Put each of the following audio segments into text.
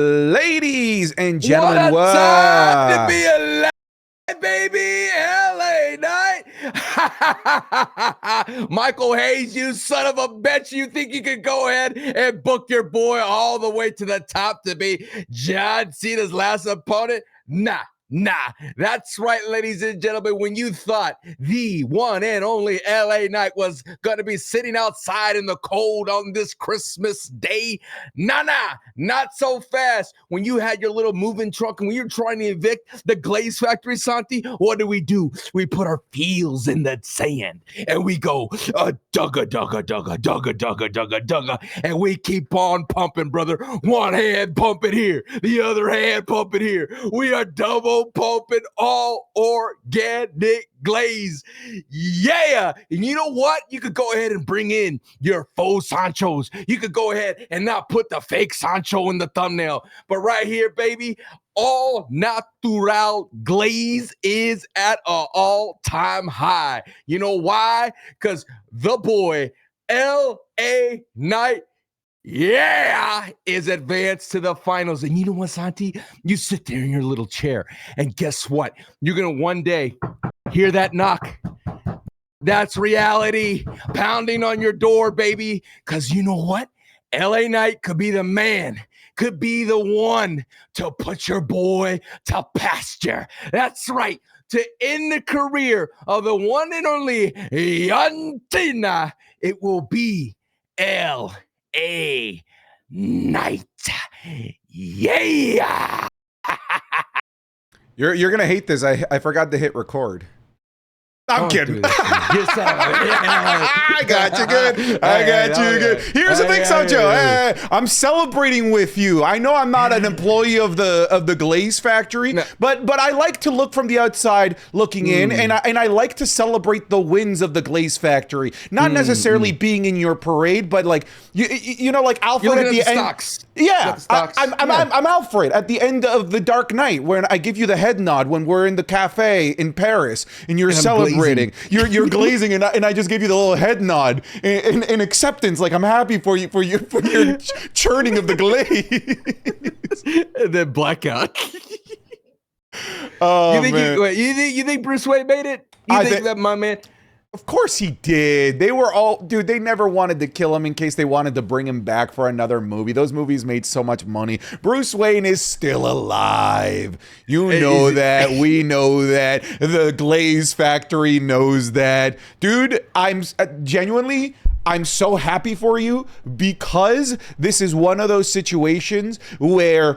Ladies and gentlemen, what a time to be alive, baby. LA Knight. Michael Hayes, you son of a bitch. You think you could go ahead and book your boy all the way to the top to be John Cena's last opponent? Nah, that's right, ladies and gentlemen. When you thought the one and only LA Knight was going to be sitting outside in the cold on this Christmas day, nah, not so fast. When you had your little moving truck and when you're trying to evict the Glaze Factory, Santi, what do? We put our heels in the sand and we go, dugga, and we keep on pumping, brother. One hand pumping here, the other hand pumping here. We are double pumping all organic glaze. Yeah. And you know what? You could go ahead and bring in your faux Sanchos. You could go ahead and not put the fake Sancho in the thumbnail. But right here, baby, all natural glaze is at an all-time high. You know why? Because the boy, L.A. Knight, is advanced to the finals. And you know what, Santi? You sit there in your little chair, and guess what? You're going to one day hear that knock. That's reality pounding on your door, baby. Because you know what? LA Knight could be the man, could be the one to put your boy to pasture. That's right. To end the career of the one and only John Cena, it will be L.A. Knight. Yeah. You're gonna hate this. I forgot to hit record. I'm kidding. I got you good. I got you good. Here's the thing, Sancho. I'm celebrating with you. I know I'm not an employee of the Glaze Factory, but I like to look from the outside looking in, and I like to celebrate the wins of the Glaze Factory. Not necessarily being in your parade, but like you know, like Alfred at the end. Stocks. Yeah, I'm Alfred at the end of The Dark Knight, where I give you the head nod when we're in the cafe in Paris, and you're celebrating. You're glazing, and I just gave you the little head nod in acceptance, like I'm happy for you for your churning of the glaze. And then blackout. Oh, you think Bruce Wayne made it? You think that my man? Of course he did. They were all, dude, they never wanted to kill him in case they wanted to bring him back for another movie. Those movies made so much money. Bruce Wayne is still alive. You know that. We know that. The Glaze Factory knows that. Dude, I'm genuinely, I'm so happy for you because this is one of those situations where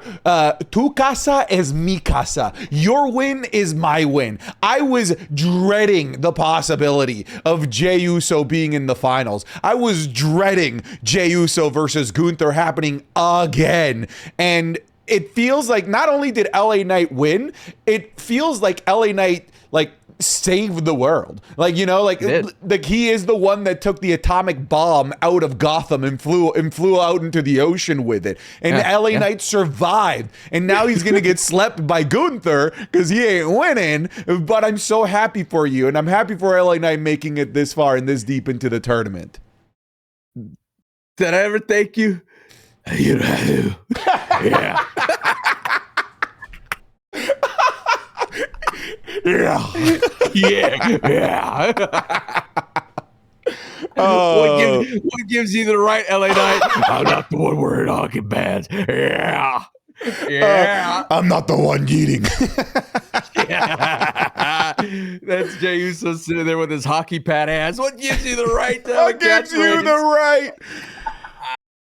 tu casa es mi casa. Your win is my win. I was dreading the possibility of Jey Uso being in the finals. I was dreading Jey Uso versus Gunther happening again. And it feels like not only did LA Knight win, it feels like LA Knight saved the world. Like, you know, like he is the one that took the atomic bomb out of Gotham and flew out into the ocean with it. And LA Knight survived. And now he's going to get slept by Gunther because he ain't winning. But I'm so happy for you. And I'm happy for LA Knight making it this far and this deep into the tournament. Did I ever thank you? You know, yeah. Yeah. What gives you the right, LA Knight? I'm not the one wearing hockey pads. Yeah. I'm not the one eating. That's Jey Uso sitting there with his hockey pad hands. What gives you the right? What gives you the right?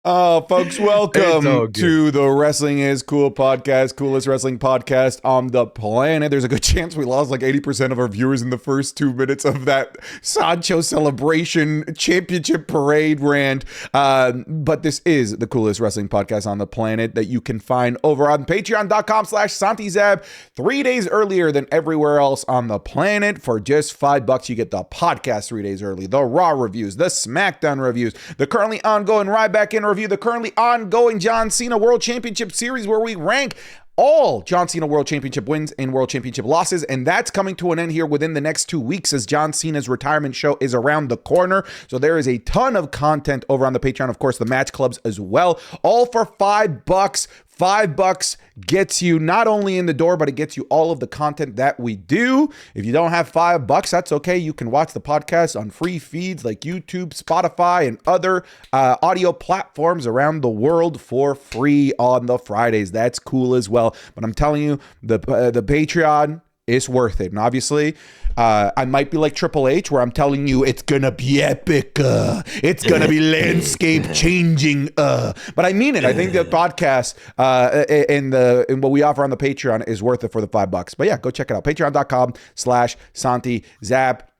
Folks, welcome to the Wrestling is Cool podcast, coolest wrestling podcast on the planet. There's a good chance we lost like 80% of our viewers in the first 2 minutes of that Sancho celebration championship parade rant. But this is the coolest wrestling podcast on the planet that you can find over on patreon.com/SantiZab 3 days earlier than everywhere else on the planet. For just $5, you get the podcast 3 days early, the Raw reviews, the SmackDown reviews, the currently ongoing Ryback interview, the currently ongoing John Cena World Championship Series where we rank all John Cena World Championship wins and World Championship losses, and that's coming to an end here within the next 2 weeks as John Cena's retirement show is around the corner. So there is a ton of content over on the Patreon, of course, the match clubs as well, all for $5 $5 gets you not only in the door, but it gets you all of the content that we do. If you don't have $5, that's okay. You can watch the podcast on free feeds like YouTube, Spotify, and other audio platforms around the world for free on the Fridays. That's cool as well. But I'm telling you, the Patreon is worth it. And obviously, I might be like Triple H, where I'm telling you it's gonna be epic. It's gonna be landscape changing. But I mean it. I think the podcast and what we offer on the Patreon is worth it for the $5. But yeah, go check it out. Patreon.com/Santi Zap.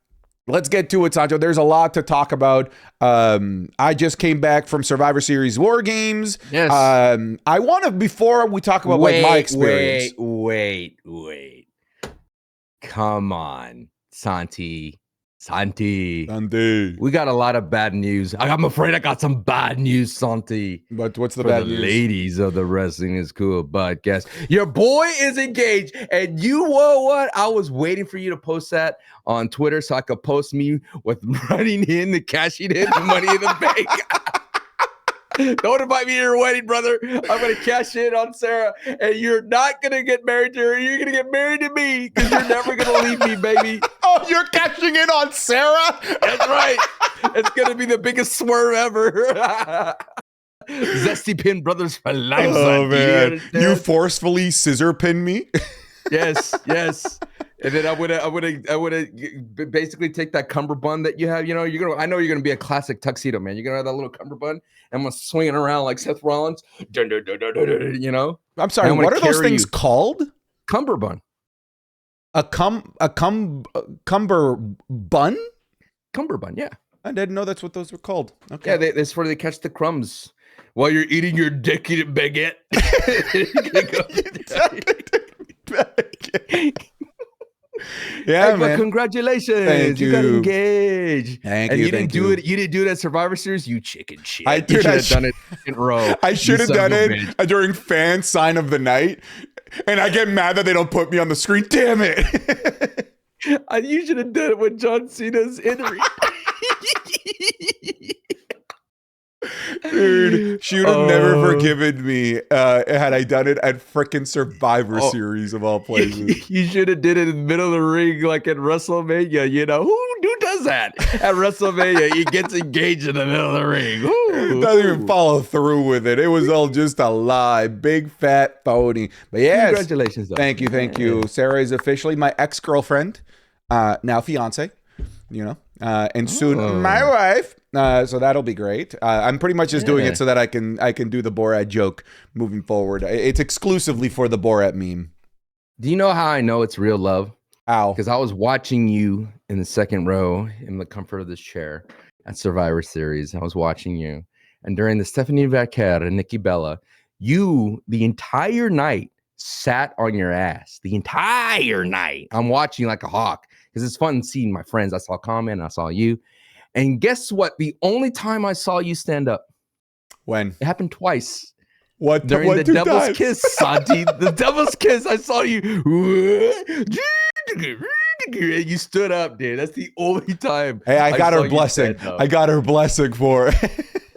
Let's get to it, Sancho. There's a lot to talk about. I just came back from Survivor Series War Games. Yes. I want to, before we talk about like my experience. Wait. Come on, Santi. We got a lot of bad news. I'm afraid I got some bad news, Santi. But what's the For bad the news? ladies of the Wrestling is Cool podcast. Your boy is engaged, and you know what? I was waiting for you to post that on Twitter so I could post me with running in the cashing in the Money in the Bank. Don't invite me to your wedding, brother. I'm going to cash in on Sarah, and you're not going to get married to her. You're going to get married to me because you're never going to leave me, baby. Oh, you're cashing in on Sarah? That's right. It's going to be the biggest swerve ever. Zesty Pin Brothers for life. Oh, man. You You forcefully scissor pin me? Yes. And then I would basically take that cummerbund that you have. You know, I know you're gonna be a classic tuxedo man. You're gonna have that little cummerbund, and I'm gonna swing it around like Seth Rollins. You know. I'm sorry. I'm What gonna are those carry things you. called? Cummerbund. Cumber bun? Cummerbund. Yeah. I didn't know that's what those were called. Okay. Yeah. That's where they catch the crumbs while you're eating your decadent baguette. Yeah, Hey, man. but congratulations. Thank You got you. engaged. Thank And you. you didn't do it. You didn't do it at Survivor Series, you chicken shit. I You did. should have done it in a row. I should have You son done of a it bitch. during fan sign of the night, and I get mad that they don't put me on the screen. Damn it! You should have done it when John Cena's in the ring. Dude, she would have never forgiven me had I done it at frickin' Survivor Series of all places. You should have did it in the middle of the ring like at WrestleMania. You know, who does that at WrestleMania? He gets engaged in the middle of the ring. It doesn't even follow through with it. It was all just a lie. Big fat phony. But yes. Congratulations, though. Thank you. Sarah is officially my ex-girlfriend, now fiance, and soon my wife. So that'll be great. I'm pretty much just doing it so that I can do the Borat joke moving forward. It's exclusively for the Borat meme. Do you know how I know it's real love? Ow. Because I was watching you in the second row in the comfort of this chair at Survivor Series. I was watching you. And during the Stephanie Vaquer and Nikki Bella, you, the entire night, sat on your ass. The entire night. I'm watching like a hawk because it's fun seeing my friends. I saw Comment, I saw you. And guess what? The only time I saw you stand up, When? it happened twice. What? During what the two Devil's times? Kiss, Santi. The Devil's Kiss. I saw you. You stood up, dude. That's the only time. Hey, I got saw her you blessing. stand up. I got her blessing for it.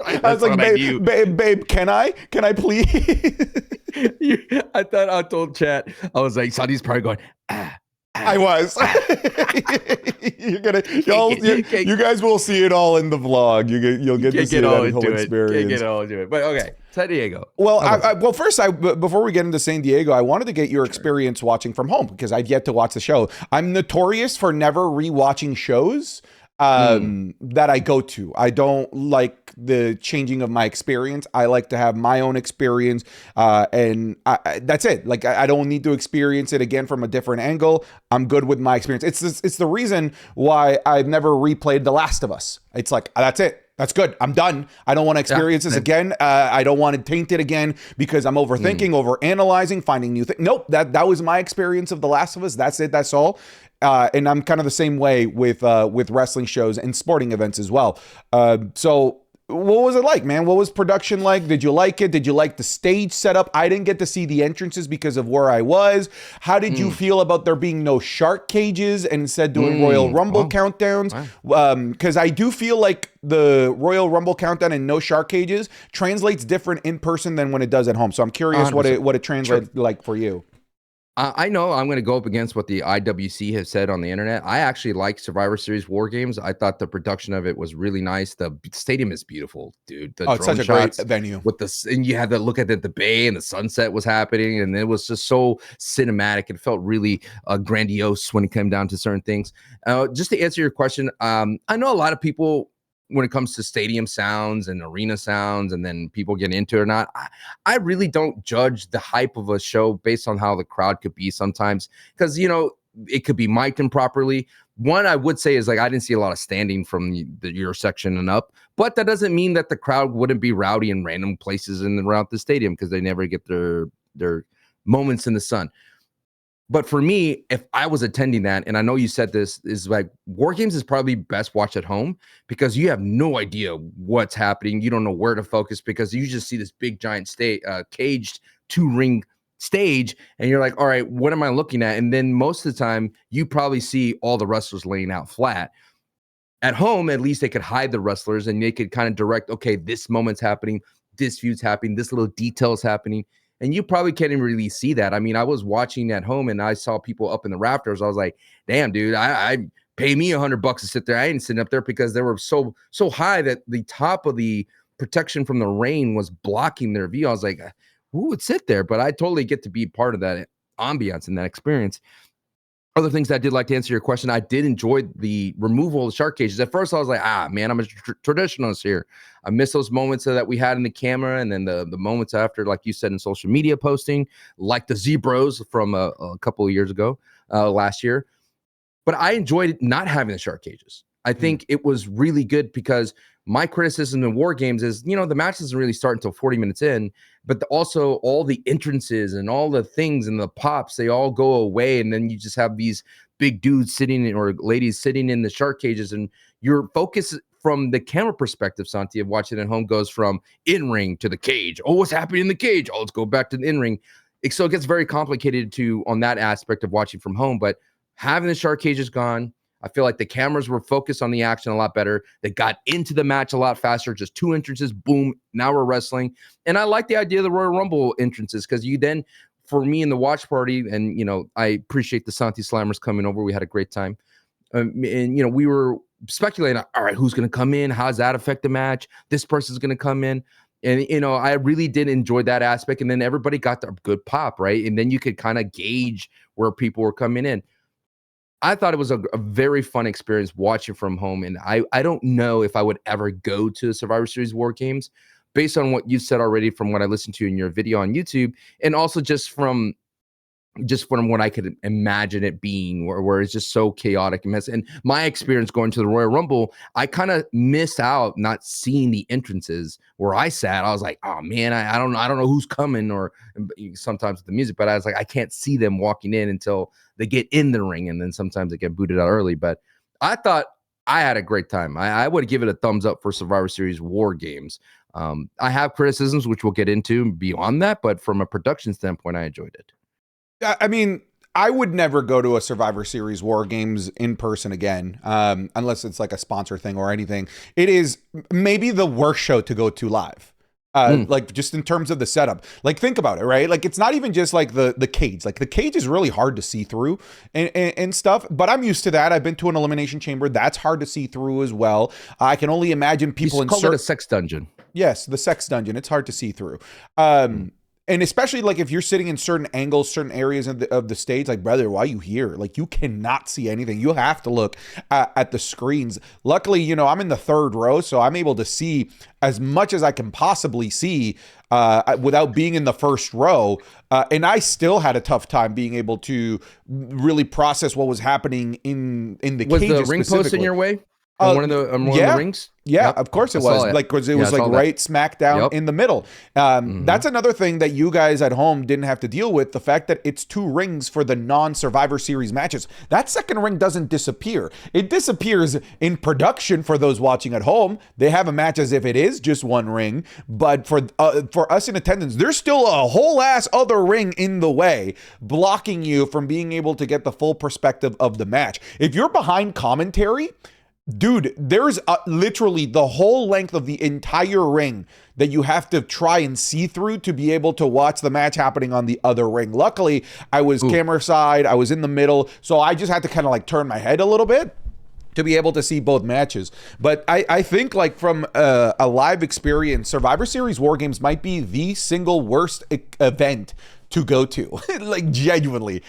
I was like, babe, can I please? I told chat, I was like, Santi's probably going, I was. You guys will see it all in the vlog. You'll get to see that whole experience. Get all into it. But okay, San Diego. Well, first, before we get into San Diego, I wanted to get your experience watching from home because I've yet to watch the show. I'm notorious for never rewatching shows that I go to. I don't like the changing of my experience. I like to have my own experience, and that's it. Like I don't need to experience it again from a different angle. I'm good with my experience. It's the reason why I've never replayed The Last of Us. It's like that's it. That's good. I'm done. I don't want to experience this again. I don't want to taint it again because I'm overthinking, overanalyzing, finding new things. Nope. That was my experience of The Last of Us. That's it. That's all. And I'm kind of the same way with wrestling shows and sporting events as well. So What was it like, man? What was production like? Did you like it? Did you like the stage setup? I didn't get to see the entrances because of where I was. How did you feel about there being no shark cages and instead doing Royal Rumble countdowns? Because I do feel like the Royal Rumble countdown and no shark cages translates different in person than when it does at home. So I'm curious what it translates like for you. I know I'm going to go up against what the IWC has said on the internet. I actually like Survivor Series War Games. I thought the production of it was really nice. The stadium is beautiful, dude. The it's such a great venue. With and you had to look at the bay and the sunset was happening, and it was just so cinematic. It felt really grandiose when it came down to certain things. Just to answer your question, I know a lot of people, when it comes to stadium sounds and arena sounds, and then people get into it or not, I really don't judge the hype of a show based on how the crowd could be sometimes, because, it could be mic'd improperly. One I would say is, like, I didn't see a lot of standing from your section and up, but that doesn't mean that the crowd wouldn't be rowdy in random places in and around the stadium, because they never get their moments in the sun. But for me, if I was attending that, and I know you said this, is like War Games is probably best watched at home, because you have no idea what's happening. You don't know where to focus, because you just see this big giant caged 2-ring stage, and you're like, all right, what am I looking at? And then most of the time, you probably see all the wrestlers laying out flat. At home, at least they could hide the wrestlers, and they could kind of direct, okay, this moment's happening, this feud's happening, this little detail is happening. And you probably can't even really see that. I mean, I was watching at home and I saw people up in the rafters. I was like, damn, dude, I pay me $100 to sit there. I ain't sitting up there, because they were so high that the top of the protection from the rain was blocking their view. I was like, who would sit there? But I totally get to be part of that ambiance and that experience. Other things that I did like, to answer your question, I did enjoy the removal of the shark cages. At first, I was like, man, I'm a traditionalist here. I miss those moments that we had in the camera, and then the moments after, like you said, in social media posting, like the Zebros from a couple of years ago, last year. But I enjoyed not having the shark cages. I think it was really good, because my criticism in War Games is, the match doesn't really start until 40 minutes in, but also all the entrances and all the things and the pops, they all go away. And then you just have these big dudes sitting or ladies sitting in the shark cages, and your focus from the camera perspective, Santi, of watching at home goes from in-ring to the cage. Oh, what's happening in the cage? Oh, let's go back to the in-ring. So it gets very complicated on that aspect of watching from home, but having the shark cages gone, I feel like the cameras were focused on the action a lot better. They got into the match a lot faster. Just 2 entrances, boom, now we're wrestling. And I like the idea of the Royal Rumble entrances, because you then, for me in the watch party, and, I appreciate the Santi Slammers coming over. We had a great time. And, we were speculating, all right, who's going to come in? How does that affect the match? This person's going to come in. And, I really did enjoy that aspect. And then everybody got a good pop, right? And then you could kind of gauge where people were coming in. I thought it was a very fun experience watching from home. And I don't know if I would ever go to Survivor Series War Games, based on what you said already, from what I listened to in your video on YouTube, and also just from what I could imagine it being, where it's just so chaotic and messy. And my experience going to the Royal Rumble, I kind of missed out not seeing the entrances where I sat. I was like, oh man, I don't know who's coming, or sometimes the music, but I was like, I can't see them walking in until they get in the ring, and then sometimes they get booted out early. But I thought I had a great time. I would give it a thumbs up for Survivor Series War Games. I have criticisms, which we'll get into beyond that, but from a production standpoint, I enjoyed it. I mean, I would never go to a Survivor Series War Games in person again, unless it's like a sponsor thing or anything. It is maybe the worst show to go to live. Like, just in terms of the setup. Like, think about it, right? Like, it's not even just like the cage. Like, the cage is really hard to see through and stuff, but I'm used to that. I've been to an elimination chamber. That's hard to see through as well. I can only imagine people call it a sex dungeon. Yes, the sex dungeon. It's hard to see through. And especially, like, if you're sitting in certain angles, certain areas of the stage, like, brother, why are you here? Like, you cannot see anything. You have to look at the screens. Luckily, I'm in the third row, so I'm able to see as much as I can possibly see without being in the first row. And I still had a tough time being able to really process what was happening in the cages. Was the ring post in your way? On one of the rings? Yeah, Yep. of course it I saw was. it. Like, cause it Yeah, was I like saw that. right smack down Yep. in the middle. That's another thing that you guys at home didn't have to deal with. The fact that it's 2 rings for the non-Survivor Series matches. That second ring doesn't disappear. It disappears in production for those watching at home. They have a match as if it is just 1 ring. But for us in attendance, there's still a whole ass other ring in the way, blocking you from being able to get the full perspective of the match. If you're behind commentary, dude, there's literally the whole length of the entire ring that you have to try and see through to be able to watch the match happening on the other ring. Luckily, I was camera side, I was in the middle, so I just had to kind of like turn my head a little bit to be able to see both matches. But I think like from a live experience, Survivor Series War Games might be the single worst event to go to, like genuinely,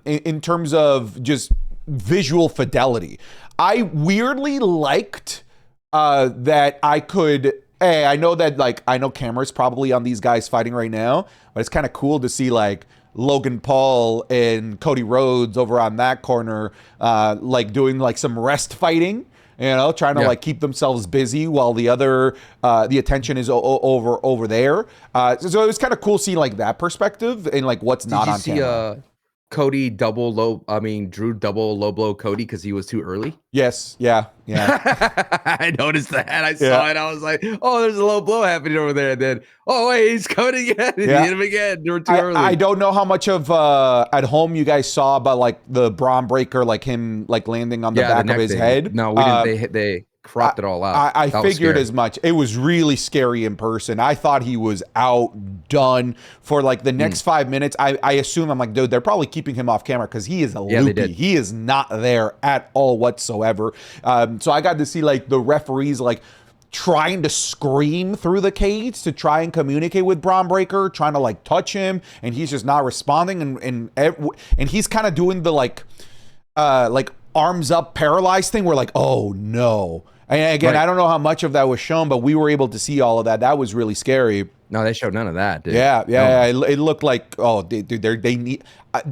in terms of just visual fidelity. I weirdly liked that I could. Hey, I know that I know cameras probably on these guys fighting right now, but it's kind of cool to see like Logan Paul and Cody Rhodes over on that corner, like doing like some rest fighting. You know, trying to like keep themselves busy while the other the attention is over there. So it was kind of cool seeing like that perspective and like what's not on camera. Cody Drew double low blow Cody because he was too early? Yes. Yeah. I noticed that. I saw it. I was like, oh, there's a low blow happening over there. And then, oh, wait, he's coming again. He hit him again. They were too early. I don't know how much of at home you guys saw about like the Braun breaker, like him like landing on the back of his head. No, we didn't. They cropped it all out. I figured as much. It was really scary in person. I thought he was outdone for like the next 5 minutes. I assume, I'm like, dude, they're probably keeping him off camera because he is a loopy. He is not there at all whatsoever. So I got to see like the referees like trying to scream through the cage to try and communicate with Braun Breaker, trying to like touch him, and he's just not responding. And he's kind of doing the like arms up paralyzed thing. We're like, oh no. And again, I don't know how much of that was shown, but we were able to see all of that. That was really scary. No, they showed none of that, dude. Yeah. It looked like, oh, dude, they need.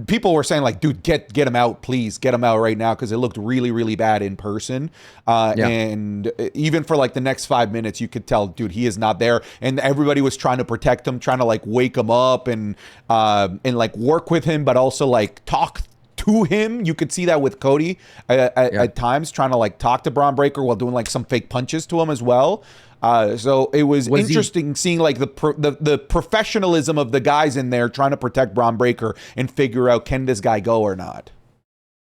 People were saying like, dude, get him out, please, get him out right now, because it looked really, really bad in person. And even for like the next 5 minutes, you could tell, dude, he is not there, and everybody was trying to protect him, trying to like wake him up and like work with him, but also like talk to him. You could see that with Cody at times, trying to like talk to Braun Breaker while doing like some fake punches to him as well. So it was interesting seeing like the professionalism of the guys in there trying to protect Braun Breaker and figure out, can this guy go or not?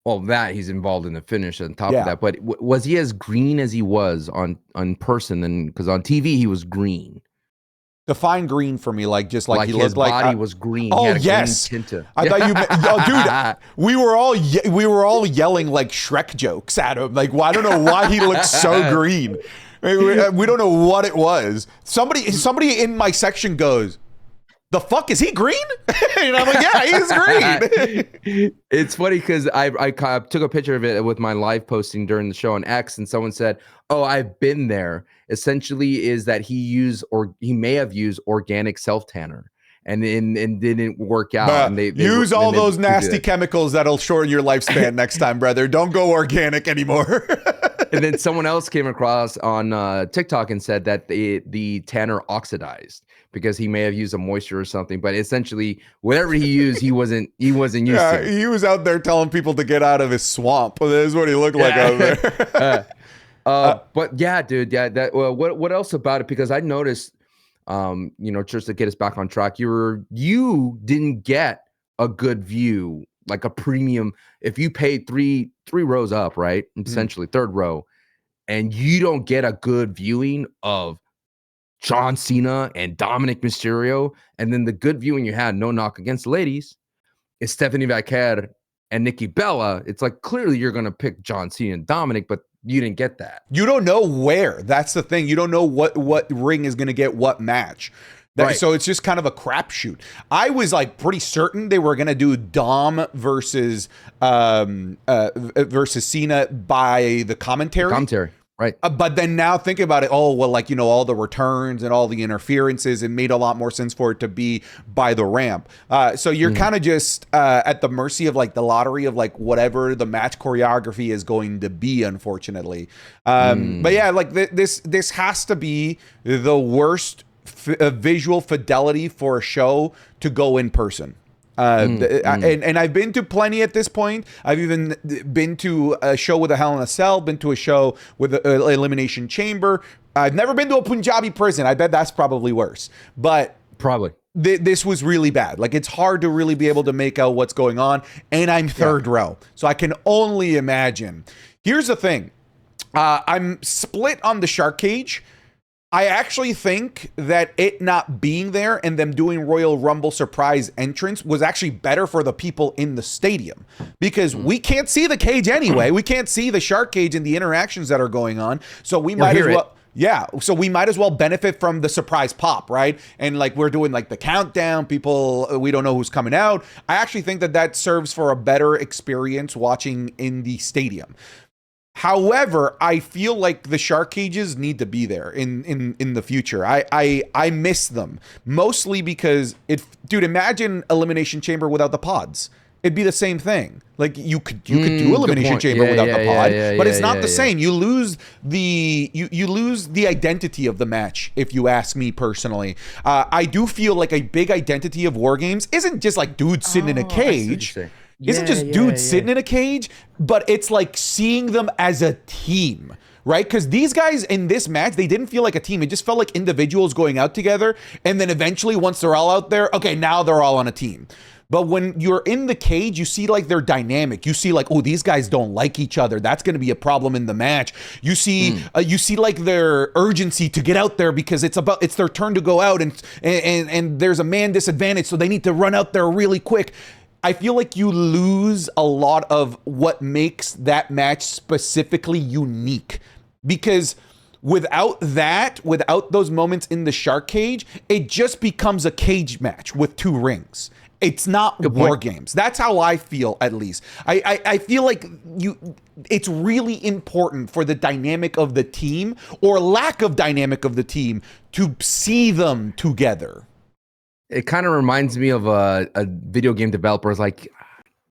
Well, that he's involved in the finish on top of that. But was he as green as he was on person? Then, because on TV he was green. Define green for me, like just like he his looked like body was green. Oh, he had a yes, green tint. I thought you, dude. We were all yelling like Shrek jokes at him. Like, well, I don't know why he looked so green. We don't know what it was. Somebody in my section goes, "The fuck, is he green?" And I'm like, "Yeah, he's green." It's funny because I took a picture of it with my live posting during the show on X, and someone said, "Oh, I've been there." Essentially, is that he may have used organic self tanner and didn't work out. And they use all those nasty chemicals that'll shorten your lifespan next time, brother. Don't go organic anymore. And then someone else came across on TikTok and said that the tanner oxidized because he may have used a moisture or something. But essentially, whatever he used, he wasn't used to. He was out there telling people to get out of his swamp. That is what he looked like out there. But yeah, dude, that what else about it? Because I noticed, just to get us back on track, you didn't get a good view, like a premium. If you paid three rows up, right, essentially third row, and you don't get a good viewing of John Cena and Dominic Mysterio, and then the good viewing you had, no knock against the ladies, is Stephanie Vaquer and Nikki Bella. It's like clearly you're gonna pick John Cena and Dominic, but you didn't get that. You don't know where. That's the thing. You don't know what ring is going to get what match. Right. So it's just kind of a crapshoot. I was like pretty certain they were going to do Dom versus Cena by the commentary. Right. But then now think about it. Oh, well, like, all the returns and all the interferences, it made a lot more sense for it to be by the ramp. So you're kind of just at the mercy of like the lottery of like whatever the match choreography is going to be, unfortunately. But yeah, like this has to be the worst visual fidelity for a show to go in person. And I've been to plenty at this point. I've even been to a show with a Hell in a Cell, been to a show with an Elimination Chamber. I've never been to a Punjabi prison. I bet that's probably worse. But probably this was really bad. Like, it's hard to really be able to make out what's going on. And I'm third row, so I can only imagine. Here's the thing. I'm split on the shark cage. I actually think that it not being there and them doing Royal Rumble surprise entrance was actually better for the people in the stadium, because we can't see the cage anyway. We can't see the shark cage and the interactions that are going on. So we might as well. Yeah, so we might as well benefit from the surprise pop, right? And like we're doing like the countdown, people, we don't know who's coming out. I actually think that serves for a better experience watching in the stadium. However, I feel like the shark cages need to be there in the future. I miss them, mostly because dude, imagine Elimination Chamber without the pods. It'd be the same thing. Like you could do Elimination Chamber without the pod, but it's not the same. You lose you lose the identity of the match, if you ask me personally. I do feel like a big identity of War Games isn't just like dudes sitting in a cage. Isn't just dudes sitting in a cage, but it's like seeing them as a team, right? Because these guys in this match, they didn't feel like a team. It just felt like individuals going out together. And then eventually, once they're all out there, okay, now they're all on a team. But when you're in the cage, you see like their dynamic. You see like, oh, these guys don't like each other. That's going to be a problem in the match. You see like their urgency to get out there because it's their turn to go out, and there's a man disadvantage, so they need to run out there really quick. I feel like you lose a lot of what makes that match specifically unique, because without those moments in the shark cage, it just becomes a cage match with two rings. It's not War Games. That's how I feel, at least. I feel like it's really important for the dynamic of the team, or lack of dynamic of the team, to see them together. It kind of reminds me of a video game developer is like,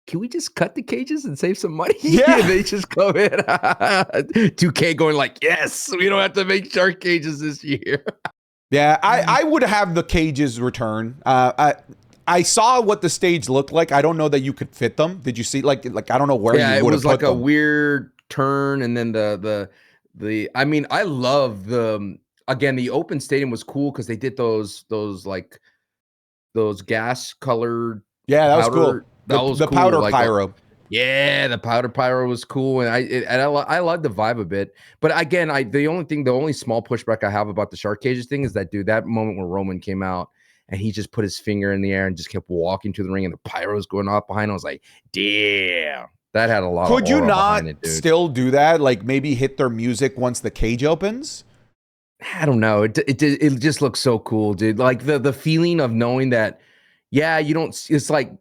can we just cut the cages and save some money? Yeah. They just come in. 2K going like, yes, we don't have to make shark cages this year. Yeah, I would have the cages return. I saw what the stage looked like. I don't know that you could fit them. Did you see like I don't know where you would have put them. Yeah, it was like a weird turn, and then the I mean, I love the open stadium was cool because they did those gas colored. Yeah, that was cool. The cool. Powder pyro. Yeah, the powder pyro was cool, and I love the vibe a bit. But again, the only small pushback I have about the shark cages thing is that, dude, that moment when Roman came out and he just put his finger in the air and just kept walking to the ring, and the pyro's going off behind him. I was like, damn, that had a lot. Could you not still do that? Like maybe hit their music once the cage opens? I don't know. It just looks so cool, dude. Like the feeling of knowing that, yeah, you don't. It's like,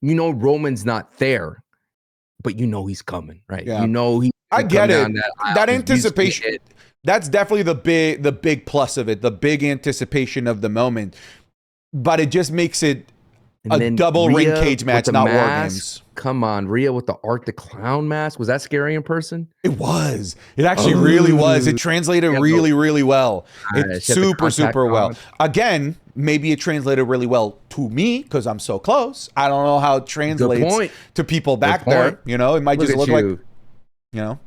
Roman's not there, but he's coming, right? Yeah. I get it. That anticipation. That's definitely the big plus of it. The big anticipation of the moment, but it just makes it a double ring cage match, not War Games. Come on, Rhea with the Art the Clown mask. Was that scary in person? It was. It actually really was. It translated really well. It's super well. Again, maybe it translated really well to me because I'm so close. I don't know how it translates to people back there. It might just look like,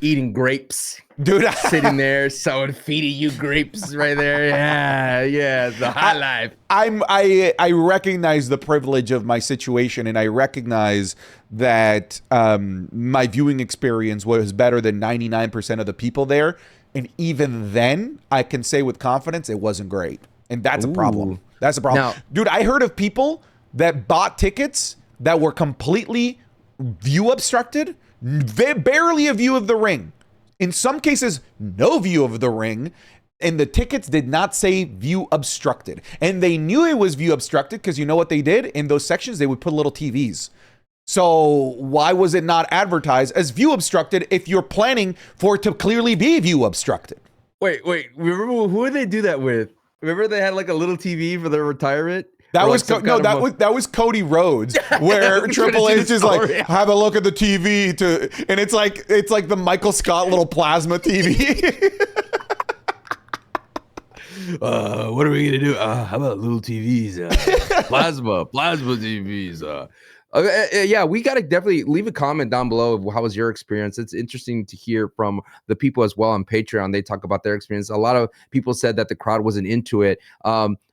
eating grapes. Dude, sitting there, someone feeding you grapes right there. Yeah, the high life. I recognize the privilege of my situation, and I recognize that my viewing experience was better than 99% of the people there. And even then, I can say with confidence it wasn't great, and that's a problem. That's a problem, now, dude. I heard of people that bought tickets that were completely view obstructed, barely a view of the ring. In some cases, no view of the ring, and the tickets did not say view obstructed. And they knew it was view obstructed because you know what they did? In those sections, they would put little TVs. So why was it not advertised as view obstructed if you're planning for it to clearly be view obstructed? Wait. Remember who did they do that with? Remember they had like a little TV for their retirement? That Or, was like, that was Cody Rhodes, where Triple H is like, have a look at the TV and it's like the Michael Scott little plasma TV. What are we gonna do? How about little TVs? Plasma TVs. Yeah, we gotta definitely leave a comment down below of how was your experience. It's interesting to hear from the people as well on Patreon. They talk about their experience. A lot of people said that the crowd wasn't into it.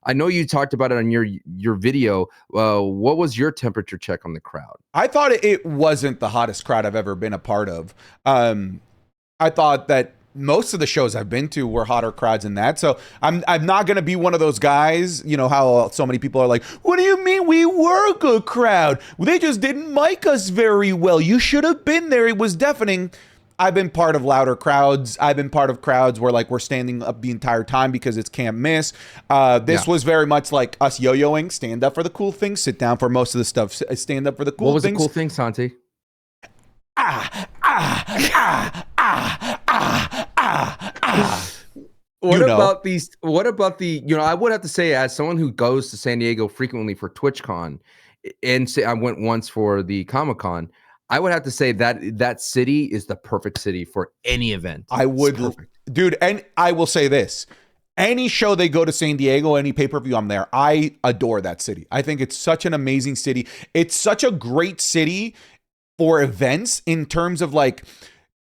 I know you talked about it on your video. What was your temperature check on the crowd? I thought it wasn't the hottest crowd I've ever been a part of. I thought that most of the shows I've been to were hotter crowds than that. So I'm not going to be one of those guys, you know, how so many people are like, what do you mean we were a good crowd? They just didn't mic us very well. You should have been there. It was deafening. I've been part of louder crowds. I've been part of crowds where like we're standing up the entire time because it's can't miss. This was very much like us yo-yoing. Stand up for the cool things. Sit down for most of the stuff. Stand up for the cool things. What was the cool thing, Santi? What about these? What about the? You know, I would have to say, as someone who goes to San Diego frequently for TwitchCon, and say I went once for the Comic-Con, I would have to say that city is the perfect city for any event. I would, dude, and I will say this. Any show they go to San Diego, any pay-per-view, I'm there. I adore that city. I think it's such an amazing city. It's such a great city for events in terms of like,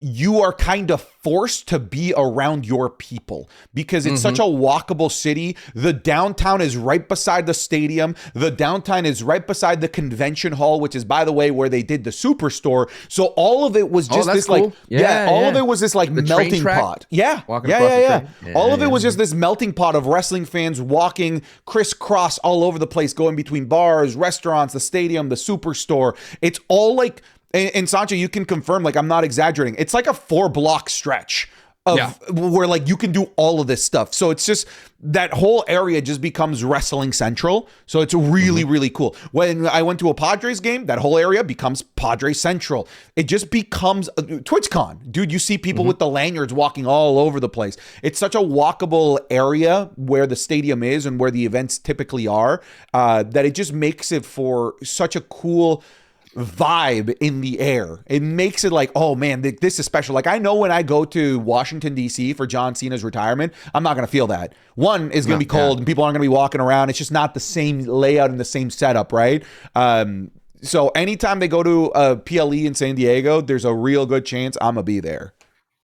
you are kind of forced to be around your people because it's such a walkable city. The downtown is right beside the stadium. The downtown is right beside the convention hall, which is, by the way, where they did the Superstore. So all of it was just this cool. All of it was this like the melting pot. All of it was just this melting pot of wrestling fans walking crisscross all over the place, going between bars, restaurants, the stadium, the Superstore. It's all like, and Sancho, you can confirm, like, I'm not exaggerating. It's like a 4-block stretch of where like you can do all of this stuff. So it's just that whole area just becomes wrestling central. So it's really, really cool. When I went to a Padres game, that whole area becomes Padres Central. It just becomes TwitchCon. Dude, you see people with the lanyards walking all over the place. It's such a walkable area where the stadium is and where the events typically are, that it just makes it for such a cool vibe in the air. It makes it like, oh man, this is special. Like I know when I go to Washington, D.C. for John Cena's retirement, I'm not going to feel that. One is going to be cold and people aren't going to be walking around. It's just not the same layout and the same setup, right? So anytime they go to a PLE in San Diego, there's a real good chance I'm going to be there.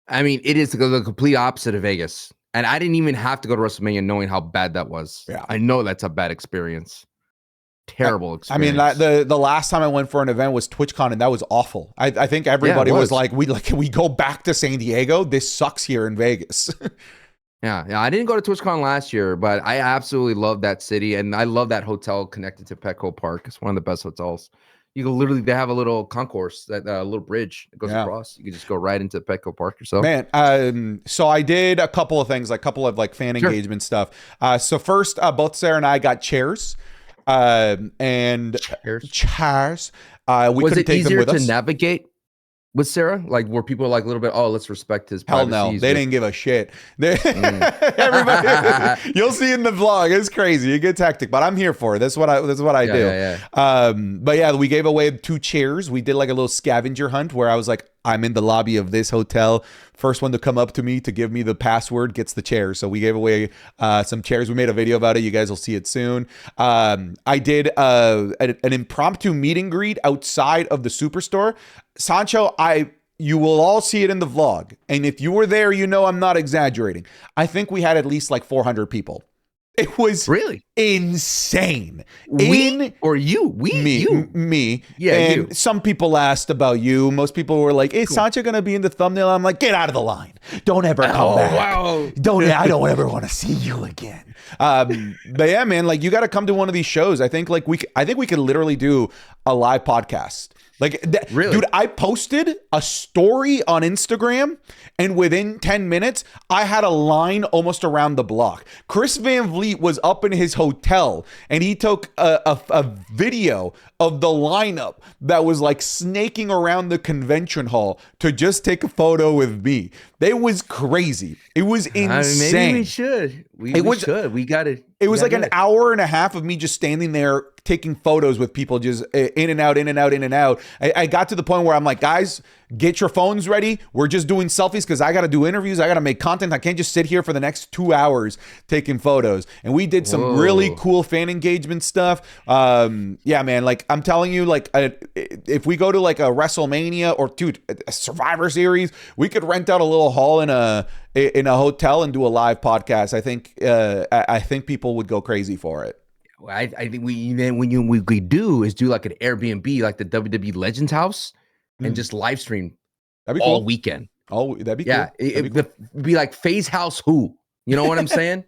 I mean, it is the complete opposite of Vegas. And I didn't even have to go to WrestleMania knowing how bad that was. Yeah. I know that's a bad experience. Terrible experience. I mean, the last time I went for an event was TwitchCon, and that was awful. I think everybody was like, can we go back to San Diego? This sucks here in Vegas. Yeah. I didn't go to TwitchCon last year, but I absolutely love that city, and I love that hotel connected to Petco Park. It's one of the best hotels. You can literally, they have a little concourse, that little bridge that goes across. You can just go right into Petco Park yourself. Man, so I did a couple of things, like a couple of like fan engagement stuff. So first, both Sarah and I got chairs. And chairs. Was it easier to navigate with Sarah? Like, were people like a little bit, oh, let's respect his privacy? Hell no, they didn't give a shit. Everybody, you'll see in the vlog, it's crazy. It gets hectic, but I'm here for it. This is what I do. Yeah. But yeah, we gave away 2 chairs. We did like a little scavenger hunt where I was like, I'm in the lobby of this hotel. First one to come up to me to give me the password gets the chair. So we gave away some chairs. We made a video about it. You guys will see it soon. I did an impromptu meet and greet outside of the Superstore. Sancho, you will all see it in the vlog. And if you were there, you know I'm not exaggerating. I think we had at least like 400 people. It was really insane. Me. Yeah, and you. Some people asked about you. Most people were like, is Sancho going to be in the thumbnail? I'm like, get out of the line. Don't ever come back. Wow. I don't ever want to see you again. But yeah, man, like you got to come to one of these shows. I think we could literally do a live podcast Like, Really? dude, I posted a story on Instagram, and within 10 minutes, I had a line almost around the block. Chris Van Vliet was up in his hotel, and he took a video of the lineup that was like snaking around the convention hall to just take a photo with me. It was crazy. It was insane. Maybe we should. We should. We got to. It was like an hour and a half of me just standing there taking photos with people, just in and out, in and out, in and out. I got to the point where I'm like, guys, get your phones ready. We're just doing selfies because I got to do interviews. I got to make content. I can't just sit here for the next 2 hours taking photos. And we did some really cool fan engagement stuff. Yeah, man, like I'm telling you, like if we go to like a WrestleMania or dude, a Survivor Series, we could rent out a little hall in a hotel and do a live podcast. I think people would go crazy for it. I think we do is do like an Airbnb, like the WWE Legends House, and just live stream That'd be all cool. weekend. Oh, that'd be Yeah, cool. it'd be like Phase House Who. You know what I'm saying?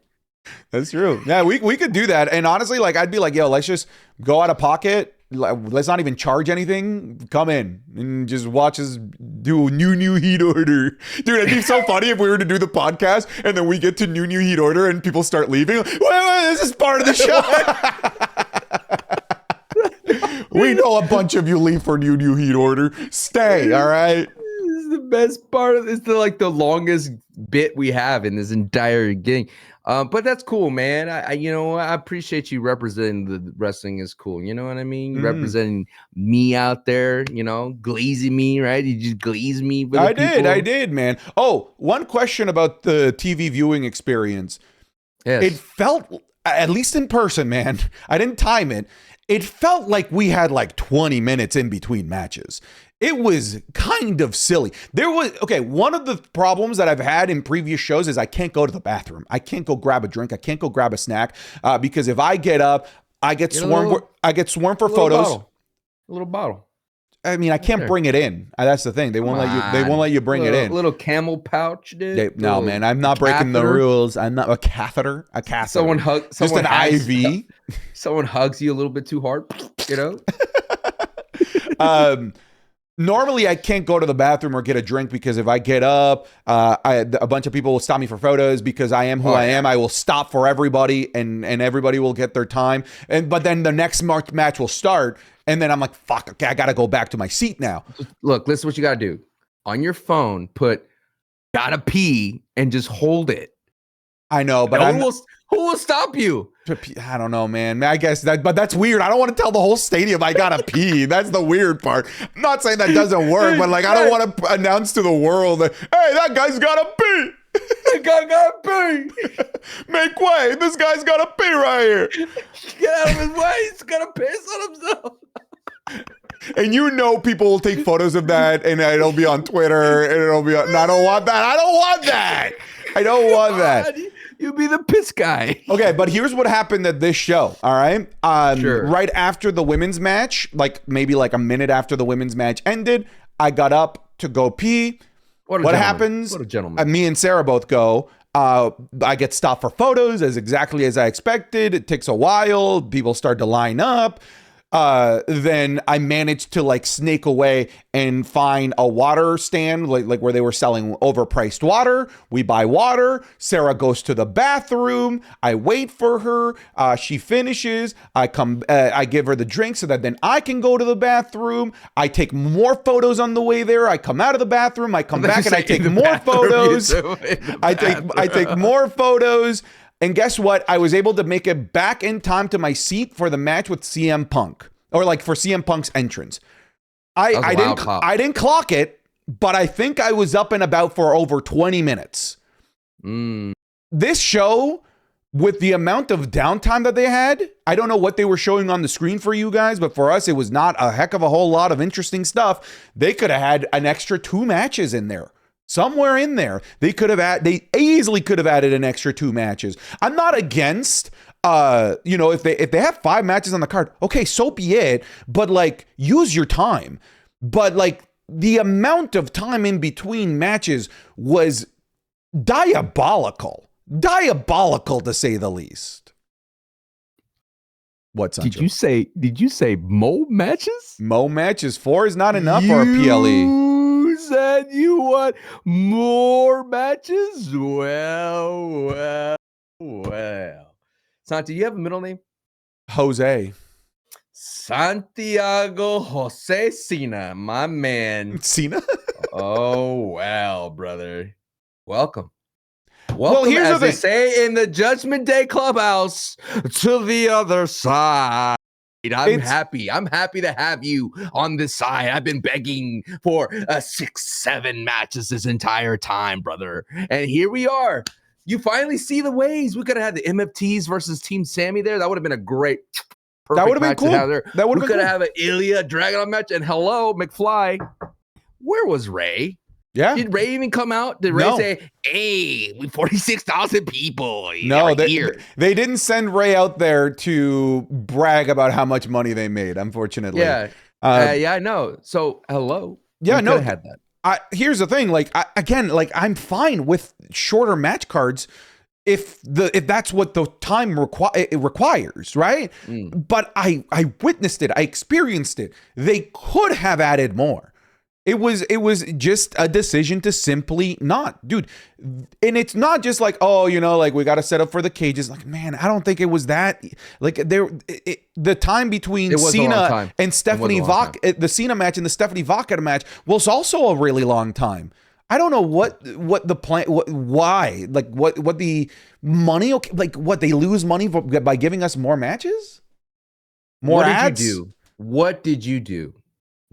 That's true. Yeah, we could do that. And honestly, like I'd be like, yo, let's just go out of pocket. Let's not even charge anything. Come in and just watch us do a new heat order. Dude, it'd be so funny if we were to do the podcast and then we get to new heat order and people start leaving. Wait, this is part of the show. We know a bunch of you leave for new heat order. Stay, all right? This is the best part of this. It's the longest bit we have in this entire game. But that's cool, man. I appreciate you representing the wrestling is cool. You know what I mean? Representing me out there, glazing me, right? You just glaze me. I did, man. Oh, one question about the TV viewing experience. Yes. It felt, at least in person, man, I didn't time it. It felt like we had like 20 minutes in between matches. It was kind of silly. One of the problems that I've had in previous shows is I can't go to the bathroom. I can't go grab a drink. I can't go grab a snack because if I get up, I get swarmed for photos. A little bottle. I mean, I can't bring it in. That's the thing. They won't let you. They won't let you bring it in. A little camel pouch, dude. No, man. I'm not breaking the rules. I'm not a catheter. A catheter. Someone just an IV. Someone hugs you a little bit too hard. Normally, I can't go to the bathroom or get a drink because if I get up, a bunch of people will stop me for photos because I am who I am. I will stop for everybody, and everybody will get their time. But then the next match will start, and then I'm like, fuck, okay, I got to go back to my seat now. Look, listen what you got to do. On your phone, put "gotta pee" and just hold it. I know, but who will stop you? I don't know, man. I guess but that's weird. I don't want to tell the whole stadium I gotta pee. That's the weird part. I'm not saying that doesn't work, but like I don't want to announce to the world that, hey, that guy's gotta pee. That guy gotta pee. Make way. This guy's gotta pee right here. Get out of his way. He's gonna piss on himself. And people will take photos of that and it'll be on Twitter and it'll be on, no, I don't want that. I don't want that. I don't want that. You be the piss guy. Okay, but here's what happened at this show, all right? Sure. Right after the women's match, like maybe like a minute after the women's match ended, I got up to go pee. What happens? What a gentleman. Me and Sarah both go. I get stopped for photos exactly as I expected. It takes a while. People start to line up. Then I managed to like snake away and find a water stand, like where they were selling overpriced water. We buy water. Sarah goes to the bathroom. I wait for her. She finishes. I give her the drink so that then I can go to the bathroom. I take more photos on the way there. I come out of the bathroom. I come back and I take more photos. I take more photos. And guess what? I was able to make it back in time to my seat for the match with CM Punk, or like for CM Punk's entrance. I didn't clock it, but I think I was up and about for over 20 minutes. This show, with the amount of downtime that they had, I don't know what they were showing on the screen for you guys, but for us, it was not a heck of a whole lot of interesting stuff. They could have had an extra 2 matches in there. Somewhere in there, they easily could have added an extra 2 matches. I'm not against, if they have 5 matches on the card, okay, so be it. But like, use your time. But like, the amount of time in between matches was diabolical to say the least. What, Did Sancho? you say more matches? Mo matches. 4 is not enough for a PLE. You said you want more matches? Well. Santi, you have a middle name? Jose. Santiago Jose Cena, my man. Cena? Oh, well, brother. Welcome. Well, Welcome, here's as the they thing. say in the Judgment Day Clubhouse, to the other side. I'm happy to have you on this side. I've been begging for 6-7 matches this entire time, brother. And here we are. You finally see the ways. We could have had the MFTs versus Team Sammy there. That would have been a great, perfect That would have been match to cool. have there. That would We have could been have cool. an Ilya Dragunov match. And hello, McFly. Where was Ray? Yeah. Did Ray even come out? Did Ray No. say, "Hey, we 46,000 people"? No, here. they didn't send Ray out there to brag about how much money they made, unfortunately. Yeah, yeah, I know. So, hello. Yeah, We no, coulda had that. Here's the thing. Like, I'm fine with shorter match cards if that's what the time it requires, right? But I witnessed it. I experienced it. They could have added more. It was just a decision to simply not, dude. And it's not just like, oh, like we got to set up for the cages. Like, man, I don't think it was that. Like the time between Cena and Stephanie Vach, the Cena match and the Stephanie Vaca match was also a really long time. I don't know what the plan, why, like what the money, like what they lose money by giving us more matches, more ads. What did you do?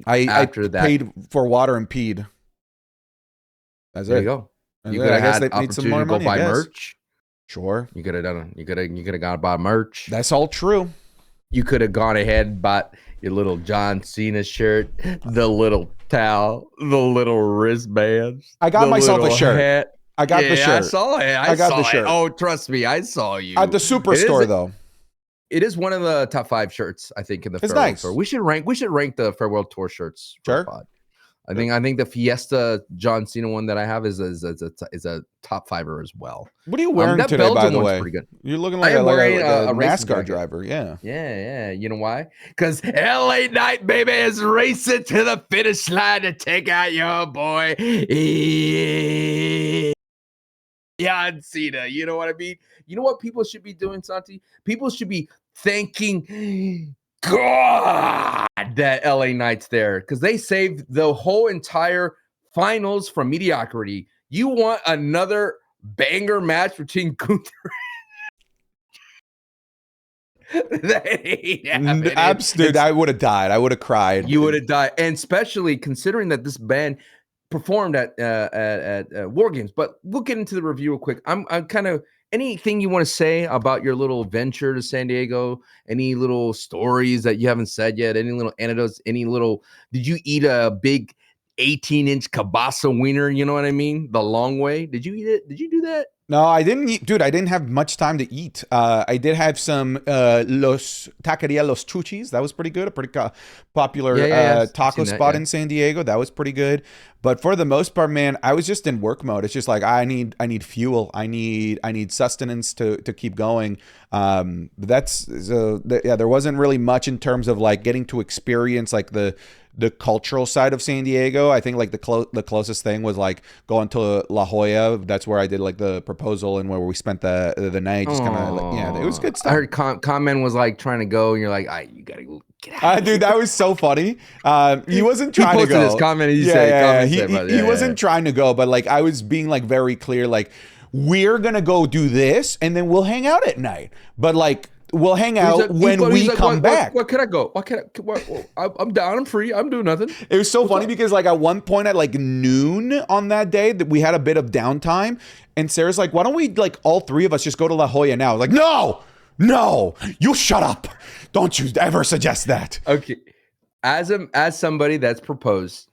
I paid for water and peed. That's there it. you go. You could have had they need some more money. Buy merch. Sure. You could have done it. You could have gone to buy merch. That's all true. You could have gone ahead and bought your little John Cena shirt, the little towel, the little wristbands. I got myself a shirt. Hat. I got the shirt. I saw it. I got saw the shirt. Oh, trust me, I saw you at the Superstore though. It is one of the top 5 shirts, I think, in the Farewell Tour. We should rank the Farewell Tour shirts. Sure. I think the Fiesta John Cena one that I have is a top 5er as well. What are you wearing today, Belgium by the way? Pretty good. You're looking like a NASCAR driver. Yeah. Yeah. You know why? Because LA Knight, baby, is racing to the finish line to take out your boy, John Cena. You know what I mean? You know what people should be doing, Santi? People should be thanking God that LA Knight's there because they saved the whole entire finals from mediocrity. You want another banger match between Gunther Dude, I would have died. I would have cried. You would have died. And especially considering that this band performed at War Games. But we'll get into the review real quick. I'm kind of anything you want to say about your little venture to San Diego? Any little stories that you haven't said yet? Any little anecdotes? Did you eat a big 18-inch kielbasa wiener? You know what I mean? The long way. Did you eat it? Did you do that? No, I didn't eat. Dude, I didn't have much time to eat. I did have some Taqueria Los Chuchis. That was pretty good. A pretty popular taco spot in San Diego. That was pretty good. But for the most part, man, I was just in work mode. It's just like I need fuel. I need sustenance to keep going. There wasn't really much in terms of like getting to experience like the cultural side of San Diego. I think like the closest thing was like going to La Jolla. That's where I did like the proposal and where we spent the night. Just kind of it was good stuff. I heard comment was like trying to go, and you're like, you gotta get out. Dude, that was so funny. He wasn't trying to go. This comment. He wasn't trying to go, but like I was being like very clear, like we're gonna go do this, and then we'll hang out at night. But like. We'll hang out when we come back. What can I go? I'm down. I'm free. I'm doing nothing. It was so funny because like at one point at like noon on that day that we had a bit of downtime, and Sarah's like, "Why don't we like all 3 of us just go to La Jolla now?" I was like, no, you shut up. Don't you ever suggest that. Okay, as somebody that's proposed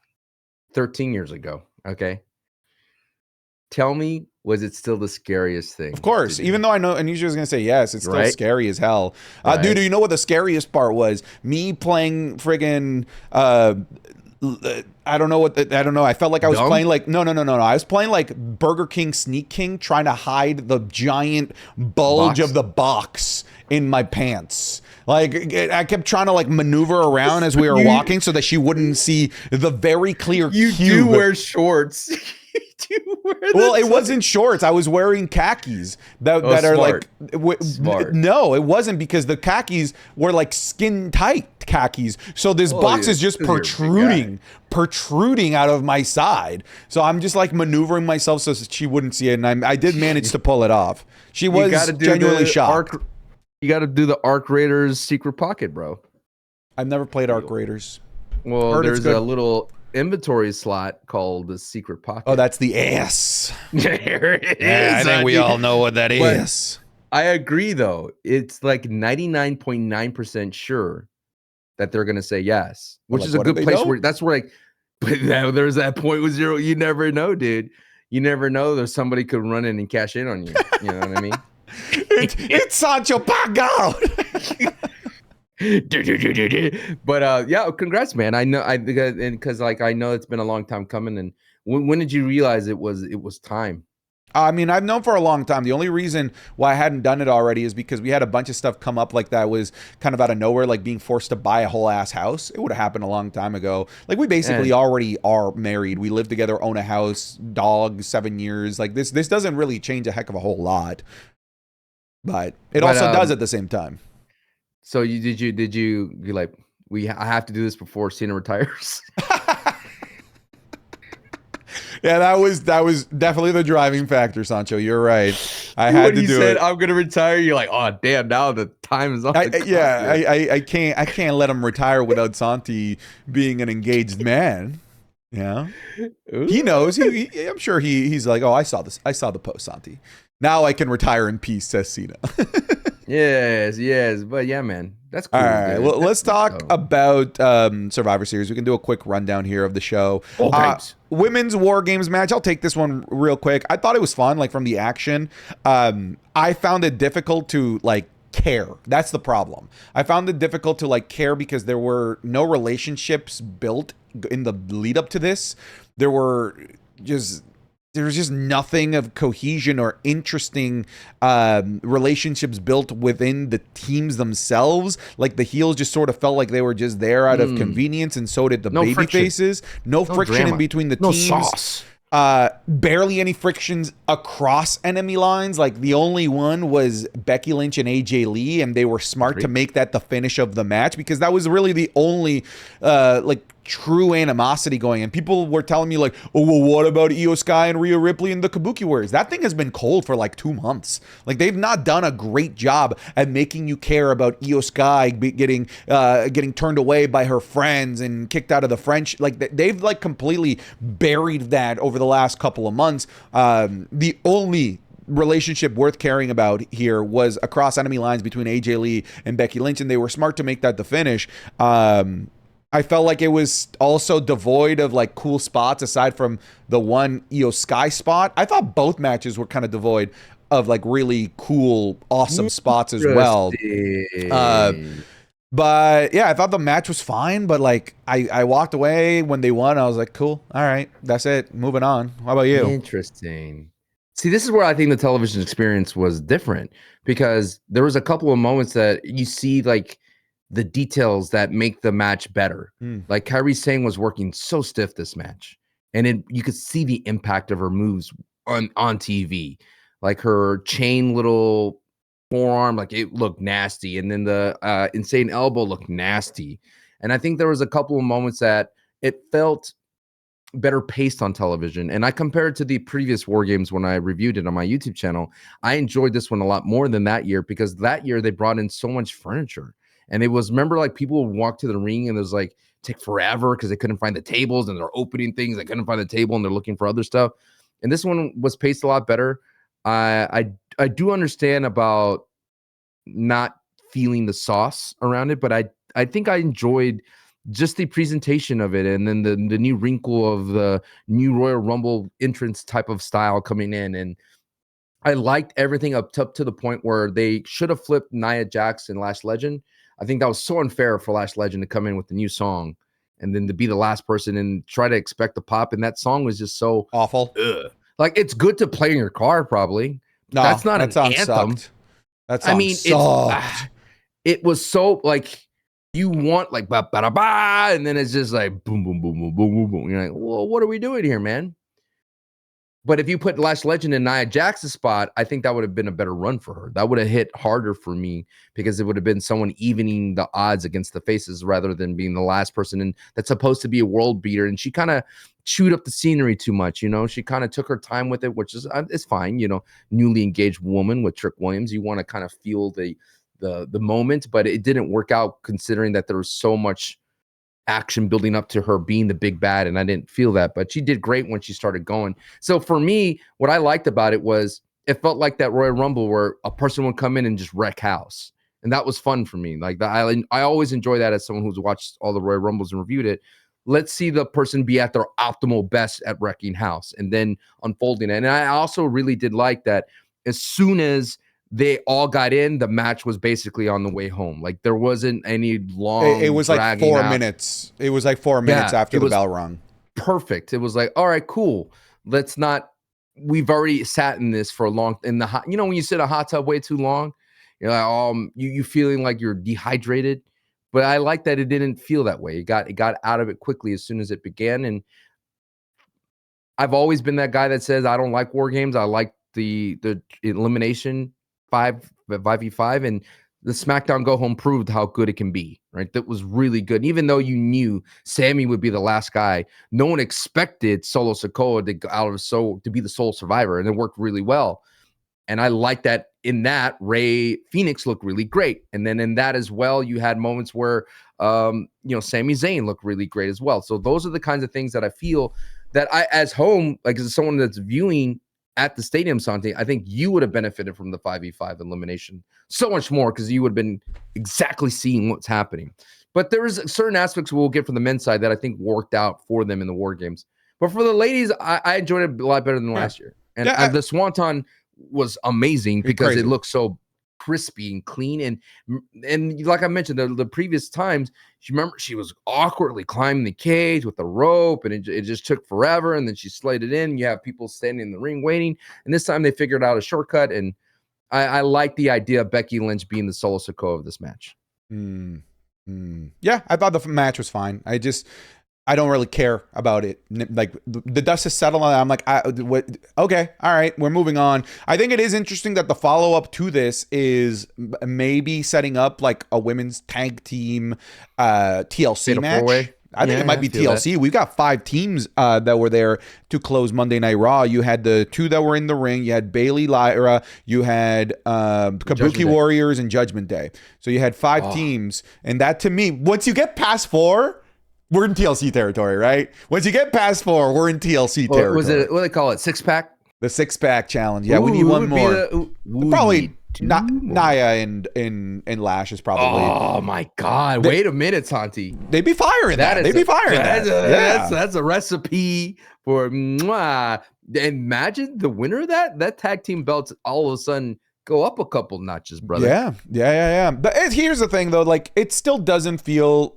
13 years ago, okay, tell me. Was it still the scariest thing? Of course, even though I know Anisha was going to say yes, it's still scary as hell. Dude, you know what the scariest part was? Me playing friggin' I don't know I don't know. I felt like I was Dumb? playing like no. I was playing like Burger King Sneak King, trying to hide the giant bulge Box? of the box in my pants. Like I kept trying to like maneuver around as we were walking so that she wouldn't see the very clear You cube. do wear shorts. You do wear Well, it wasn't shorts. I was wearing khakis that are smart. like Smart. No, it wasn't, because the khakis were like skin tight khakis. So this box yeah, is just 'cause you're a big protruding out of my side. So I'm just like maneuvering myself so she wouldn't see it, and I did manage to pull it off. She was genuinely shocked. You got to do the Arc Raiders secret pocket, bro. I've never played Arc Raiders. Well, Heard it's there's a good. little inventory slot called the secret pocket. Oh, that's the ass. There it is. Yeah, I think we all know what that But- is. I agree, though. It's like 99.9% sure that they're going to say yes, which Like, is a what do good they place know? where that's where like, but now there's that point with zero. You never know, dude. You never know. There's somebody could run in and cash in on you. You know what I mean? It's Sancho Pango. But yeah, congrats, man. I know because like I know it's been a long time coming. And when did you realize it was time? I mean, I've known for a long time. The only reason why I hadn't done it already is because we had a bunch of stuff come up like that was kind of out of nowhere, like being forced to buy a whole ass house. It would have happened a long time ago. Like we basically already are married. We live together, own a house, dog, 7 years. Like this doesn't really change a heck of a whole lot, but it also does at the same time. So did you like I have to do this before Cena retires? Yeah, that was definitely the driving factor, Sancho. You're right. I had to do it. I'm gonna retire. You're like, oh damn! Now the time is on. I can't let him retire without Santi being an engaged man. Yeah, he knows. I'm sure he's like, oh, I saw this. I saw the post, Santi. Now I can retire in peace, says Cena. yes, but yeah, man, that's cool. All right, dude. well, let's talk about Survivor Series. We can do a quick rundown here of the show. Women's War Games match. I'll take this one real quick. I thought it was fun, like from the action. I found it difficult to like care. That's the problem. I found it difficult to like care because there were no relationships built in the lead up to this. There was just nothing of cohesion or interesting relationships built within the teams themselves. Like the heels just sort of felt like they were just there out of convenience, and so did the baby faces. No friction drama. in between the No teams. sauce. Barely any frictions across enemy lines. Like the only one was Becky Lynch and AJ Lee, and they were smart to make that the finish of the match because that was really the only like true animosity going. And people were telling me like, oh, well, what about Io Sky and Rhea Ripley and the Kabuki Warriors? That thing has been cold for like 2 months. Like they've not done a great job at making you care about Io Sky getting turned away by her friends and kicked out of the French. Like they've like completely buried that over the last couple of months. The only relationship worth caring about here was across enemy lines between AJ Lee and Becky Lynch, and they were smart to make that the finish. I felt like it was also devoid of like cool spots aside from the one Io Sky spot. I thought both matches were kind of devoid of like really cool, awesome spots as well. But yeah, I thought the match was fine, but like I walked away when they won. I was like, cool. All right, that's it. Moving on. How about you? Interesting. See, this is where I think the television experience was different because there was a couple of moments that you see like the details that make the match better. Like Kairi Sane was working so stiff this match, and you could see the impact of her moves on TV, like her chain little forearm, like it looked nasty, and then the insane elbow looked nasty. And I think there was a couple of moments that it felt better paced on television. And I compared to the previous War Games when I reviewed it on my YouTube channel. I enjoyed this one a lot more than that year because that year they brought in so much furniture. And it was, remember, like people would walk to the ring and it was like take forever because they couldn't find the tables and they're opening things. They couldn't find the table and they're looking for other stuff. And this one was paced a lot better. I do understand about not feeling the sauce around it, but I think I enjoyed just the presentation of it, and then the new wrinkle of the new Royal Rumble entrance type of style coming in. And I liked everything up to the point where they should have flipped Nia Jax and Lash Legend. I think that was so unfair for Lash Legend to come in with the new song and then to be the last person and try to expect the pop. And that song was just so Awful. like, it's good to play in your car, probably. No, that's not that an song anthem. sucked. That song sucked. It was so like you want like ba ba da ba, and then it's just like boom boom boom boom boom boom boom. You're like, well, what are we doing here, man? But if you put Lash Legend in Nia Jax's spot, I think that would have been a better run for her. That would have hit harder for me because it would have been someone evening the odds against the faces rather than being the last person in that's supposed to be a world beater. And she kind of chewed up the scenery too much, you know. She kind of took her time with it, which is it's fine, you know. Newly engaged woman with Trick Williams, you want to kind of feel the moment, but it didn't work out considering that there was so much action building up to her being the big bad, and I didn't feel that, but she did great when she started going. So for me, what I liked about it was it felt like that Royal Rumble where a person would come in and just wreck house, and that was fun for me. Like I always enjoy that as someone who's watched all the Royal Rumbles and reviewed it. Let's see the person be at their optimal best at wrecking house and then unfolding it. And I also really did like that as soon as they all got in, the match was basically on the way home. Like there wasn't any long. It was like 4 minutes. It was like 4 minutes after the bell rung. Perfect. It was like, all right, cool. Let's not. We've already sat in this for a long. In the hot, you know, when you sit in a hot tub way too long, you're like, you feeling like you're dehydrated. But I like that it didn't feel that way. It got out of it quickly as soon as it began. And I've always been that guy that says I don't like war games. I like the elimination 5v5, and the SmackDown Go Home proved how good it can be, right? That was really good. And even though you knew Sammy would be the last guy, no one expected Solo Sikoa to be the sole survivor, and it worked really well. And I like that in that Rey Fenix looked really great. And then in that as well, you had moments where, Sami Zayn looked really great as well. So those are the kinds of things that I feel that I, as home, like as someone that's viewing at the stadium, Santi, I think you would have benefited from the 5v5 elimination so much more because you would have been exactly seeing what's happening. But there is certain aspects we'll get from the men's side that I think worked out for them in the War Games. But for the ladies, I enjoyed it a lot better than last year. And the Swanton was amazing because it looked so crispy and clean. And like I mentioned, the previous times, you remember she was awkwardly climbing the cage with the rope, and it just took forever. And then she slid it in. You have people standing in the ring waiting. And this time they figured out a shortcut. And I like the idea of Becky Lynch being the Solo Sikoa of this match. Yeah, I thought the match was fine. I don't really care about it. Like the dust has settled on it. I'm like, okay, all right, we're moving on. I think it is interesting that the follow-up to this is maybe setting up like a women's tag team TLC match. I think it might be TLC. We've got 5 teams that were there to close Monday Night Raw. You had the 2 that were in the ring. You had Bayley, Lyra. You had Kabuki Warriors and Judgment Day. So you had 5 teams. And that, to me, once you get past 4, we're in TLC territory, right? Once you get past 4, we're in TLC territory. Was it, what do they call it, 6-pack? The 6-pack challenge. Yeah, we need one more. Probably Nia and Lash is probably. Oh my God! Wait a minute, Santi. They'd be firing that. They'd be firing that. That's a recipe for mwah. Imagine the winner of that tag team belts all of a sudden go up a couple notches, brother. Yeah. But here's the thing, though. Like, it still doesn't feel.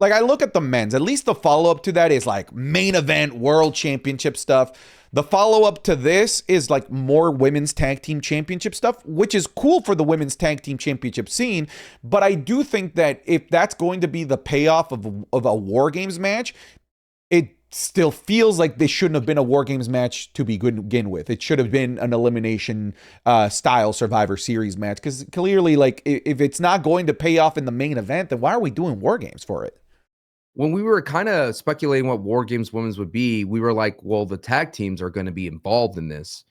Like, I look at the men's, at least the follow-up to that is like main event world championship stuff. The follow-up to this is like more women's tag team championship stuff, which is cool for the women's tag team championship scene. But I do think that if that's going to be the payoff of a War Games match, it still feels like this shouldn't have been a War Games match to begin with. It should have been an elimination style Survivor Series match. Because clearly, like, if it's not going to pay off in the main event, then why are we doing War Games for it? When we were kind of speculating what War Games women's would be, we were like, well, the tag teams are going to be involved in this.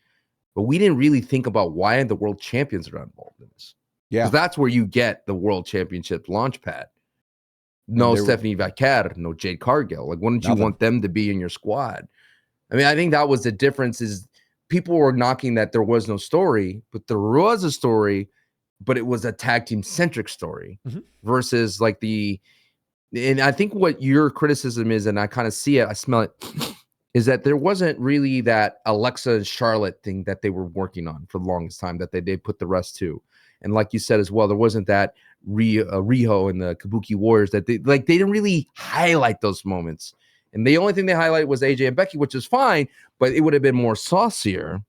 But we didn't really think about why the world champions are not involved in this. Yeah. Because that's where you get the world championship launch pad. No Stephanie Vaquer, no Jade Cargill. Like, wouldn't you want them to be in your squad? I mean, I think that was the difference is people were knocking that there was no story, but there was a story, but it was a tag team centric story versus like and I think what your criticism is, and I kind of see it, I smell it, is that there wasn't really that Alexa and Charlotte thing that they were working on for the longest time that they did put the rest to. And like you said as well, there wasn't that Riho and the Kabuki Warriors that they didn't really highlight those moments. And the only thing they highlighted was AJ and Becky, which is fine, but it would have been more saucier.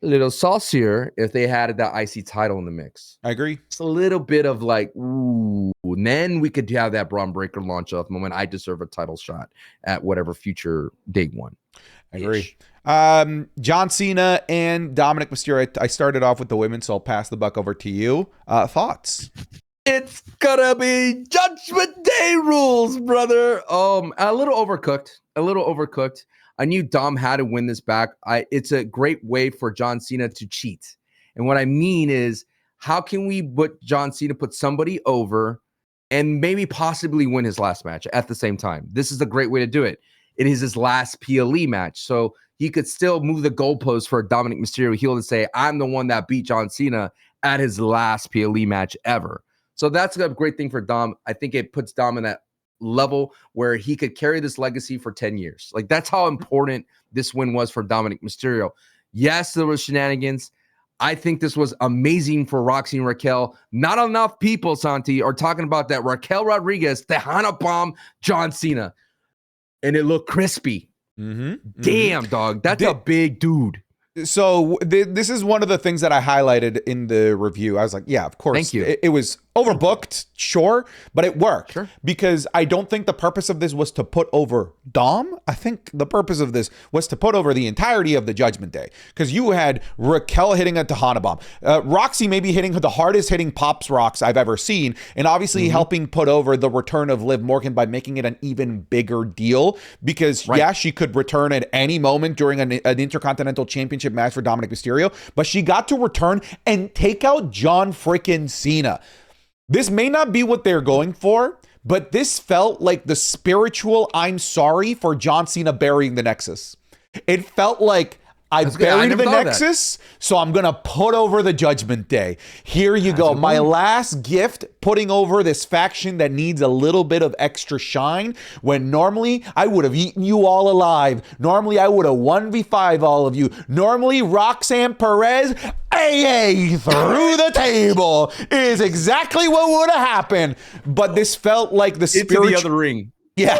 A little saucier if they had that IC title in the mix. I agree. It's a little bit of like, ooh, and then we could have that Braun Breaker launch off moment. I deserve a title shot at whatever future day one. I agree. John Cena and Dominic Mysterio. I started off with the women, so I'll pass the buck over to you. Thoughts? It's gonna be Judgment Day rules, brother. A little overcooked. I knew Dom had to win this back. It's a great way for John Cena to cheat. And what I mean is, how can we put John Cena put somebody over and maybe possibly win his last match at the same time? This is a great way to do it. It is his last PLE match. So he could still move the goalpost for Dominic Mysterio heel and say, I'm the one that beat John Cena at his last PLE match ever. So that's a great thing for Dom. I think it puts Dom in that level where he could carry this legacy for 10 years. Like, that's how important this win was for Dominic Mysterio. Yes, there was shenanigans. I think this was amazing for Roxy and Raquel. Not enough people, Santi, are talking about that Raquel Rodriguez, Tejana bomb John Cena. And it looked crispy. Damn, dog. That's a big dude. So this is one of the things that I highlighted in the review. I was like, yeah, of course. Thank you. It was overbooked, sure, but it worked. Sure. Because I don't think the purpose of this was to put over Dom. I think the purpose of this was to put over the entirety of the Judgment Day. Because you had Raquel hitting a Tejana bomb. Roxy maybe hitting the hardest hitting Pops Rocks I've ever seen. And obviously helping put over the return of Liv Morgan by making it an even bigger deal. Because, yeah, she could return at any moment during an Intercontinental Championship match for Dominic Mysterio. But she got to return and take out John freaking Cena. This may not be what they're going for, but this felt like the spiritual I'm sorry for John Cena burying the Nexus. It felt like I buried the Nexus, so I'm going to put over the Judgment Day. Here you go. My last gift, putting over this faction that needs a little bit of extra shine, when normally I would have eaten you all alive. Normally I would have 1v5 all of you. Normally Roxanne Perez, AA through the table is exactly what would have happened. But this felt like the spiritual... Into the other ring. Yeah,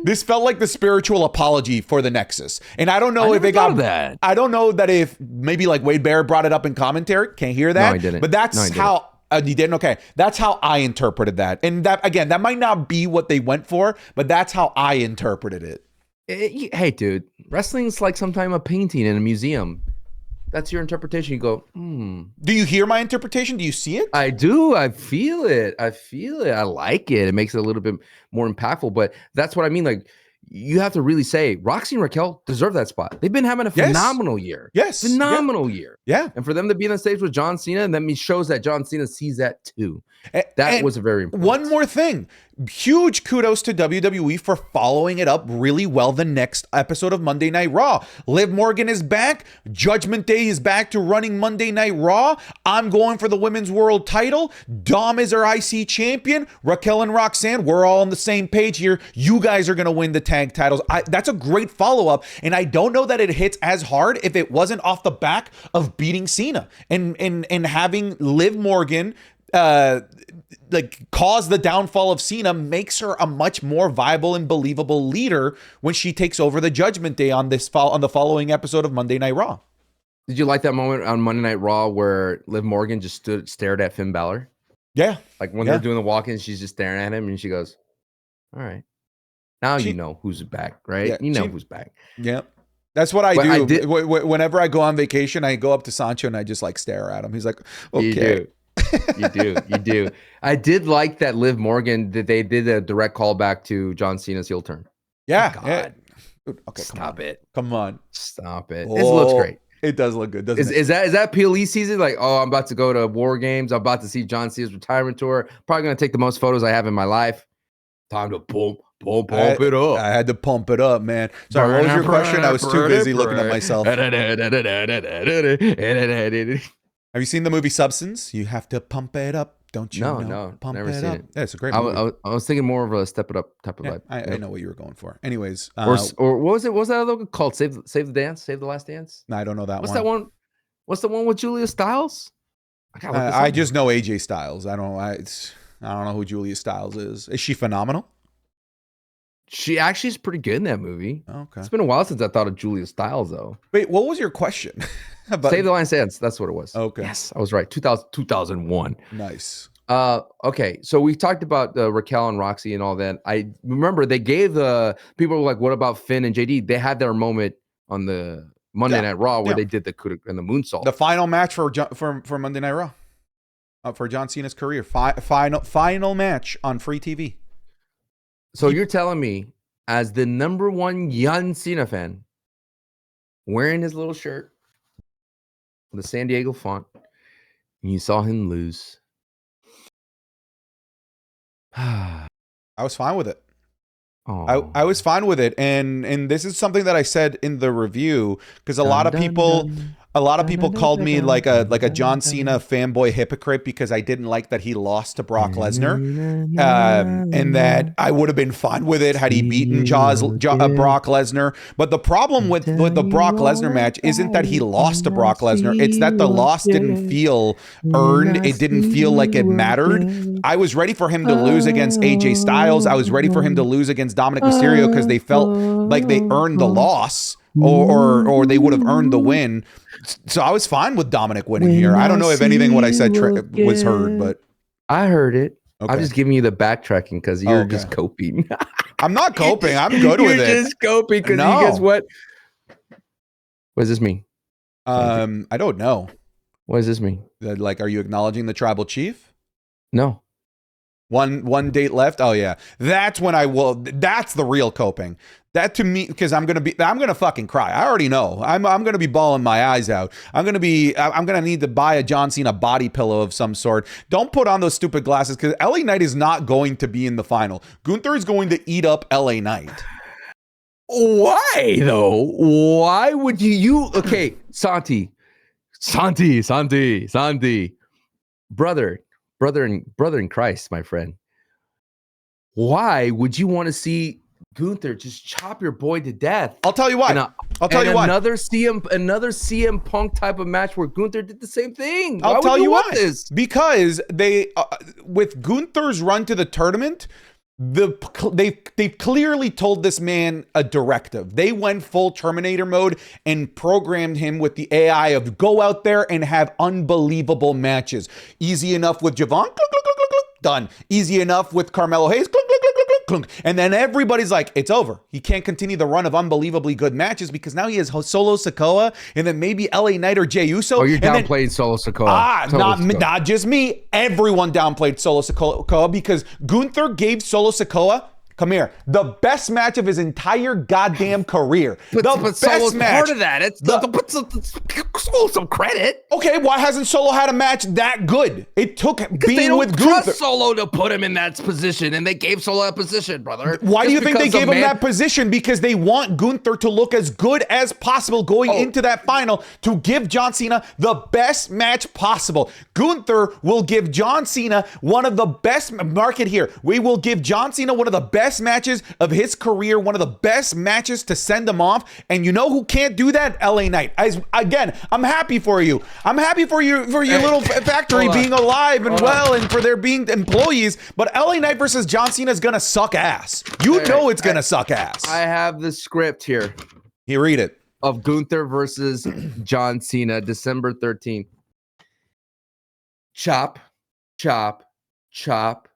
this felt like the spiritual apology for the Nexus. And I don't know if it got that. I don't know that if maybe like Wade Barrett brought it up in commentary. Can't hear that. No, I didn't. But that's how you didn't. Okay. That's how I interpreted that. And that, again, that might not be what they went for, but that's how I interpreted it. Hey, dude, wrestling's like sometime a painting in a museum. That's your interpretation. You go, Do you hear my interpretation? Do you see it? I do. I feel it. I like it. It makes it a little bit more impactful. But that's what I mean. Like, you have to really say Roxy and Raquel deserve that spot. They've been having a phenomenal year. Yes. Phenomenal year. Yeah. And for them to be on the stage with John Cena, and that shows that John Cena sees that too. That was a very important. One more thing. Huge kudos to WWE for following it up really well the next episode of Monday Night Raw. Liv Morgan is back. Judgment Day is back to running Monday Night Raw. I'm going for the Women's World title. Dom is our IC champion. Raquel and Roxanne, we're all on the same page here. You guys are going to win the tag titles. That's a great follow-up, and I don't know that it hits as hard if it wasn't off the back of beating Cena and having Liv Morgan like cause the downfall of Cena makes her a much more viable and believable leader when she takes over the Judgment Day on the following episode of Monday Night Raw. Did you like that moment on Monday Night Raw where Liv Morgan just stared at Finn Balor? Yeah. Like when they're doing the walk-in, she's just staring at him and she goes, all right. Now you know who's back, right? Yeah, you know who's back. Yeah. That's what I do. Whenever I go on vacation, I go up to Sancho and I just like stare at him. He's like, okay. You do. I did like that Liv Morgan, that they did a direct callback to John Cena's heel turn. Yeah. God. Yeah. Okay. Stop it. Come on. Stop it. Oh, It looks great. It does look good, doesn't it? Is that PLE season? Like, oh, I'm about to go to War Games. I'm about to see John Cena's retirement tour. Probably going to take the most photos I have in my life. Time to pump it up. I had to pump it up, man. Sorry, what was your question? I was too busy looking at myself. Have you seen the movie Substance? You have to pump it up. Don't you know? No, pump never it seen up. it. Yeah, it's a great movie. I was thinking more of a Step It Up type of vibe. I know what you were going for. Anyways. Or what was it? What was that other called? Save the Dance? Save the Last Dance? No, I don't know that one. What's that one? What's the one with Julia Stiles? I gotta look this I up. just know AJ Styles. I don't know who Julia Stiles is. Is she phenomenal? She actually is pretty good in that movie. Okay. It's been a while since I thought of Julia Stiles, though. Wait, what was your question? Save the Last Dance. That's what it was. Okay. Yes, I was right. 2001. Nice. Okay. So we talked about Raquel and Roxy and all that. I remember they gave the people were like, what about Finn and JD? They had their moment on the Monday Night Raw where they did the coup and the moonsault. The final match for Monday Night Raw. For John Cena's career. Final match on free TV. So you're telling me, as the #1 John Cena fan, wearing his little shirt with the San Diego font, and you saw him lose. I was fine with it. Oh. I was fine with it, and this is something that I said in the review because a lot of people called me like a John Cena fanboy hypocrite because I didn't like that he lost to Brock Lesnar, and that I would have been fine with it had he beaten Brock Lesnar. But the problem with the Brock Lesnar match isn't that he lost to Brock Lesnar; it's that the loss didn't feel earned. It didn't feel like it mattered. I was ready for him to lose against AJ Styles. I was ready for him to lose against Dominic Mysterio because they felt like they earned the loss. Or they would have earned the win. So I was fine with Dominic winning here. I don't know if anything what I said was heard, but I heard it. Okay. I'm just giving you the backtracking because you're just coping. I'm not coping. I'm good with it. You're just coping because you guess what? What does this mean? I don't know. What does this mean? Like, are you acknowledging the tribal chief? No. One date left. Oh yeah, that's when I will. That's the real coping. That to me, because I'm gonna fucking cry. I already know. I'm gonna be bawling my eyes out. I'm gonna need to buy a John Cena body pillow of some sort. Don't put on those stupid glasses because LA Knight is not going to be in the final. Gunther is going to eat up LA Knight. Why though? Why would you? Okay, Santi, brother in Christ, my friend. Why would you want to see Gunther just chop your boy to death? I'll tell you why. I'll tell you why. Another CM Punk type of match where Gunther did the same thing. I'll tell you why. Because they, with Gunther's run to the tournament, they've clearly told this man a directive. They went full Terminator mode and programmed him with the AI of go out there and have unbelievable matches. Easy enough with Javon, done. Easy enough with Carmelo Hayes, and then everybody's like, it's over. He can't continue the run of unbelievably good matches because now he has Solo Sikoa and then maybe LA Knight or Jey Uso. Oh, you're downplaying Solo Sikoa. Not just me. Everyone downplayed Solo Sikoa because Gunther gave Solo Sikoa, come here, the best match of his entire goddamn career. But Solo's part of that. Put some credit. Okay, why hasn't Solo had a match that good? It took being with Gunther. They don't trust Solo to put him in that position, and they gave Solo that position, brother. Why do you think they gave him that position? Because they want Gunther to look as good as possible going into that final to give John Cena the best match possible. Gunther will give John Cena one of the best, mark it here, we will give John Cena one of the best matches of his career, one of the best matches to send him off. And you know who can't do that? LA Knight. Again, I'm happy for you. I'm happy for your little factory being alive and well and for there being employees. But LA Knight versus John Cena is going to suck ass. You know it's going to suck ass. I have the script here. You read it. Of Gunther versus John Cena, December 13th. Chop, chop, chop,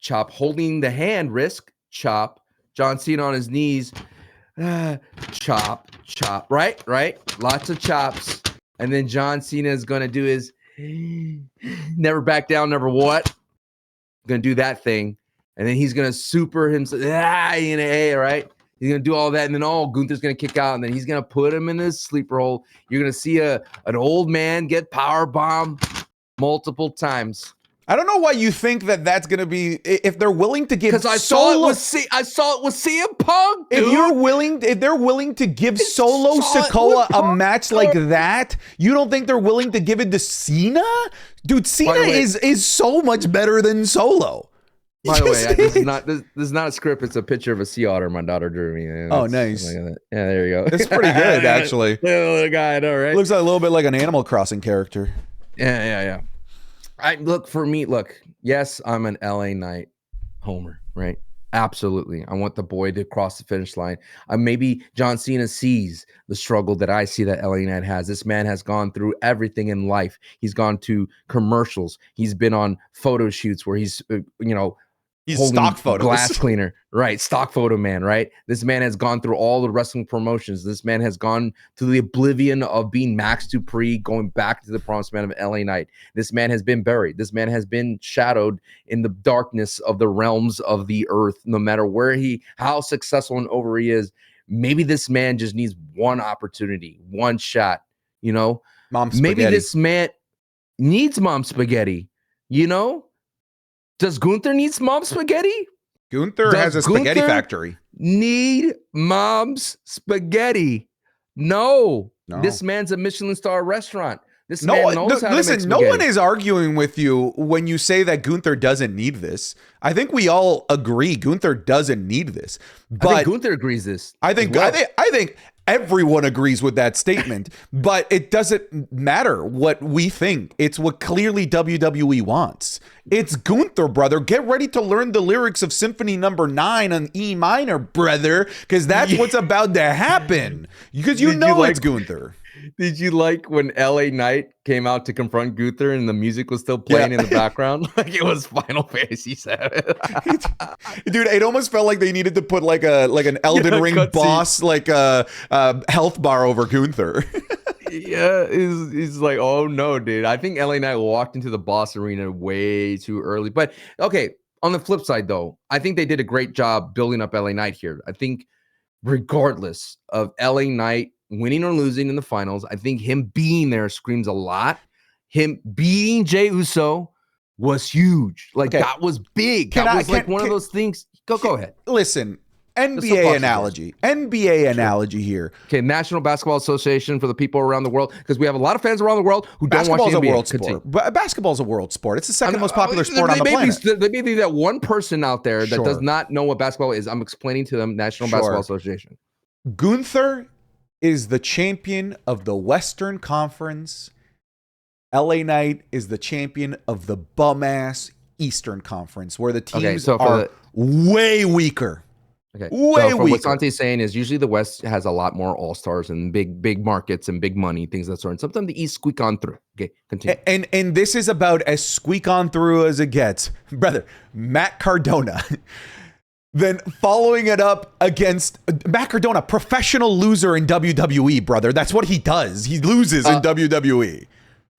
chop. Holding the hand, risk. Chop. John Cena on his knees. Chop, chop. Right? Lots of chops. And then John Cena is going to do his never back down, never what? Going to do that thing. And then he's going to super himself. Right? He's going to do all that. And then, Gunther's going to kick out. And then he's going to put him in his sleeper hole. You're going to see an old man get power bomb multiple times. I don't know why you think that that's going to be, if they're willing to give Solo. Because I saw it with CM Punk, dude. If they're willing to give Solo Sikoa a match like that, you don't think they're willing to give it to Cena? Dude, Cena is so much better than Solo. By the way, this is not a script. It's a picture of a sea otter my daughter drew me. Oh, nice. Yeah, there you go. It's pretty good, actually. Little guy, I know, right? Looks like a little bit like an Animal Crossing character. Yeah. For me, yes, I'm an LA Knight homer, right? Absolutely. I want the boy to cross the finish line. Maybe John Cena sees the struggle that I see that LA Knight has. This man has gone through everything in life. He's gone to commercials. He's been on photo shoots where he's, He's stock photos. Glass cleaner, right? Stock photo man, right? This man has gone through all the wrestling promotions. This man has gone to the oblivion of being Max Dupree, going back to the promised man of LA Knight. This man has been buried. This man has been shadowed in the darkness of the realms of the earth. No matter how successful and over he is, maybe this man just needs one opportunity, one shot. Mom spaghetti. Maybe this man needs mom spaghetti. Does Gunther need mom's spaghetti? Gunther has a spaghetti factory. Need mom's spaghetti? No. This man's a Michelin star restaurant. This man knows how to make spaghetti. No one is arguing with you when you say that Gunther doesn't need this. I think we all agree Gunther doesn't need this. But I think Gunther agrees this. I think everyone agrees with that statement, but it doesn't matter what we think. It's what clearly WWE wants. It's Gunther, brother. Get ready to learn the lyrics of Symphony Number 9 on E minor, brother, because that's what's about to happen. Because it's Gunther. Did you like when LA Knight came out to confront Gunther and the music was still playing in the background? Like it was Final Fantasy VII. Dude, it almost felt like they needed to put like an Elden Ring boss, like a health bar over Gunther. He's like, oh no, dude. I think LA Knight walked into the boss arena way too early. But okay, on the flip side though, I think they did a great job building up LA Knight here. I think regardless of LA Knight winning or losing in the finals, I think him being there screams a lot. Him beating Jey Uso was huge. That was big. That was one of those things. Go ahead. Listen, NBA analogy here. Okay, National Basketball Association for the people around the world, because we have a lot of fans around the world who don't watch the NBA. Basketball's a world sport. Basketball's a world sport. It's the second most popular sport on the planet. There may be that one person out there that does not know what basketball is. I'm explaining to them National Basketball Association. Gunther is the champion of the Western Conference. LA Knight is the champion of the bum-ass Eastern Conference, where the teams are way weaker. Okay. Way weaker. What Sante's saying is usually the West has a lot more all-stars and big markets and big money, things of that sort. And sometimes the East squeak on through. Okay, continue. And this is about as squeak on through as it gets. Brother, Matt Cardona. Then following it up against Matt Cardona, professional loser in WWE, brother. That's what he does. He loses in WWE.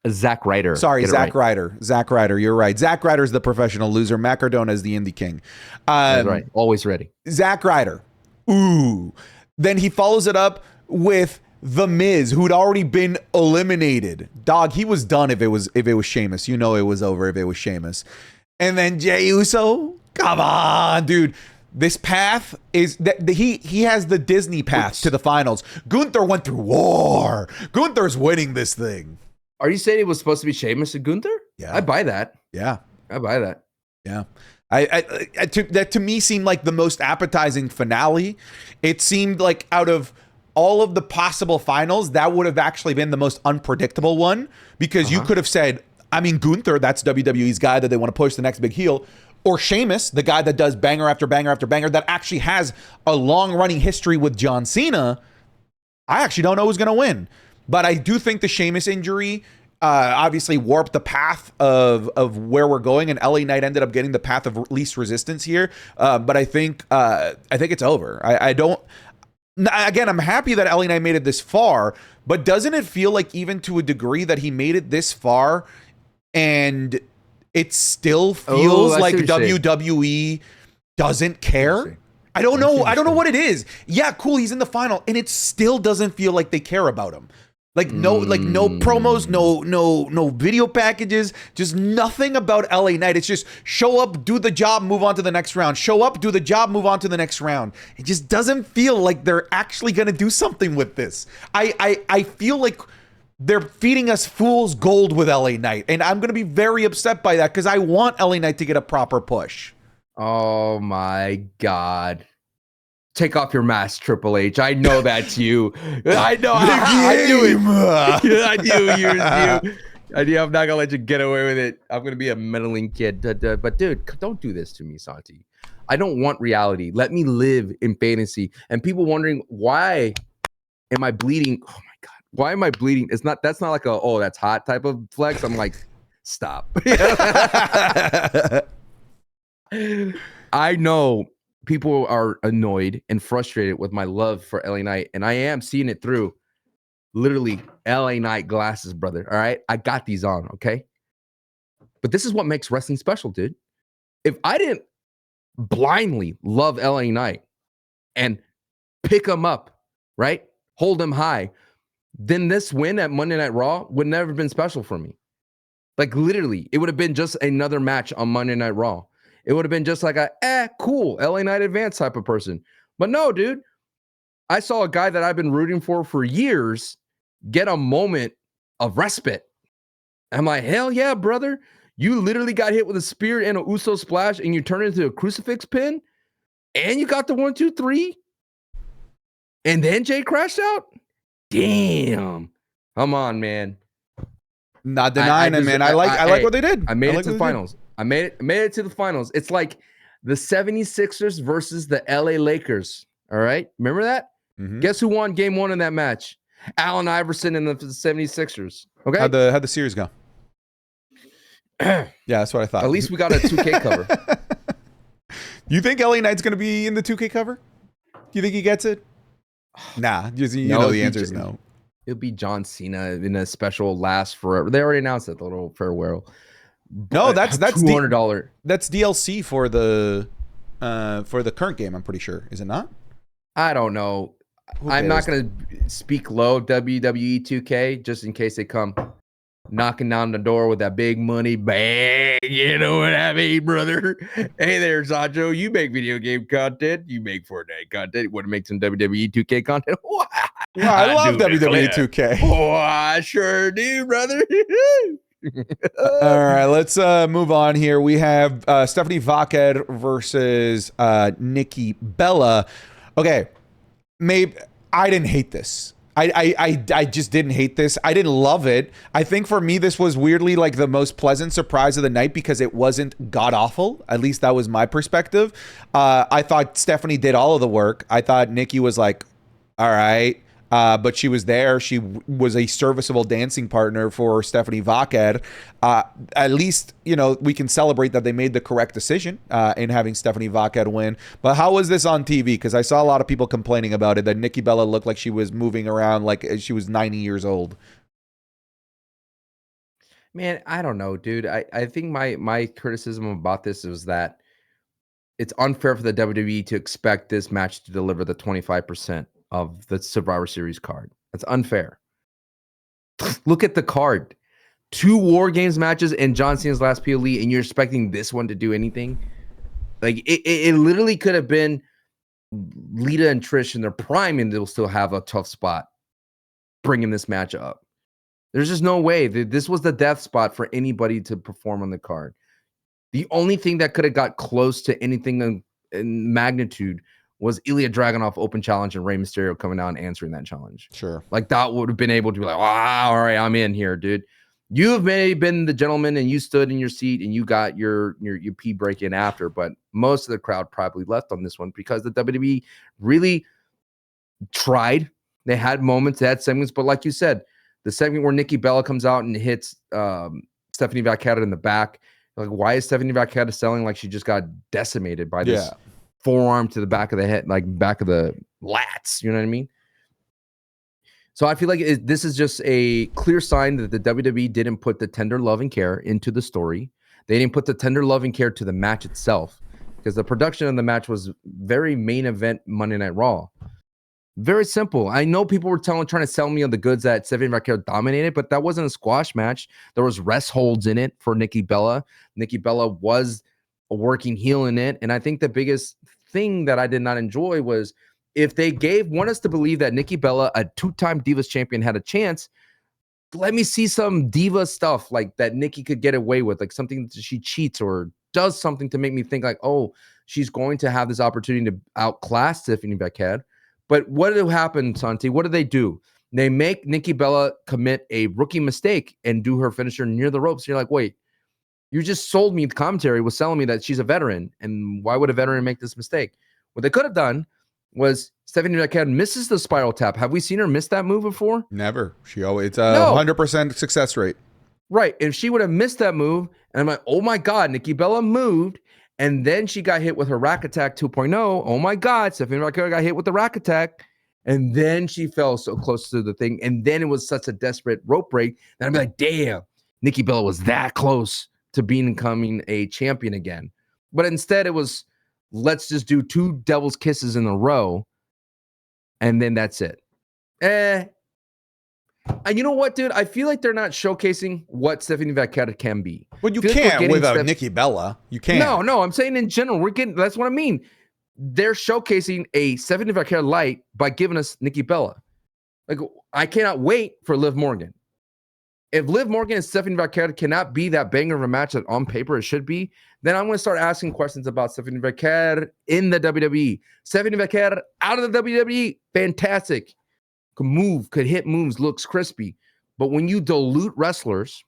Zack Ryder. Sorry, Zack Ryder. Zack Ryder, you're right. Zack Ryder is the professional loser. Matt Cardona is the indie king. That's right. Always ready. Zack Ryder. Ooh. Then he follows it up with The Miz, who'd already been eliminated. Dog, he was done if it was Sheamus. It was over if it was Sheamus. And then Jey Uso. Come on, dude. This path is that he has the Disney path to the finals. Gunther went through war. Gunther's winning this thing. Are you saying it was supposed to be Sheamus and Gunther? Yeah, I buy that. Yeah, I buy that. Yeah, that to me seemed like the most appetizing finale. It seemed like out of all of the possible finals, that would have actually been the most unpredictable one, because you could have said, Gunther, that's WWE's guy that they want to push the next big heel. Or Sheamus, the guy that does banger after banger after banger, that actually has a long-running history with John Cena. I actually don't know who's going to win. But I do think the Sheamus injury obviously warped the path of where we're going, and LA Knight ended up getting the path of least resistance here. But I think it's over. I don't... Again, I'm happy that LA Knight made it this far, but doesn't it feel like, even to a degree, that he made it this far and it still feels like WWE doesn't care? I don't know what it is. Yeah, cool, he's in the final, and it still doesn't feel like they care about him. No promos, no video packages, just nothing about LA Knight. It's just show up, do the job, move on to the next round. Show up, do the job, move on to the next round. It just doesn't feel like they're actually gonna do something with this. I feel like they're feeding us fool's gold with LA Knight, and I'm gonna be very upset by that, because I want LA Knight to get a proper push. Oh my God. Take off your mask, Triple H. I know that's you. I know. I knew it. I knew you. I'm not gonna let you get away with it. I'm gonna be a meddling kid. But dude, don't do this to me, Santi. I don't want reality. Let me live in fantasy. And people wondering, why am I bleeding? Oh my god, why am I bleeding? That's not like a that's hot type of flex. I'm like, stop. I know people are annoyed and frustrated with my love for LA Knight, and I am seeing it through literally LA Knight glasses, brother. All right, I got these on, okay? But this is what makes wrestling special, dude. If I didn't blindly love LA Knight and pick him up, right? Hold him high, then this win at Monday Night Raw would never have been special for me. Like literally, it would have been just another match on Monday Night Raw. It would have been just like cool, LA Knight advance type of person. But no, dude, I saw a guy that I've been rooting for years get a moment of respite. I'm like, hell yeah, brother. You literally got hit with a spear and a Uso splash and you turned it into a crucifix pin and you got the 1, 2, 3 and then Jay crashed out. Damn. Come on, man. Not denying it, man. I like what they did. I made it to the finals. I made it to the finals. It's like the 76ers versus the LA Lakers. All right. Remember that? Mm-hmm. Guess who won game 1 in that match? Allen Iverson and the 76ers. Okay. How'd the series go? Yeah, that's what I thought. At least we got a 2K cover. You think LA Knight's going to be in the 2K cover? Do you think he gets it? Nah. You know the answer is no. It'll be John Cena in a special last forever. They already announced it, the little farewell. No, that's $200. That's DLC for the current game. I'm pretty sure, is it not? I don't know. I'm not going to speak low WWE 2K just in case they come knocking down the door with that big money bag. You know what I mean, brother? Hey there, Sancho. You make video game content. You make Fortnite content. You want to make some WWE 2K content? Yeah, I love WWE 2K. Oh, I sure do, brother. All right, let's move on here. We have Stephanie Vaquer versus Nikki Bella. Okay, maybe I didn't hate this. I just didn't hate this. I didn't love it. I think for me, this was weirdly like the most pleasant surprise of the night because it wasn't god awful. At least that was my perspective. I thought Stephanie did all of the work. I thought Nikki was like, all right. But she was there. She was a serviceable dancing partner for Stephanie Vaquer. At least, we can celebrate that they made the correct decision in having Stephanie Vaquer win. But how was this on TV? Because I saw a lot of people complaining about it, that Nikki Bella looked like she was moving around like she was 90 years old. Man, I don't know, dude. I think my criticism about this was that it's unfair for the WWE to expect this match to deliver the 25% of the Survivor Series card. That's unfair. Look at the card. 2 War Games matches and John Cena's last PLE, and you're expecting this one to do anything? Like, it literally could have been Lita and Trish in their prime, and they'll still have a tough spot bringing this match up. There's just no way. This was the death spot for anybody to perform on the card. The only thing that could have got close to anything in magnitude was Ilya Dragunov open challenge and Rey Mysterio coming out and answering that challenge. Sure. Like that would have been able to be like, wow, all right, I'm in here, dude. You have maybe been the gentleman and you stood in your seat and you got your pee break in after, but most of the crowd probably left on this one because the WWE really tried. They had moments, they had segments, but like you said, the segment where Nikki Bella comes out and hits Stephanie Vaquer in the back, like why is Stephanie Vaquer selling like she just got decimated by this? Yeah. Forearm to the back of the head, like back of the lats. You know what I mean? So I feel like this is just a clear sign that the WWE didn't put the tender love and care into the story. They didn't put the tender love and care to the match itself because the production of the match was very main event Monday Night Raw. Very simple. I know people were trying to sell me on the goods that Stephanie Vaquer dominated, but that wasn't a squash match. There was rest holds in it for Nikki Bella. Nikki Bella was a working heel in it. And I think the biggest thing that I did not enjoy was if they want us to believe that Nikki Bella, a 2-time Divas champion, had a chance, let me see some diva stuff like that Nikki could get away with, like something that she cheats or does something to make me think like, oh, she's going to have this opportunity to outclass Stephanie Vaquer. But what did happen, Santi? What did they do? They make Nikki Bella commit a rookie mistake and do her finisher near the ropes. You're like, wait, you just sold me, the commentary was telling me that she's a veteran. And why would a veteran make this mistake? What they could have done was Stephanie McMahon misses the spiral tap. Have we seen her miss that move before? Never. It's a 100% success rate. Right. If she would have missed that move, and I'm like, oh my God, Nikki Bella moved, and then she got hit with her rack attack 2.0. Oh my God, Stephanie McMahon got hit with the rack attack. And then she fell so close to the thing. And then it was such a desperate rope break that I'm like, damn, Nikki Bella was that close to becoming a champion again. But instead it was, let's just do 2 devil's kisses in a row. And then that's it. And you know what, dude? I feel like they're not showcasing what Stephanie Vaquera can be. But you can't without Nikki Bella. You can't. No, I'm saying in general, that's what I mean. They're showcasing a Stephanie Vaquera light by giving us Nikki Bella. Like, I cannot wait for Liv Morgan. If Liv Morgan and Stephanie Vaquera cannot be that banger of a match that on paper it should be, then I'm going to start asking questions about Stephanie Vaquera in the WWE. Stephanie Vaquera out of the WWE, fantastic. Could move, could hit moves, looks crispy. But when you dilute wrestlers,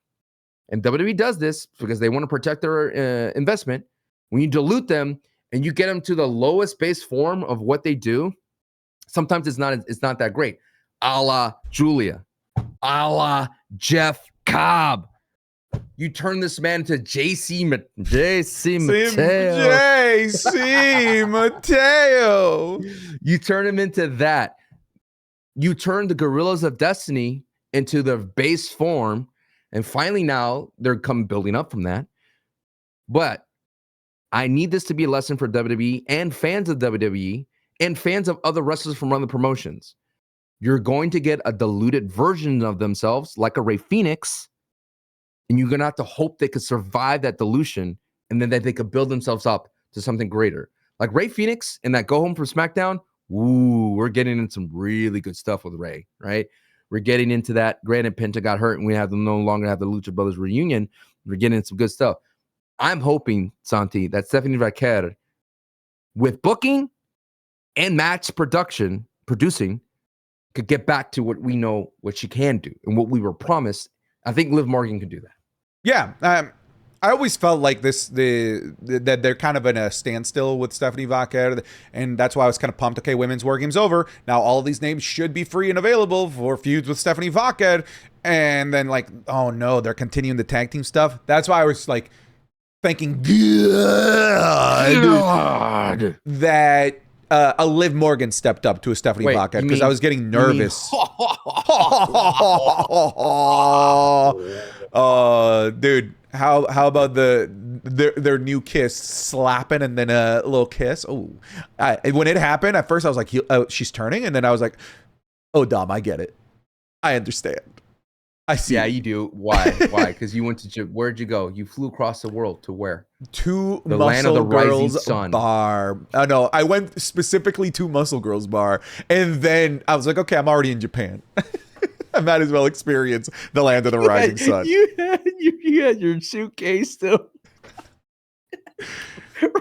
and WWE does this because they want to protect their investment, when you dilute them and you get them to the lowest base form of what they do, sometimes it's not that great. A la Julia, a la Jeff Cobb. You turn this man into JC Mateo. You turn him into that. You turn the Gorillas of Destiny into their base form, and finally now they're building up from that. But I need this to be a lesson for WWE and fans of WWE and fans of other wrestlers from other promotions. You're going to get a diluted version of themselves, like a Rey Fenix, and you're going to have to hope they could survive that dilution, and then that they could build themselves up to something greater. Like Rey Fenix in that Go Home from SmackDown, ooh, we're getting into some really good stuff with Rey, right? We're getting into that. Granted, Penta got hurt, and we no longer have the Lucha Brothers reunion. We're getting into some good stuff. I'm hoping, Santi, that Stephanie Vaquera, with booking and match producing, could get back to what we know what she can do and what we were promised. I think Liv Morgan can do that. Yeah. I always felt like that they're kind of in a standstill with Stephanie Vaquera, and that's why I was kind of pumped. Okay, Women's War Game's over. Now all of these names should be free and available for feuds with Stephanie Vaquera. And then like, oh no, they're continuing the tag team stuff. That's why I was like thinking, God. That a Liv Morgan stepped up to a Stephanie Vaquera because I was getting nervous. Dude, how about their new kiss slapping and then a little kiss? Oh, when it happened at first I was like, she's turning, and then I was like, oh, Dom, I get it, I understand. I see. Yeah, you do. Why? Because you went to where'd you go? You flew across the world to where? To the Muscle land of the Girls rising sun. Bar. No, I went specifically to Muscle Girls Bar, and then I was like, okay, I'm already in Japan. I might as well experience the land of the rising sun. You had your suitcase still.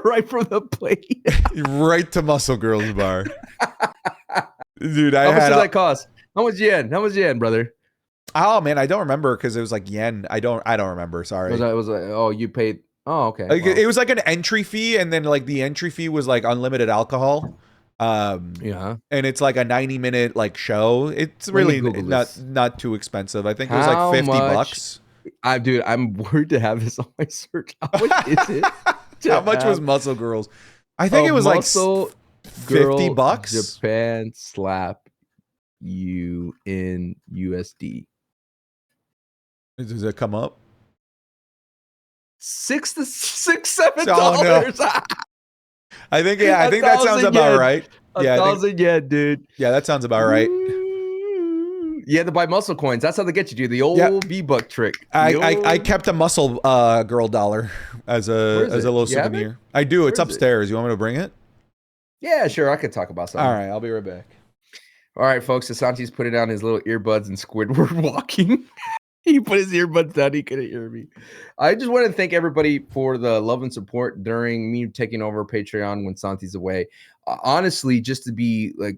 Right from the plane. Right to Muscle Girls Bar. Dude, how much did that cost? How much yen, brother? Oh man, I don't remember because it was like yen. I don't remember. Sorry. It was like, oh, you paid. Oh, okay. Like, it was like an entry fee, and then like the entry fee was like unlimited alcohol. Yeah. And it's like a 90-minute like show. It's really not too expensive. I think it was like $50. Dude, I'm worried to have this on my search. How much is it? How much was Muscle Girls? I think it was like $50. Japan slap you in USD. Does it come up? $6 to $7. Oh, no. I think that sounds about right. Yeah, 1,000 yen, dude. Yeah, that sounds about right. You had to buy muscle coins. That's how they get you, dude. The old V-Buck trick. I kept a Muscle Girl dollar as a little souvenir. I do. It's upstairs. You want me to bring it? Yeah, sure. I could talk about something. All right, I'll be right back. All right, folks. Asante putting down his little earbuds and Squidward walking. He put his earbuds down. He couldn't hear me. I just want to thank everybody for the love and support during me taking over Patreon when Santi's away. Honestly, just to be like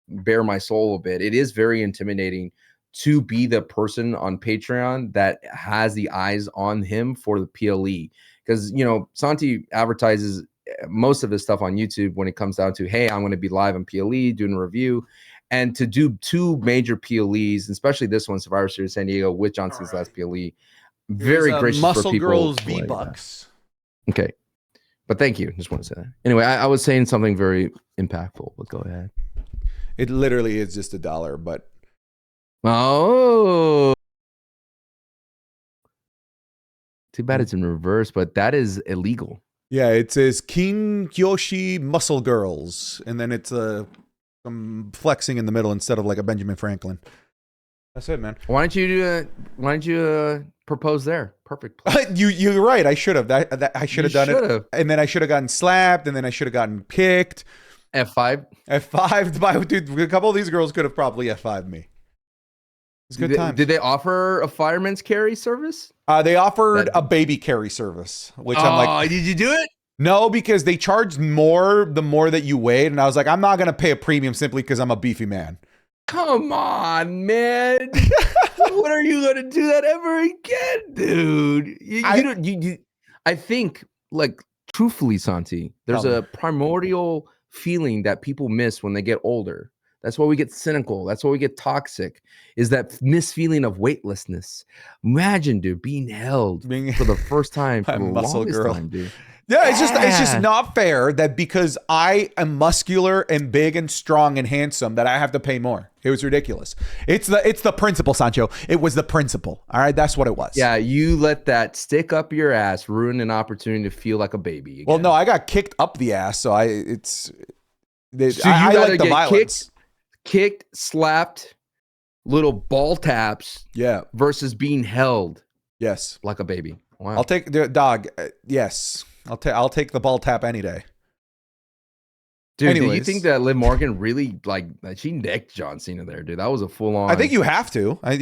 bare my soul a bit. It is very intimidating to be the person on Patreon that has the eyes on him for the PLE. Because, you know, Santi advertises most of his stuff on YouTube when it comes down to, hey, I'm going to be live on PLE doing a review. And to do 2 major PLEs, especially this one, Survivor Series San Diego, with John Cena's last PLE, very gracious Muscle for people. Girls V-Bucks. Okay. But thank you. Just want to say that. Anyway, I was saying something very impactful, but go ahead. It literally is just $1, but oh, too bad it's in reverse, but that is illegal. yeah, it says King Kyoshi Muscle Girls, and then it's some flexing in the middle instead of like a Benjamin Franklin. That's it, man. Why don't you propose there? Perfect. You're right. I should have. I should have done it, and then I should have gotten slapped, and then I should have gotten kicked. F5. F5. Dude, a couple of these girls could have probably F5'd me. It's good time. Did they offer a fireman's carry service? They offered a baby carry service, which I'm like, did you do it? No, because they charged more the more that you weighed, and I was like, I'm not gonna pay a premium simply because I'm a beefy man. Come on, man. When are you gonna do that ever again, dude? I think, like, truthfully, Santi, there's a primordial feeling that people miss when they get older. That's why we get cynical. That's why we get toxic, is that misfeeling of weightlessness. Imagine, dude, being held for the first time for the longest time, dude. Yeah, it's just not fair that because I am muscular and big and strong and handsome that I have to pay more. It was ridiculous. It's the principle, Sancho. It was the principle. All right, that's what it was. Yeah, you let that stick up your ass ruin an opportunity to feel like a baby again. Well, no, I got kicked up the ass, so I like the violence. Kicked, slapped, little ball taps. Yeah. Versus being held. Yes. Like a baby. Wow. I'll take the dog. Yes. I'll take the ball tap any day. Dude, anyways, do you think that Liv Morgan really she necked John Cena there, dude? That was a full on. I think you have to. I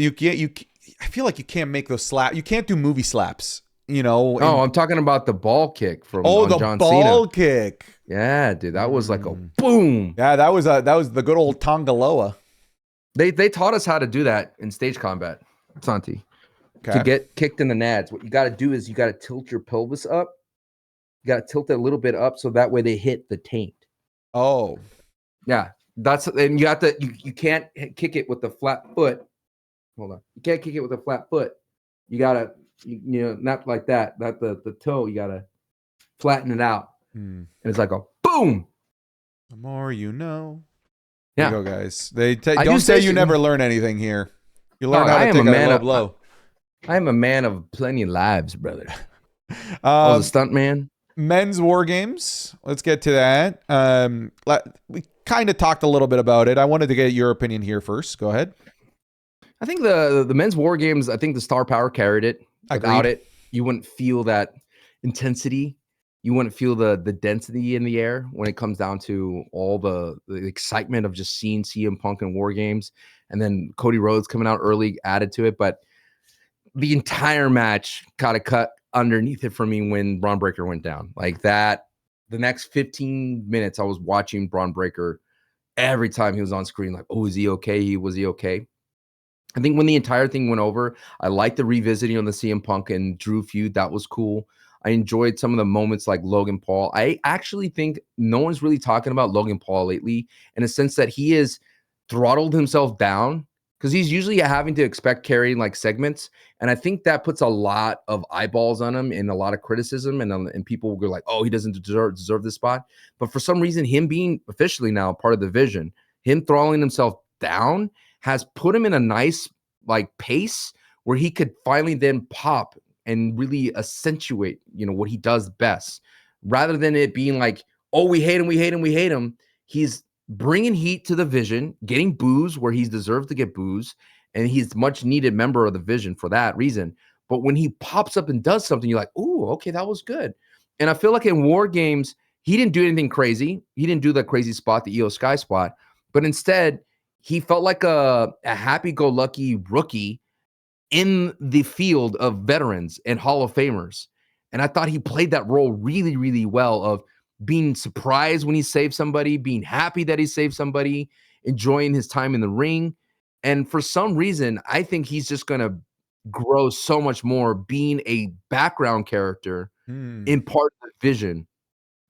feel like you can't make those slaps. You can't do movie slaps. You know. Oh, I'm talking about the ball kick from the John ball Cena. Kick. Yeah, dude, that was like a boom. Yeah, that was the good old Tongaloa. They taught us how to do that in stage combat, Santi. Okay. To get kicked in the nads, what you got to do is you got to tilt your pelvis up. You got to tilt it a little bit up so that way they hit the taint. Oh, yeah, and you have to. You can't kick it with the flat foot. Hold on, you can't kick it with a flat foot. You gotta, not like that. Not the toe. You gotta flatten it out, and it's like a boom. The more you know. Yeah, there you go, guys. They don't say you never learn anything here. You learn how to take a low blow. I am a man of plenty of lives, brother. I was a stunt man. Men's War Games. Let's get to that. We kind of talked a little bit about it. I wanted to get your opinion here first. Go ahead. I think the Men's War Games, I think the star power carried it. Without it, you wouldn't feel that intensity. You wouldn't feel the density in the air when it comes down to all the excitement of just seeing CM Punk in War Games. And then Cody Rhodes coming out early added to it. But the entire match got a cut underneath it for me when Braun Breaker went down. Like that, the next 15 minutes, I was watching Braun Breaker every time he was on screen. Like, oh, is he okay? Was he okay? I think when the entire thing went over, I liked the revisiting on the CM Punk and Drew feud. That was cool. I enjoyed some of the moments like Logan Paul. I actually think no one's really talking about Logan Paul lately in a sense that he has throttled himself down because he's usually having to expect carrying like segments. And I think that puts a lot of eyeballs on him and a lot of criticism. And people go like, oh, he doesn't deserve this spot. But for some reason, him being officially now part of the vision, him throttling himself down has put him in a nice like pace where he could finally then pop and really accentuate, what he does best. Rather than it being like, oh, we hate him. He's bringing heat to the vision, getting boos where he's deserved to get boos, and he's much needed member of the vision for that reason. But when he pops up and does something, you're like, oh, okay, that was good. And I feel like in War Games, he didn't do anything crazy. He didn't do that crazy spot, the Io Sky spot, but instead he felt like a happy-go-lucky rookie in the field of veterans and Hall of Famers. And I thought he played that role really, really well of being surprised when he saved somebody, being happy that he saved somebody, enjoying his time in the ring. And for some reason, I think he's just going to grow so much more being a background character in part of the vision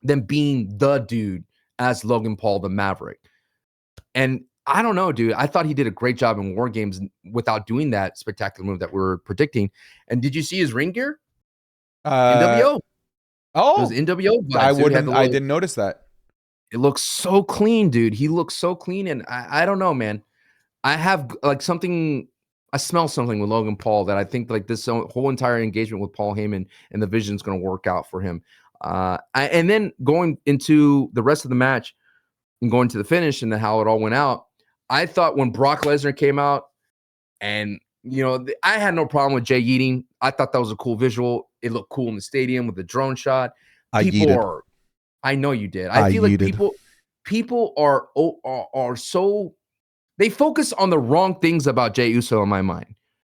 than being the dude as Logan Paul, the Maverick. And I don't know, dude. I thought he did a great job in War Games without doing that spectacular move that we were predicting. And did you see his ring gear? NWO. Oh, it was NWO vibes, I didn't notice that. It looks so clean, dude. He looks so clean. And I don't know, man. I have like something, I smell something with Logan Paul that I think like this whole entire engagement with Paul Heyman and the vision is going to work out for him. And then going into the rest of the match and going to the finish and how it all went out, I thought when Brock Lesnar came out and, you know, I had no problem with Jay eating. I thought that was a cool visual. It looked cool in the stadium with the drone shot. I know you did. I feel like people are so, they focus on the wrong things about Jey Uso in my mind,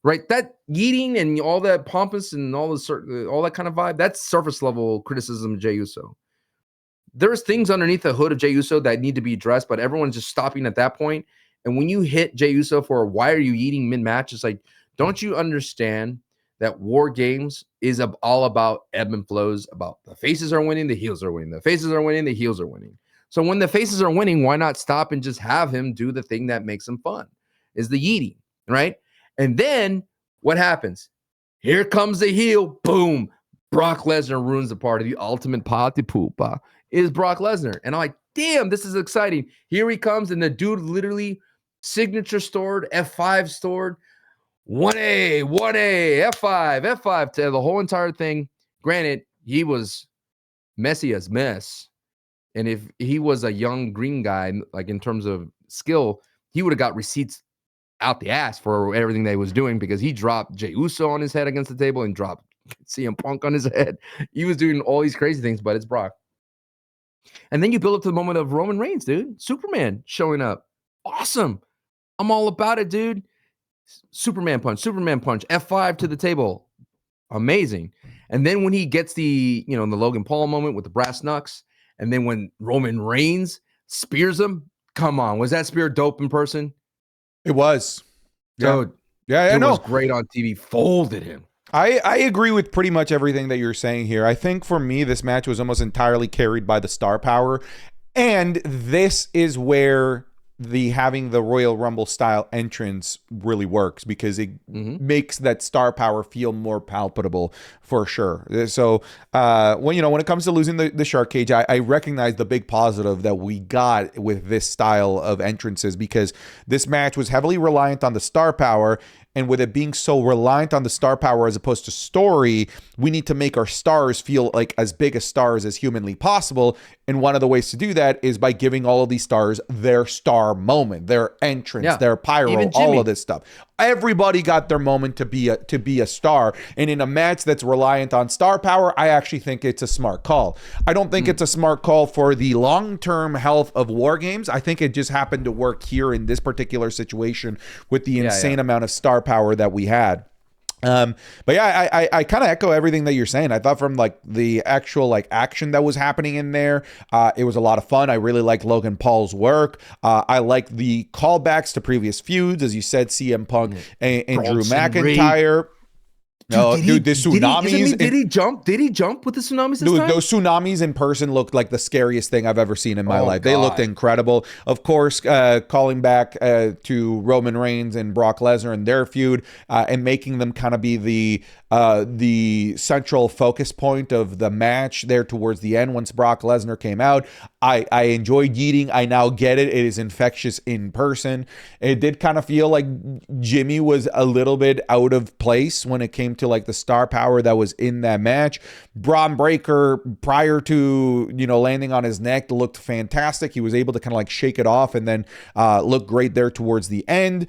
right? That yeeting and all that pompous and all that kind of vibe, that's surface level criticism of Jey Uso. There's things underneath the hood of Jey Uso that need to be addressed, but everyone's just stopping at that point. And when you hit Jey Uso for why are you eating mid-match, it's like, don't you understand that War Games is all about ebb and flows, about the faces are winning, the heels are winning, the faces are winning, the heels are winning. So when the faces are winning, why not stop and just have him do the thing that makes him fun, is the yeeting, right? And then what happens? Here comes the heel, boom. Brock Lesnar ruins the party. The ultimate party pooper is Brock Lesnar. And I'm like, damn, this is exciting. Here he comes, and the dude literally signature stored, F5 stored, 1A, F5 to the whole entire thing. Granted, he was messy as mess. And if he was a young green guy, like in terms of skill, he would have got receipts out the ass for everything that he was doing because he dropped Jey Uso on his head against the table and dropped CM Punk on his head. He was doing all these crazy things, but it's Brock. And then you build up to the moment of Roman Reigns, dude. Superman showing up. Awesome. I'm all about it, dude. Superman punch, F5 to the table. Amazing. And then when he gets the Logan Paul moment with the brass knucks, and then when Roman Reigns spears him, come on. Was that spear dope in person? It was. Dude, yeah, it was great on TV. Folded him. I agree with pretty much everything that you're saying here. I think for me, this match was almost entirely carried by the star power. And this is where having the Royal Rumble style entrance really works because it makes that star power feel more palpable for sure. So when it comes to losing the shark cage, I recognize the big positive that we got with this style of entrances because this match was heavily reliant on the star power. And with it being so reliant on the star power as opposed to story, we need to make our stars feel like as big as stars as humanly possible. And one of the ways to do that is by giving all of these stars their star moment, their entrance, their pyro, all of this stuff. Everybody got their moment to be a star. And in a match that's reliant on star power, I actually think it's a smart call. I don't think it's a smart call for the long-term health of War Games. I think it just happened to work here in this particular situation with the insane amount of star power that we had. But yeah, I kind of echo everything that you're saying. I thought from like the actual like action that was happening in there, it was a lot of fun. I really like Logan Paul's work. I like the callbacks to previous feuds, as you said, CM Punk and Drew McIntyre. Dude, the tsunamis. Did he jump? Did he jump with the tsunamis this time? Those tsunamis in person looked like the scariest thing I've ever seen in my life. They looked incredible. Of course, calling back to Roman Reigns and Brock Lesnar and their feud and making them kind of be the central focus point of the match there towards the end once Brock Lesnar came out. I enjoyed yeeting. I now get it. It is infectious in person. It did kind of feel like Jimmy was a little bit out of place when it came to like the star power that was in that match. Braun Breaker, prior to landing on his neck, looked fantastic. He was able to kind of like shake it off and then look great there towards the end.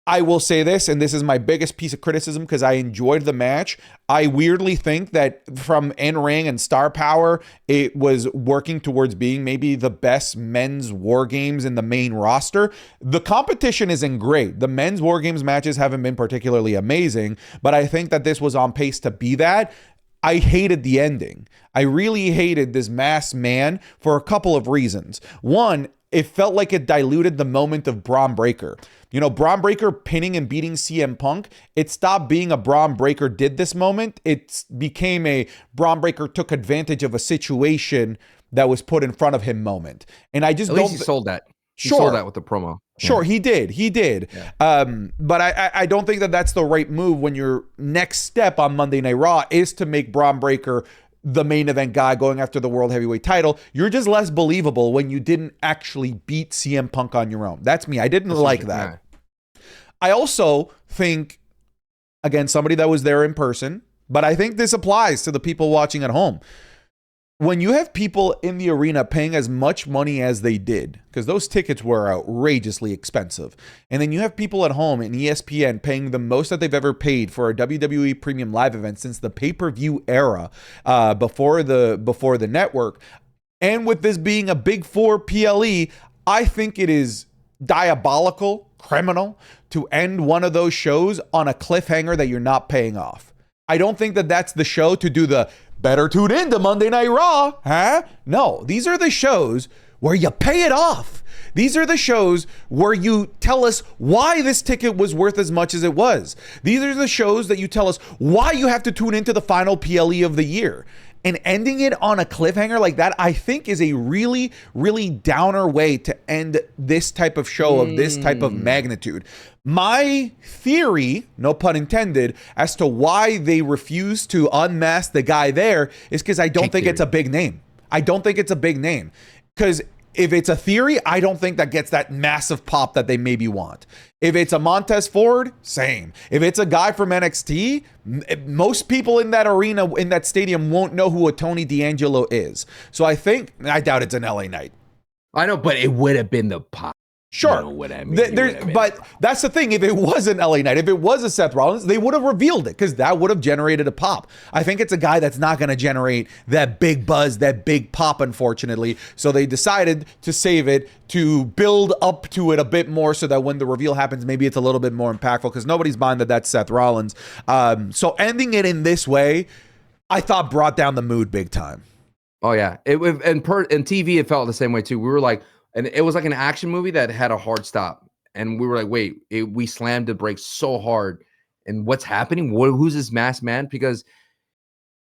I will say this, and this is my biggest piece of criticism because I enjoyed the match. I weirdly think that from in-ring and star power, it was working towards being maybe the best men's War Games in the main roster. The competition isn't great. The men's War Games matches haven't been particularly amazing, but I think that this was on pace to be that. I hated the ending. I really hated this masked man for a couple of reasons. One, it felt like it diluted the moment of Braun Breaker. You know, Braun Breaker pinning and beating CM Punk, it stopped being a Braun Breaker did this moment. It became a Braun Breaker took advantage of a situation that was put in front of him moment. And I just At least he sold that. He sold that with the promo. Sure, he did. Yeah. But I don't think that that's the right move when your next step on Monday Night Raw is to make Braun Breaker the main event guy going after the World Heavyweight title. You're just less believable when you didn't actually beat CM Punk on your own. That's me. I didn't like that. Yeah. I also think, again, somebody that was there in person, but I think this applies to the people watching at home. When you have people in the arena paying as much money as they did, because those tickets were outrageously expensive, and then you have people at home in ESPN paying the most that they've ever paid for a WWE Premium Live event since the pay-per-view era, before the network, and with this being a Big Four PLE, I think it is diabolical, criminal to end one of those shows on a cliffhanger that you're not paying off. I don't think that that's the show to do the better tune in to Monday Night Raw, huh? No, these are the shows where you pay it off. These are the shows where you tell us why this ticket was worth as much as it was. These are the shows that you tell us why you have to tune into the final PLE of the year. And ending it on a cliffhanger like that, I think, is a really, really downer way to end this type of show of this type of magnitude. My theory, no pun intended, as to why they refuse to unmask the guy there is because I don't think it's a big name. I don't think it's a big name. Because if it's a theory, I don't think that gets that massive pop that they maybe want. If it's a Montez Ford, same. If it's a guy from NXT, most people in that arena, in that stadium, won't know who a Tony D'Angelo is. So I doubt it's an LA Knight. I know, but it would have been the pop. Sure. You know what I mean? But that's the thing. If it was an LA Knight, if it was a Seth Rollins, they would have revealed it because that would have generated a pop. I think it's a guy that's not going to generate that big buzz, that big pop, unfortunately. So they decided to save it, to build up to it a bit more so that when the reveal happens, maybe it's a little bit more impactful because nobody's buying that that's Seth Rollins. So ending it in this way, I thought brought down the mood big time. Oh, yeah. And TV, it felt the same way, too. We were like, and it was like an action movie that had a hard stop. And we were like, wait, we slammed the brakes so hard. And what's happening? Who's this masked man? Because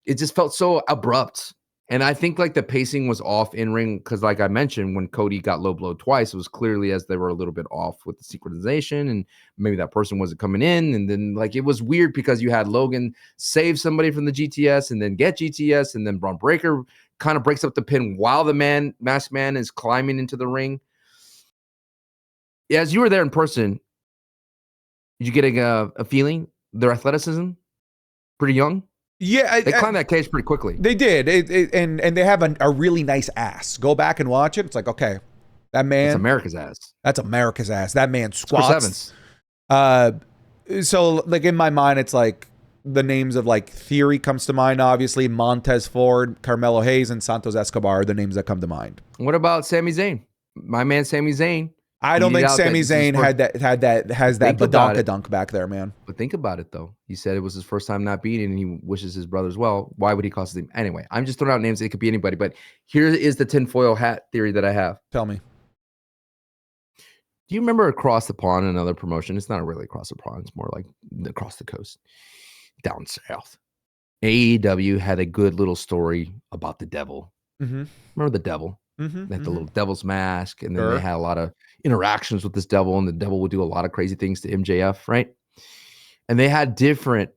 it just felt so abrupt. And I think like the pacing was off in ring. Because like I mentioned, when Cody got low blowed twice, it was clearly as they were a little bit off with the synchronization. And maybe that person wasn't coming in. And then like it was weird because you had Logan save somebody from the GTS and then get GTS. And then Braun Breaker kind of breaks up the pin while the masked man is climbing into the ring. Yeah, as you were there in person, did you get a feeling? Their athleticism, pretty young. Yeah, they climbed that cage pretty quickly. They did, and they have a really nice ass. Go back and watch it. It's like, okay, that man. That's America's ass. That's America's ass. That man squats. So like in my mind, it's like, the names of like Theory comes to mind, obviously. Montez Ford, Carmelo Hayes, and Santos Escobar are the names that come to mind. What about Sami Zayn? My man Sami Zayn. I don't think Sami Zayn has that badonka dunk back there, man. But think about it though. He said it was his first time not beating, and he wishes his brothers well. Why would he cost him? Anyway, I'm just throwing out names. It could be anybody. But here is the tinfoil hat theory that I have. Tell me. Do you remember Across the Pond, another promotion? It's not really across the pond. It's more like across the coast. Down south, AEW had a good little story about the devil. Mm-hmm. Remember the devil? Mm-hmm. They had the little devil's mask, and then they had a lot of interactions with this devil, and the devil would do a lot of crazy things to MJF, right? And they had different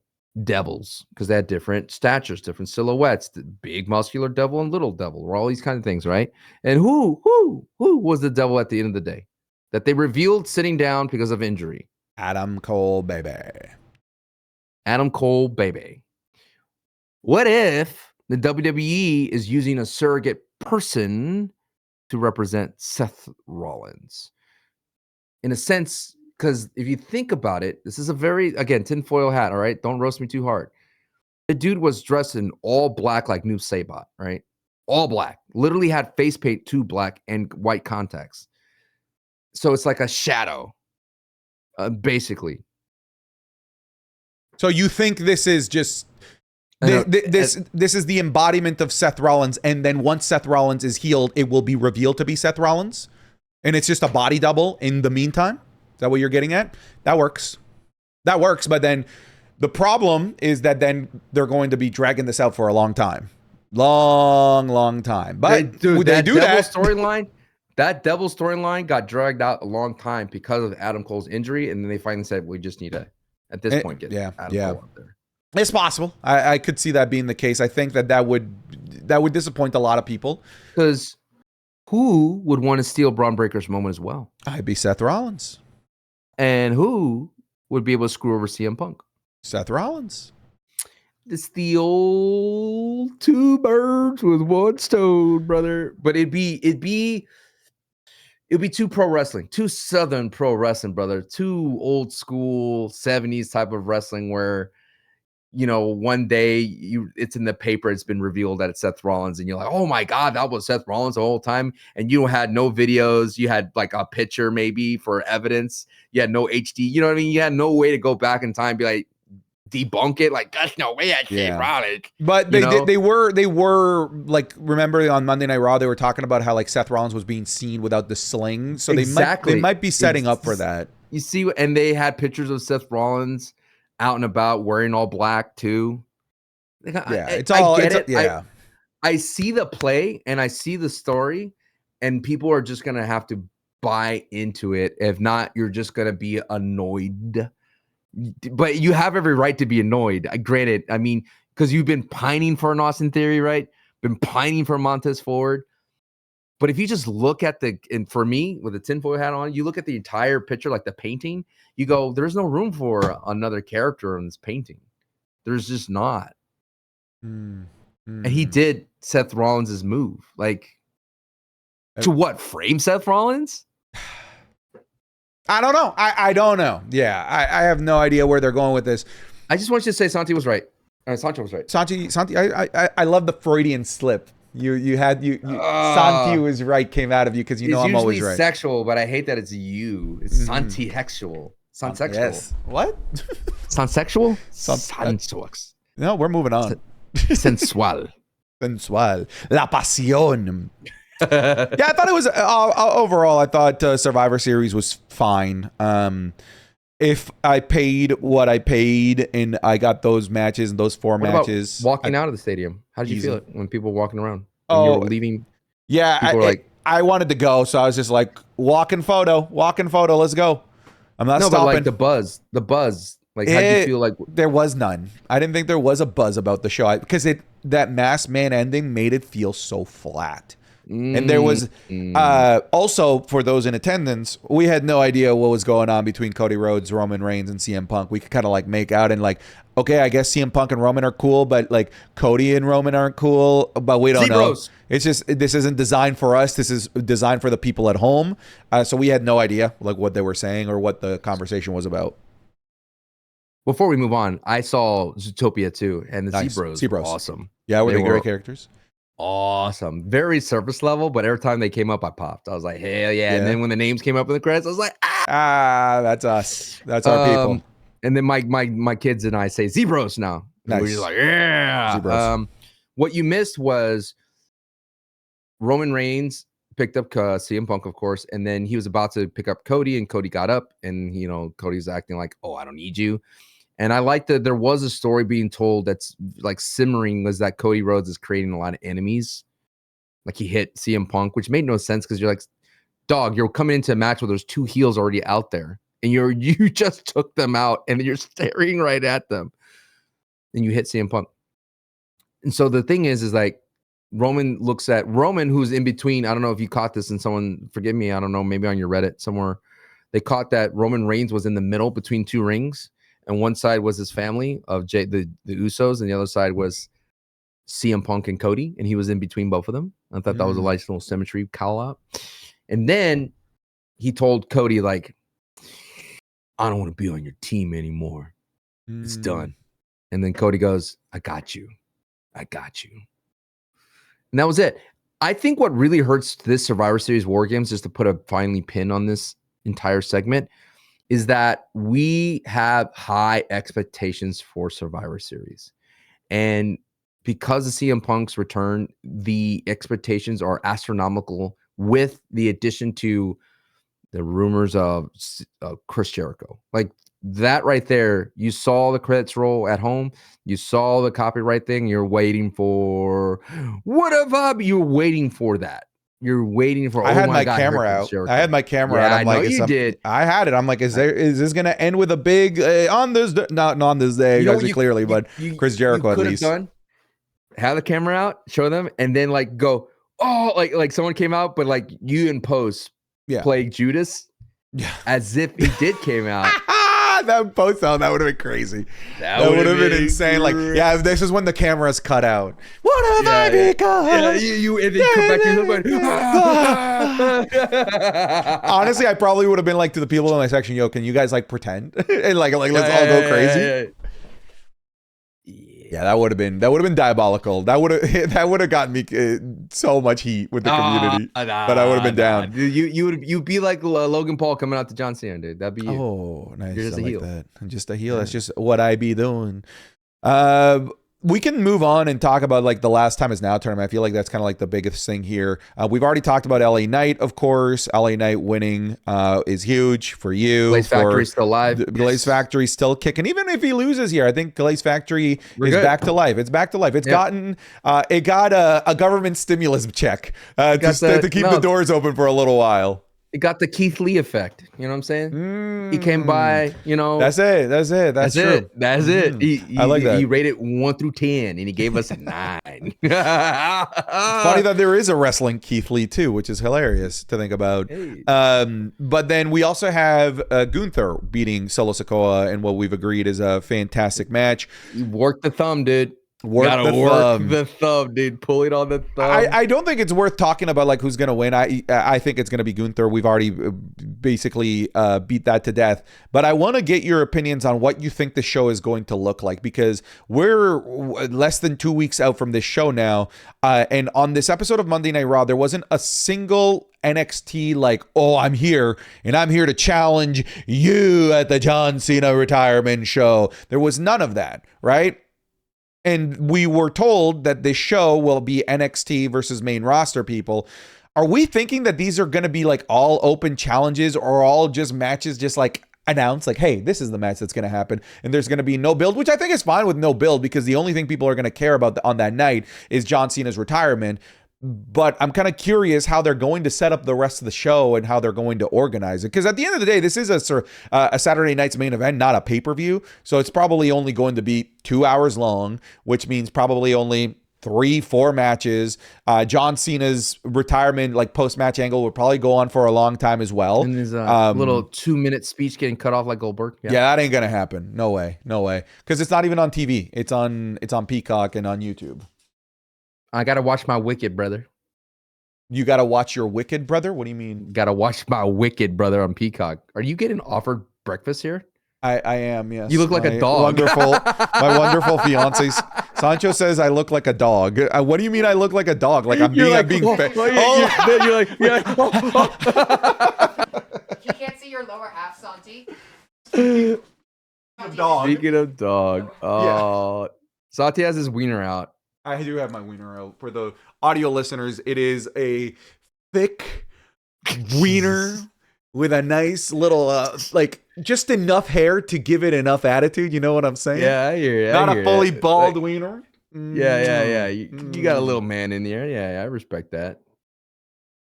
devils because they had different statures, different silhouettes, the big muscular devil and little devil, or all these kind of things, right? And who was the devil at the end of the day that they revealed sitting down because of injury? Adam Cole, baby. Adam Cole, baby. What if the WWE is using a surrogate person to represent Seth Rollins? In a sense, because if you think about it, this is a very, again, tinfoil hat, all right? Don't roast me too hard. The dude was dressed in all black like Noob Saibot, right? All black. Literally had face paint to black and white contacts. So it's like a shadow, basically. So you think this is just This is the embodiment of Seth Rollins, and then once Seth Rollins is healed, it will be revealed to be Seth Rollins, and it's just a body double in the meantime. Is that what you're getting at? That works. But then the problem is that then they're going to be dragging this out for a long time. Long time. But they do that storyline. That Devil storyline got dragged out a long time because of Adam Cole's injury, and then they finally said, we just need to, at this point, get Adam Cole out there. It's possible. I could see that being the case. I think that would disappoint a lot of people. Because who would want to steal Braun Breaker's moment as well? I'd be Seth Rollins. And who would be able to screw over CM Punk? Seth Rollins. It's the old two birds with one stone, brother. But it'd be too pro wrestling, too Southern pro wrestling, brother. Too old school 70s type of wrestling where, you know, one day it's in the paper, it's been revealed that it's Seth Rollins, and you're like, oh my God, that was Seth Rollins the whole time. And you had no videos, you had like a picture maybe for evidence, you had no HD, you know what I mean? You had no way to go back in time and be like, debunk it, like that's no way that's Seth Rollins. But they were like, remember on Monday Night Raw, they were talking about how like Seth Rollins was being seen without the sling. So they might be setting up for that. You see, and they had pictures of Seth Rollins out and about wearing all black too. I see the play and I see the story, and people are just gonna have to buy into it. If not, you're just gonna be annoyed. But you have every right to be annoyed. Granted, I mean, because you've been pining for an Austin Theory, right? Been pining for Montez Ford. But if you just look at and for me, with the tinfoil hat on, you look at the entire picture, like the painting, you go, there's no room for another character in this painting. There's just not. And he did Seth Rollins' move. Like, to what? Frame Seth Rollins? I don't know. I don't know. Yeah, I have no idea where they're going with this. I just want you to say Santi was right. Sancho was right. Santi, I love the Freudian slip. Santi was right, came out of you because you know I'm always right. It's usually sexual, but I hate that it's you. It's Santi-hexual. Sansexual. Yes. What? Sansexual? Sansuax. No, we're moving on. Sensual. Sensual. La pasión. Yeah, I thought it was overall. I thought Survivor Series was fine. If I paid what I paid and I got those matches and those four matches, walking out of the stadium, how did you feel it when people were walking around? When you were leaving. Yeah, I wanted to go, so I was just like, walking photo, let's go. I'm not stopping. But like the buzz. Like, how did you feel like? There was none. I didn't think there was a buzz about the show because that masked man ending made it feel so flat. And there was also, for those in attendance, we had no idea what was going on between Cody Rhodes, Roman Reigns, and CM Punk. We could kind of like make out and like, okay, I guess CM Punk and Roman are cool, but like Cody and Roman aren't cool, but we don't know. It's just, this isn't designed for us. This is designed for the people at home. So we had no idea like what they were saying or what the conversation was about. Before we move on, I saw Zootopia too, and the Zebros were awesome. Yeah, were they great characters? Awesome. Very surface level, but every time they came up, I popped. I was like, hell yeah. And then when the names came up in the credits, I was like, that's us. That's our people. And then my kids and I say Zebros now. Nice. We're just like, yeah. Zebros. What you missed was Roman Reigns picked up CM Punk, of course, and then he was about to pick up Cody, and Cody got up, and Cody's acting like, oh, I don't need you. And I like that there was a story being told that's like simmering, was that Cody Rhodes is creating a lot of enemies. Like he hit CM Punk, which made no sense because you're like, dog, you're coming into a match where there's two heels already out there, and you just took them out, and you're staring right at them, and you hit CM Punk. And so the thing is like Roman looks at Roman, who's in between. I don't know if you caught this, and someone forgive me. I don't know, maybe on your Reddit somewhere, they caught that Roman Reigns was in the middle between two rings. And one side was his family of the Usos, and the other side was CM Punk and Cody, and he was in between both of them. I thought that was a nice little symmetry call out. And then he told Cody, like, I don't want to be on your team anymore. It's done. And then Cody goes, I got you. And that was it. I think what really hurts this Survivor Series War Games, just to put a finally pin on this entire segment, is that we have high expectations for Survivor Series. And because of CM Punk's return, the expectations are astronomical with the addition to the rumors of Chris Jericho. Like that right there, you saw the credits roll at home. You saw the copyright thing. You're waiting for what if you're waiting for that. You're waiting for. I had my God, camera here comes out. Jericho. I had my camera Yeah, out. I'm I like, know you did. I had it. I'm like, is this gonna end with a big on this? Not on this day, You know guys, what you- clearly, you- but you- Chris Jericho you at could have least. done. Have the camera out, show them, and then like go. Oh, like someone came out, but like you in post playing Judas, as if he did came out. That post out, that would have been crazy. That would have been insane. Like, yeah, this is when the camera's cut out. What have I become? Yeah, you and then come back to your husband. Honestly, I probably would have been like to the people in my section, yo, can you guys like pretend and like let's all go crazy? Yeah, that would have been diabolical. That would have gotten me so much heat with the community. But I would have been down. You'd be like Logan Paul coming out to John Cena, dude. That'd be you. Oh, nice. You're just a heel. That. I'm just a heel. That's just what I be doing. We can move on and talk about like the Last Time Is Now tournament. I feel like that's kind of like the biggest thing here. We've already talked about LA Knight, of course. LA Knight winning is huge for you. Glaze Factory's still alive. Glaze Factory's still kicking. Even if he loses here, I think Glaze Factory is back to life. It's back to life. It's gotten it got a government stimulus check to keep the doors open for a little while. It got the Keith Lee effect. You know what I'm saying? He came by, you know. That's it. That's true. That's it. I like that. He rated 1 through 10 and he gave us a 9. Funny that there is a wrestling Keith Lee too, which is hilarious to think about. Hey. But then we also have Gunther beating Solo Sikoa in what we've agreed is a fantastic match. You worked the thumb, dude. Work the thumb, dude. Pull it on the thumb. I don't think it's worth talking about like who's gonna win. I think it's gonna be Gunther. We've already basically beat that to death. But I want to get your opinions on what you think the show is going to look like, because we're less than 2 weeks out from this show now. And on this episode of Monday Night Raw, there wasn't a single NXT like, oh, I'm here and I'm here to challenge you at the John Cena retirement show. There was none of that, right? And we were told that this show will be NXT versus main roster people. Are we thinking that these are going to be like all open challenges or all just matches just like announced like, hey, this is the match that's going to happen and there's going to be no build, which I think is fine with no build because the only thing people are going to care about on that night is John Cena's retirement. But I'm kind of curious how they're going to set up the rest of the show and how they're going to organize it. Because at the end of the day, this is a Saturday night's main event, not a pay-per-view. So it's probably only going to be 2 hours long, which means probably only 3-4 matches. John Cena's retirement, like post-match angle, would probably go on for a long time as well. And there's a little 2-minute speech getting cut off like Goldberg. Yeah, that ain't gonna happen. No way. Because it's not even on TV. It's on Peacock and on YouTube. I gotta watch my Wicked, brother. You gotta watch your Wicked, brother? What do you mean? Gotta watch my Wicked, brother, on Peacock. Are you getting offered breakfast here? I am, yes. You look like a dog. My wonderful fiance. Sancho says I look like a dog. What do you mean I look like a dog? Like I'm being fed? You're like, You can't see your lower half, Santi. Dog. Speaking of dog, Santi has his wiener out. I do have my wiener out. For the audio listeners, it is a thick wiener with a nice little, like, just enough hair to give it enough attitude. You know what I'm saying? Yeah, I hear you. Not a fully bald wiener. Yeah. You got a little man in there. Yeah, I respect that.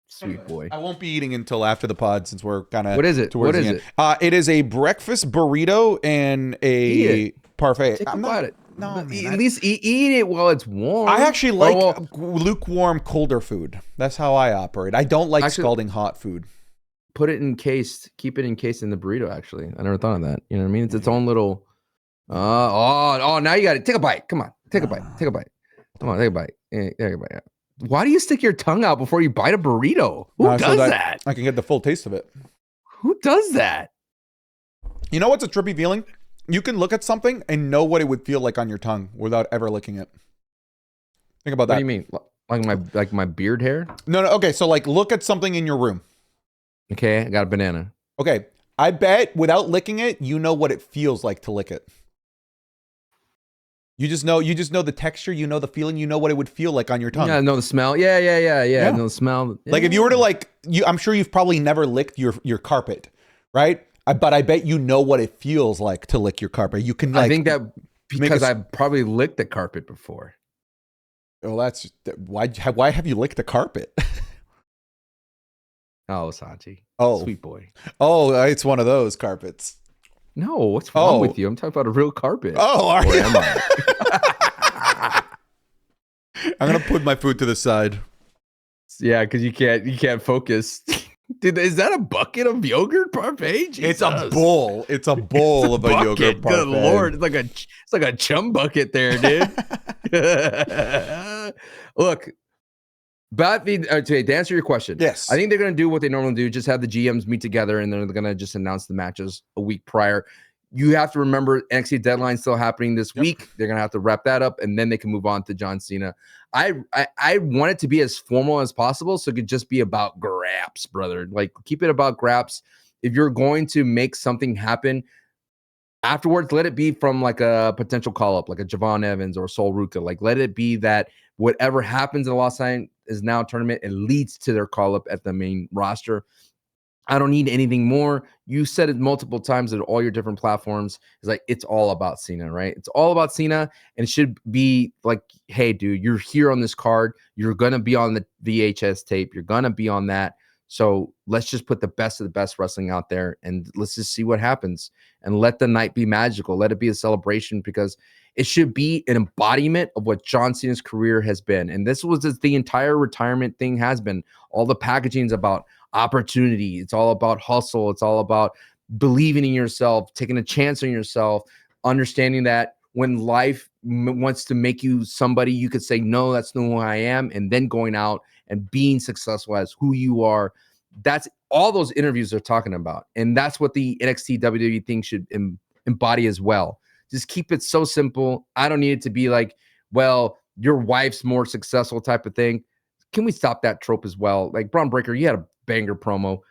Sweet boy. I won't be eating until after the pod since we're kind of. What is it? What is it? It is a breakfast burrito and a parfait. Take a bite it. No, man, at least eat it while it's warm. I actually like lukewarm, colder food. That's how I operate. I don't like scalding hot food. Put it encased. Keep it encased in the burrito. Actually, I never thought of that. You know what I mean? It's its own little. Now you got it. Take a bite. Come on, take a bite. Take a bite. Come on, take a bite. Take a bite. Why do you stick your tongue out before you bite a burrito? Who does that? I can get the full taste of it. Who does that? You know what's a trippy feeling? You can look at something and know what it would feel like on your tongue without ever licking it. Think about that. What do you mean? Like my beard hair? No. Okay, so like look at something in your room. Okay, I got a banana. Okay, I bet without licking it, you know what it feels like to lick it. You just know the texture, you know the feeling, you know what it would feel like on your tongue. Yeah, I know the smell. Yeah. Yeah. Know the smell. Like if you were to I'm sure you've probably never licked your carpet, right? But I bet you know what it feels like to lick your carpet. You can I think that because I've probably licked the carpet before. Well, that's why have you licked the carpet? Oh, Santi. Oh, sweet boy. Oh, it's one of those carpets. No, what's wrong with you? I'm talking about a real carpet. Oh, are you? Am I? I'm gonna put my food to the side. Yeah, because you can't focus. Dude, is that a bucket of yogurt parfait? Jesus. It's a bowl. It's a bowl of a yogurt parfait. Good Lord, it's like a chum bucket there, dude. Look, but to answer your question, yes, I think they're going to do what they normally do, just have the GMs meet together, and they're going to just announce the matches a week prior. You have to remember NXT deadline still happening this week. They're going to have to wrap that up, and then they can move on to John Cena. I want it to be as formal as possible, so it could just be about graps, brother. Like, keep it about graps. If you're going to make something happen afterwards, let it be from like a potential call-up, like a Javon Evans or Sol Ruca. Like, let it be that whatever happens in the Los Angeles is now tournament, it leads to their call-up at the main roster. I don't need anything more. You said it multiple times at all your different platforms. It's like, it's all about Cena, right? It's all about Cena, and it should be like, hey, dude, you're here on this card. You're going to be on the VHS tape. You're going to be on that. So let's just put the best of the best wrestling out there, and let's just see what happens, and let the night be magical. Let it be a celebration, because it should be an embodiment of what John Cena's career has been. And this was the entire retirement thing has been. All the packaging is about opportunity. It's all about hustle. It's all about believing in yourself, taking a chance on yourself, understanding that when life wants to make you somebody, you could say, no, that's not who I am. And then going out and being successful as who you are. That's all those interviews are talking about. And that's what the NXT WWE thing should embody as well. Just keep it so simple. I don't need it to be like, well, your wife's more successful type of thing. Can we stop that trope as well? Like, Braun Breaker, you had a banger promo.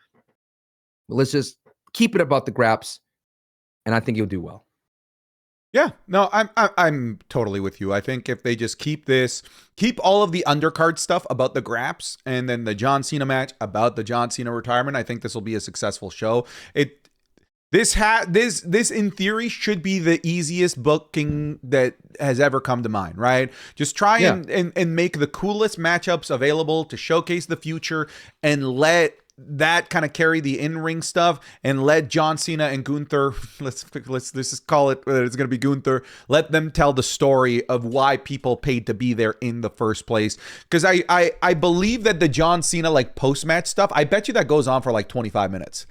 Let's just keep it about the graps, and I think you'll do well. Yeah, no, I'm totally with you. I think if they just keep all of the undercard stuff about the graps, and then the John Cena match about the John Cena retirement, I think this will be a successful show. This in theory should be the easiest booking that has ever come to mind, right? Just try and make the coolest matchups available to showcase the future, and let that kind of carry the in-ring stuff, and let John Cena and Gunther, let's just call it, it's going to be Gunther, let them tell the story of why people paid to be there in the first place. Because I believe that the John Cena like post-match stuff, I bet you that goes on for like 25 minutes.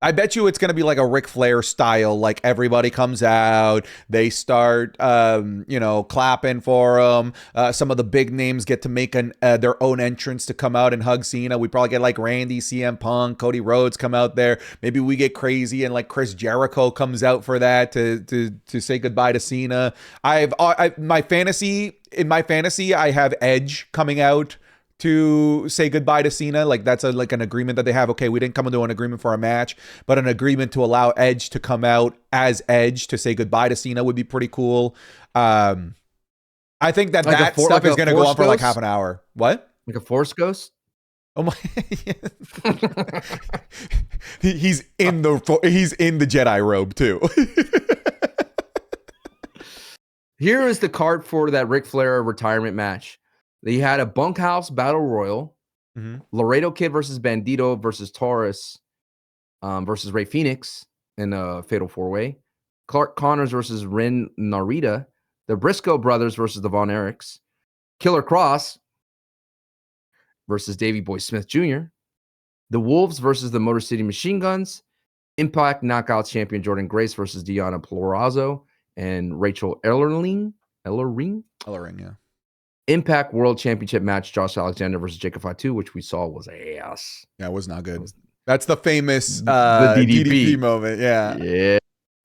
I bet you it's going to be like a Ric Flair style, like everybody comes out, they start, clapping for him. Some of the big names get to make their own entrance to come out and hug Cena. We probably get like Randy, CM Punk, Cody Rhodes come out there. Maybe we get crazy and like Chris Jericho comes out for that to say goodbye to Cena. In my fantasy, I have Edge coming out to say goodbye to Cena. Like, that's an agreement that they have. Okay, we didn't come into an agreement for a match, but an agreement to allow Edge to come out as Edge to say goodbye to Cena would be pretty cool. I think that stuff is going to go on for like half an hour. What? Like a Force Ghost? Oh my! he's in the Jedi robe too. Here is the card for that Ric Flair retirement match. They had a bunkhouse battle royal, Laredo Kid versus Bandito versus Taurus versus Rey Fenix in a fatal four-way, Clark Connors versus Ren Narita, the Briscoe brothers versus the Von Erichs, Killer Cross versus Davey Boy Smith Jr., the Wolves versus the Motor City Machine Guns, Impact Knockouts champion Jordan Grace versus Deonna Purrazzo and Rachel Ellering, yeah. Impact World Championship match, Josh Alexander versus Jacob Fatu, which we saw was ass. Yeah, it was not good. That's the famous the DDP moment. Yeah. Yeah.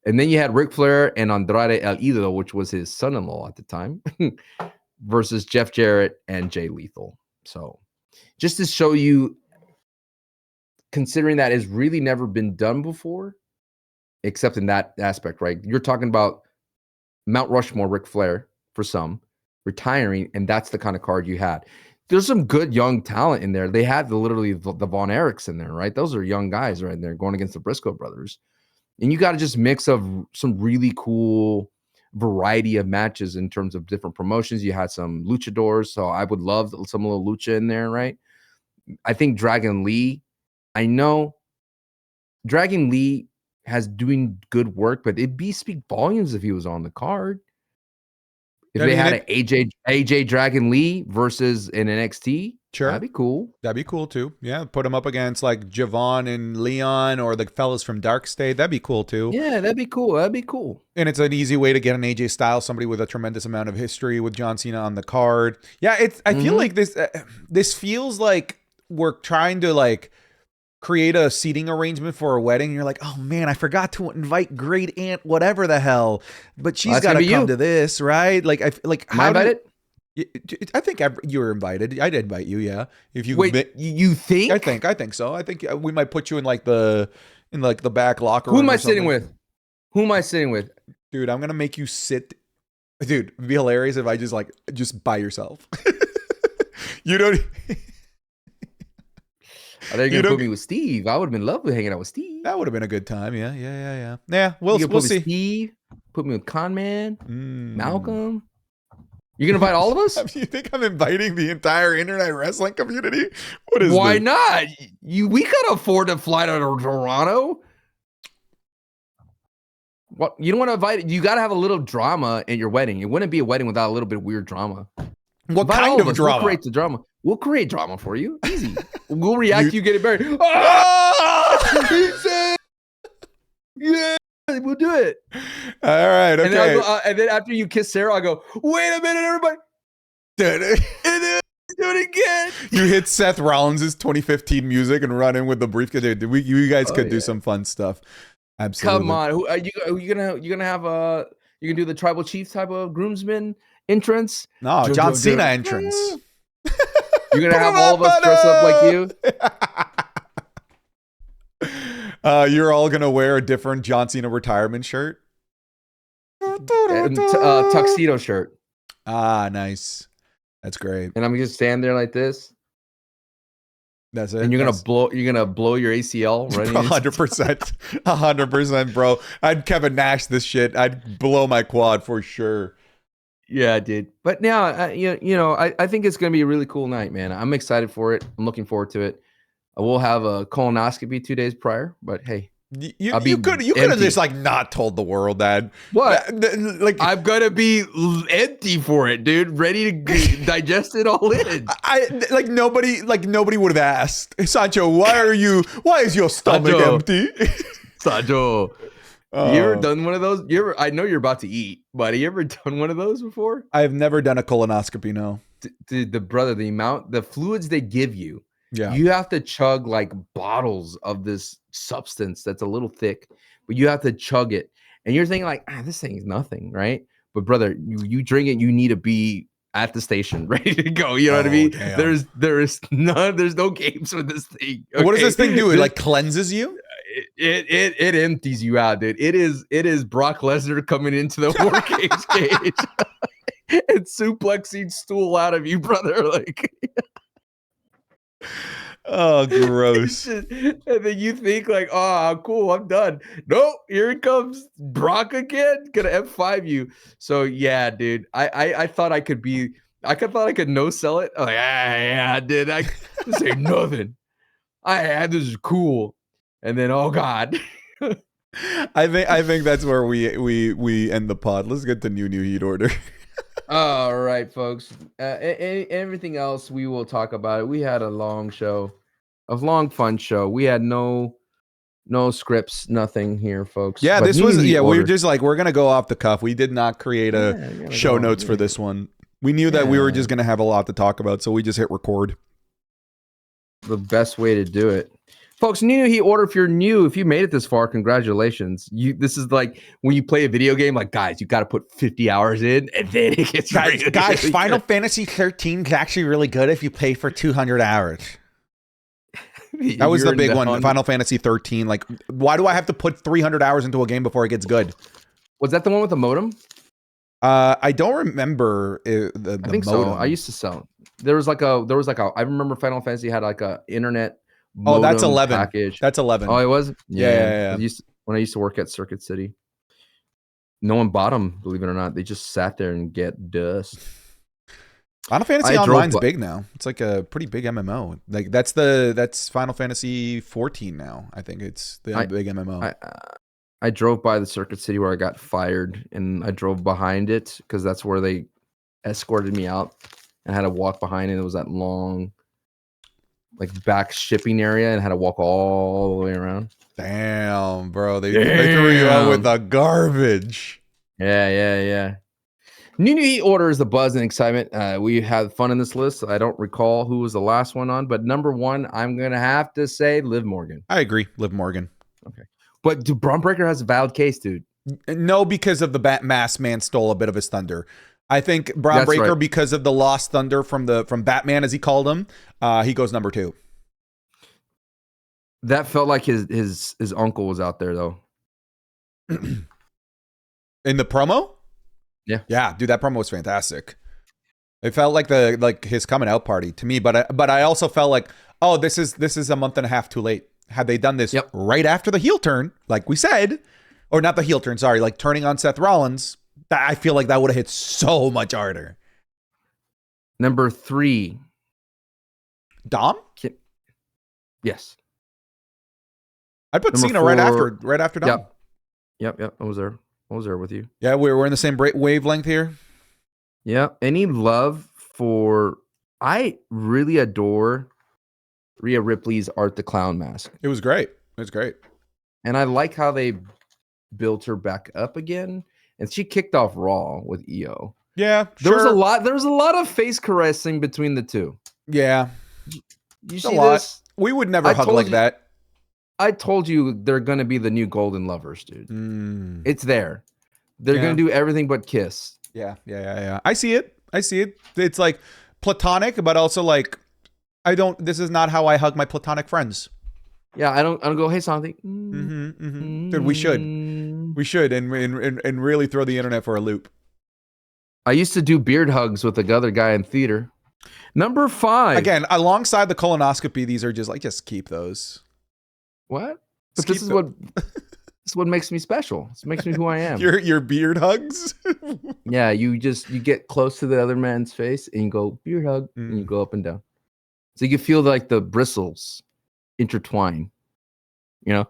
And then you had Ric Flair and Andrade El Idolo, which was his son-in-law at the time, versus Jeff Jarrett and Jay Lethal. So just to show you, considering that has really never been done before, except in that aspect, right? You're talking about Mount Rushmore, Ric Flair, for some, retiring, and that's the kind of card you had. There's some good young talent in there. They had literally the Von Erichs in there, right? Those are young guys right there going against the Briscoe brothers. And you got to just mix of some really cool variety of matches in terms of different promotions. You had some luchadors, so I would love some little lucha in there, right? I think Dragon Lee, I know Dragon Lee has doing good work, but it'd be speak volumes if he was on the card. If they had an AJ Dragon Lee versus an NXT, sure, that'd be cool. That'd be cool too. Yeah, put him up against like Javon and Leon or the fellas from Dark State. That'd be cool too. Yeah, that'd be cool. That'd be cool. And it's an easy way to get an AJ Styles, somebody with a tremendous amount of history with John Cena on the card. Yeah, it's. I feel like this feels like we're trying to like create a seating arrangement for a wedding. You're like, oh man, I forgot to invite great aunt whatever the hell, but she's got to come to this, right? Like, Am I invited? I think you were invited. I'd invite you, yeah. If you wait, you think? I think so. I think we might put you in like the back locker room. Who am I sitting with? Who am I sitting with? Dude, I'm gonna make you sit. Dude, it'd be hilarious if I just by yourself. You don't. I thought you were gonna put me with Steve. I would have been lovely hanging out with Steve. That would have been a good time. Yeah. Yeah, we'll see. Steve, put me with Conman, Malcolm. You gonna invite all of us? You think I'm inviting the entire internet wrestling community? What is? Why not? We could afford to fly to Toronto. What you don't want to invite? You got to have a little drama in your wedding. It wouldn't be a wedding without a little bit of weird drama. What invite kind of drama? We'll create the drama. We'll create drama for you. Easy. We'll react to you getting married. Ah! He said, yeah, we'll do it. All right, okay. And then after you kiss Sarah, I go, wait a minute, everybody. And then do it again. You hit Seth Rollins' 2015 music and run in with the briefcase. You guys could do some fun stuff. Absolutely. Come on. Are you gonna have you can do the tribal chief type of groomsman entrance? No, John Cena entrance. You're gonna have all of us dress up like you. You're all gonna wear a different John Cena retirement shirt. Tuxedo shirt. Ah, nice. That's great. And I'm gonna stand there like this. That's it. And you're gonna blow your ACL, right? 100%, 100%, bro. I'd Kevin Nash this shit. I'd blow my quad for sure. Yeah, dude. But now, I think it's gonna be a really cool night, man. I'm excited for it. I'm looking forward to it. I will have a colonoscopy 2 days prior, but hey, you could have just like not told the world that. What? Like I'm gonna be empty for it, dude. Ready to digest it all in. Nobody would have asked, Sancho, why is your stomach empty? Sancho. You ever done one of those? I know you're about to eat, but have you ever done one of those before? I've never done a colonoscopy, no. The fluids they give you, you have to chug like bottles of this substance that's a little thick, but you have to chug it. And you're thinking like, this thing is nothing, right? But brother, you drink it, you need to be at the station ready to go. You know what I mean? Damn. There's no games with this thing. Okay? What does this thing do? It like cleanses you? It empties you out, dude. It is Brock Lesnar coming into the War Games cage and suplexing stool out of you, brother. Like, oh, gross. And then you think like, oh, cool, I'm done. Nope, here it comes, Brock again, gonna F5 you. So yeah, dude, I thought I could no sell it. I'm like, yeah, dude, this ain't nothing. This is cool. And then, oh God, I think that's where we end the pod. Let's get the new heat order. All right, folks. Everything else we will talk about it. We had a long show, fun show. We had no scripts, nothing here, folks. Yeah, but we were just like, we're gonna go off the cuff. We did not create a show notes for this one. We knew that we were just gonna have a lot to talk about, so we just hit record. The best way to do it. Folks, new heat order. If you're new, if you made it this far, congratulations. This is like when you play a video game, like, guys, you got to put 50 hours in and then it gets guys, Final Fantasy 13 is actually really good if you play for 200 hours. That was the big one, Final Fantasy 13. Like, why do I have to put 300 hours into a game before it gets good? Was that the one with the modem? I don't remember the I think modem. so. I used to sell. There was like a. I remember Final Fantasy had like a internet. Oh, that's modem 11. package. That's 11. Oh, it was. Yeah. When I used to work at Circuit City, no one bought them. Believe it or not, they just sat there and get dust. Final Fantasy Online's big now. It's like a pretty big MMO. Like that's Final Fantasy 14 now. I think it's the big MMO. I drove by the Circuit City where I got fired, and I drove behind it because that's where they escorted me out, and I had to walk behind it. It was that long, like back shipping area, and had to walk all the way around. Damn, bro. They threw you out with the garbage. Yeah. New Heat Order is the buzz and excitement. We had fun in this list. I don't recall who was the last one on, but number one, I'm going to have to say Liv Morgan. I agree. Liv Morgan. Okay. But Braun Breaker has a valid case, dude. No, because of the Masked Man stole a bit of his thunder. I think Braun Breaker, right, because of the lost thunder from Batman, as he called him, he goes number 2. That felt like his uncle was out there, though. In the promo? Yeah, dude, that promo was fantastic. It felt like his coming out party to me, but I also felt like, oh, this is a month and a half too late. Had they done this right after the heel turn, like we said, or not the heel turn, sorry, like turning on Seth Rollins, I feel like that would have hit so much harder. Number 3, Dom? Yes. I'd put Cena 4, right after Dom. Yep. I was there with you. Yeah, we're in the same wavelength here. Yeah. Any love for? I really adore Rhea Ripley's Art the Clown mask. It was great. And I like how they built her back up again. And she kicked off Raw with EO. Yeah, there was a lot of face caressing between the two. Yeah, you see this? We would never hug like that. I told you they're gonna be the new Golden Lovers, dude. It's there. They're gonna do everything but kiss. Yeah. I see it. It's like platonic, but also like this is not how I hug my platonic friends. Yeah, I don't go, hey Santi. Dude, we should and really throw the internet for a loop. I used to do beard hugs with the other guy in theater. Number 5. Again, alongside the colonoscopy, these are just keep those. What? But this is what makes me special. This makes me who I am. Your beard hugs? Yeah, you get close to the other man's face and you go beard hug and you go up and down. So you can feel like the bristles intertwine. You know?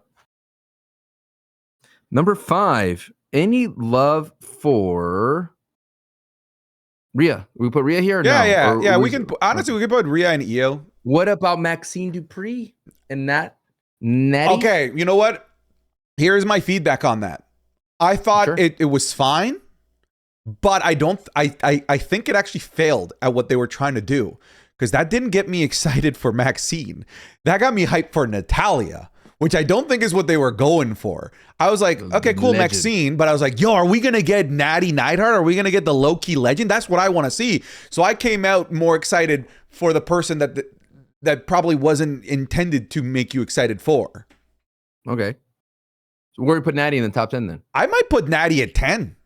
Number 5. Any love for Rhea? We put Rhea here? Yeah. We can put Rhea and Io. What about Maxine Dupree and Natty? Okay, you know what? Here's my feedback on that. I thought it was fine, but I think it actually failed at what they were trying to do, because that didn't get me excited for Maxine. That got me hyped for Natalya, which I don't think is what they were going for. I was like, okay, cool, legend. Maxine, but I was like, yo, are we gonna get Natty Neidhart? Are we gonna get the low-key legend? That's what I want to see. So I came out more excited for the person that probably wasn't intended to make you excited for. Okay. So where do you put Natty in the top 10 then? I might put Natty at 10.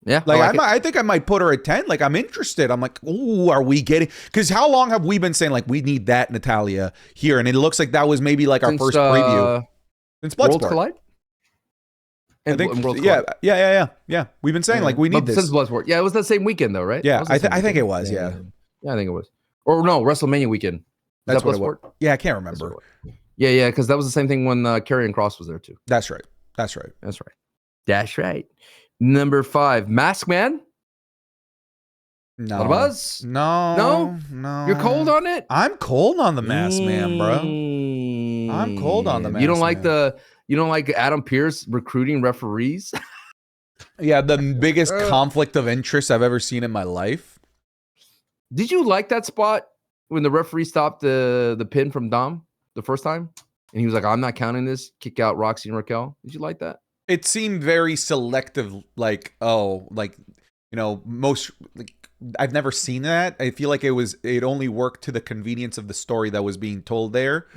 Yeah. I think I might put her at 10. Like, I'm interested. I'm like, ooh, are we getting... Because how long have we been saying, like, we need that Natalya here? And it looks like that was maybe like our first preview. Since Bloodsport. Worlds Collide? I think, yeah. We've been saying, like, we need this. Since Bloodsport. Yeah, it was the same weekend, though, right? Yeah, I think it was, yeah. Yeah, I think it was. Or no, WrestleMania weekend. That's what it was. Yeah, I can't remember. Yeah, because that was the same thing when Karrion Kross was there too. That's right. Number 5, Masked Man. No. What buzz? No. You're cold on it? I'm cold on the Masked Man, bro. I'm cold on the Masked Man. You don't like Adam Pearce recruiting referees? Yeah, the biggest conflict of interest I've ever seen in my life. Did you like that spot when the referee stopped the pin from Dom the first time? And he was like, I'm not counting this. Kick out Roxy and Raquel. Did you like that? It seemed very selective, like, most, like, I've never seen that. I feel like it only worked to the convenience of the story that was being told there.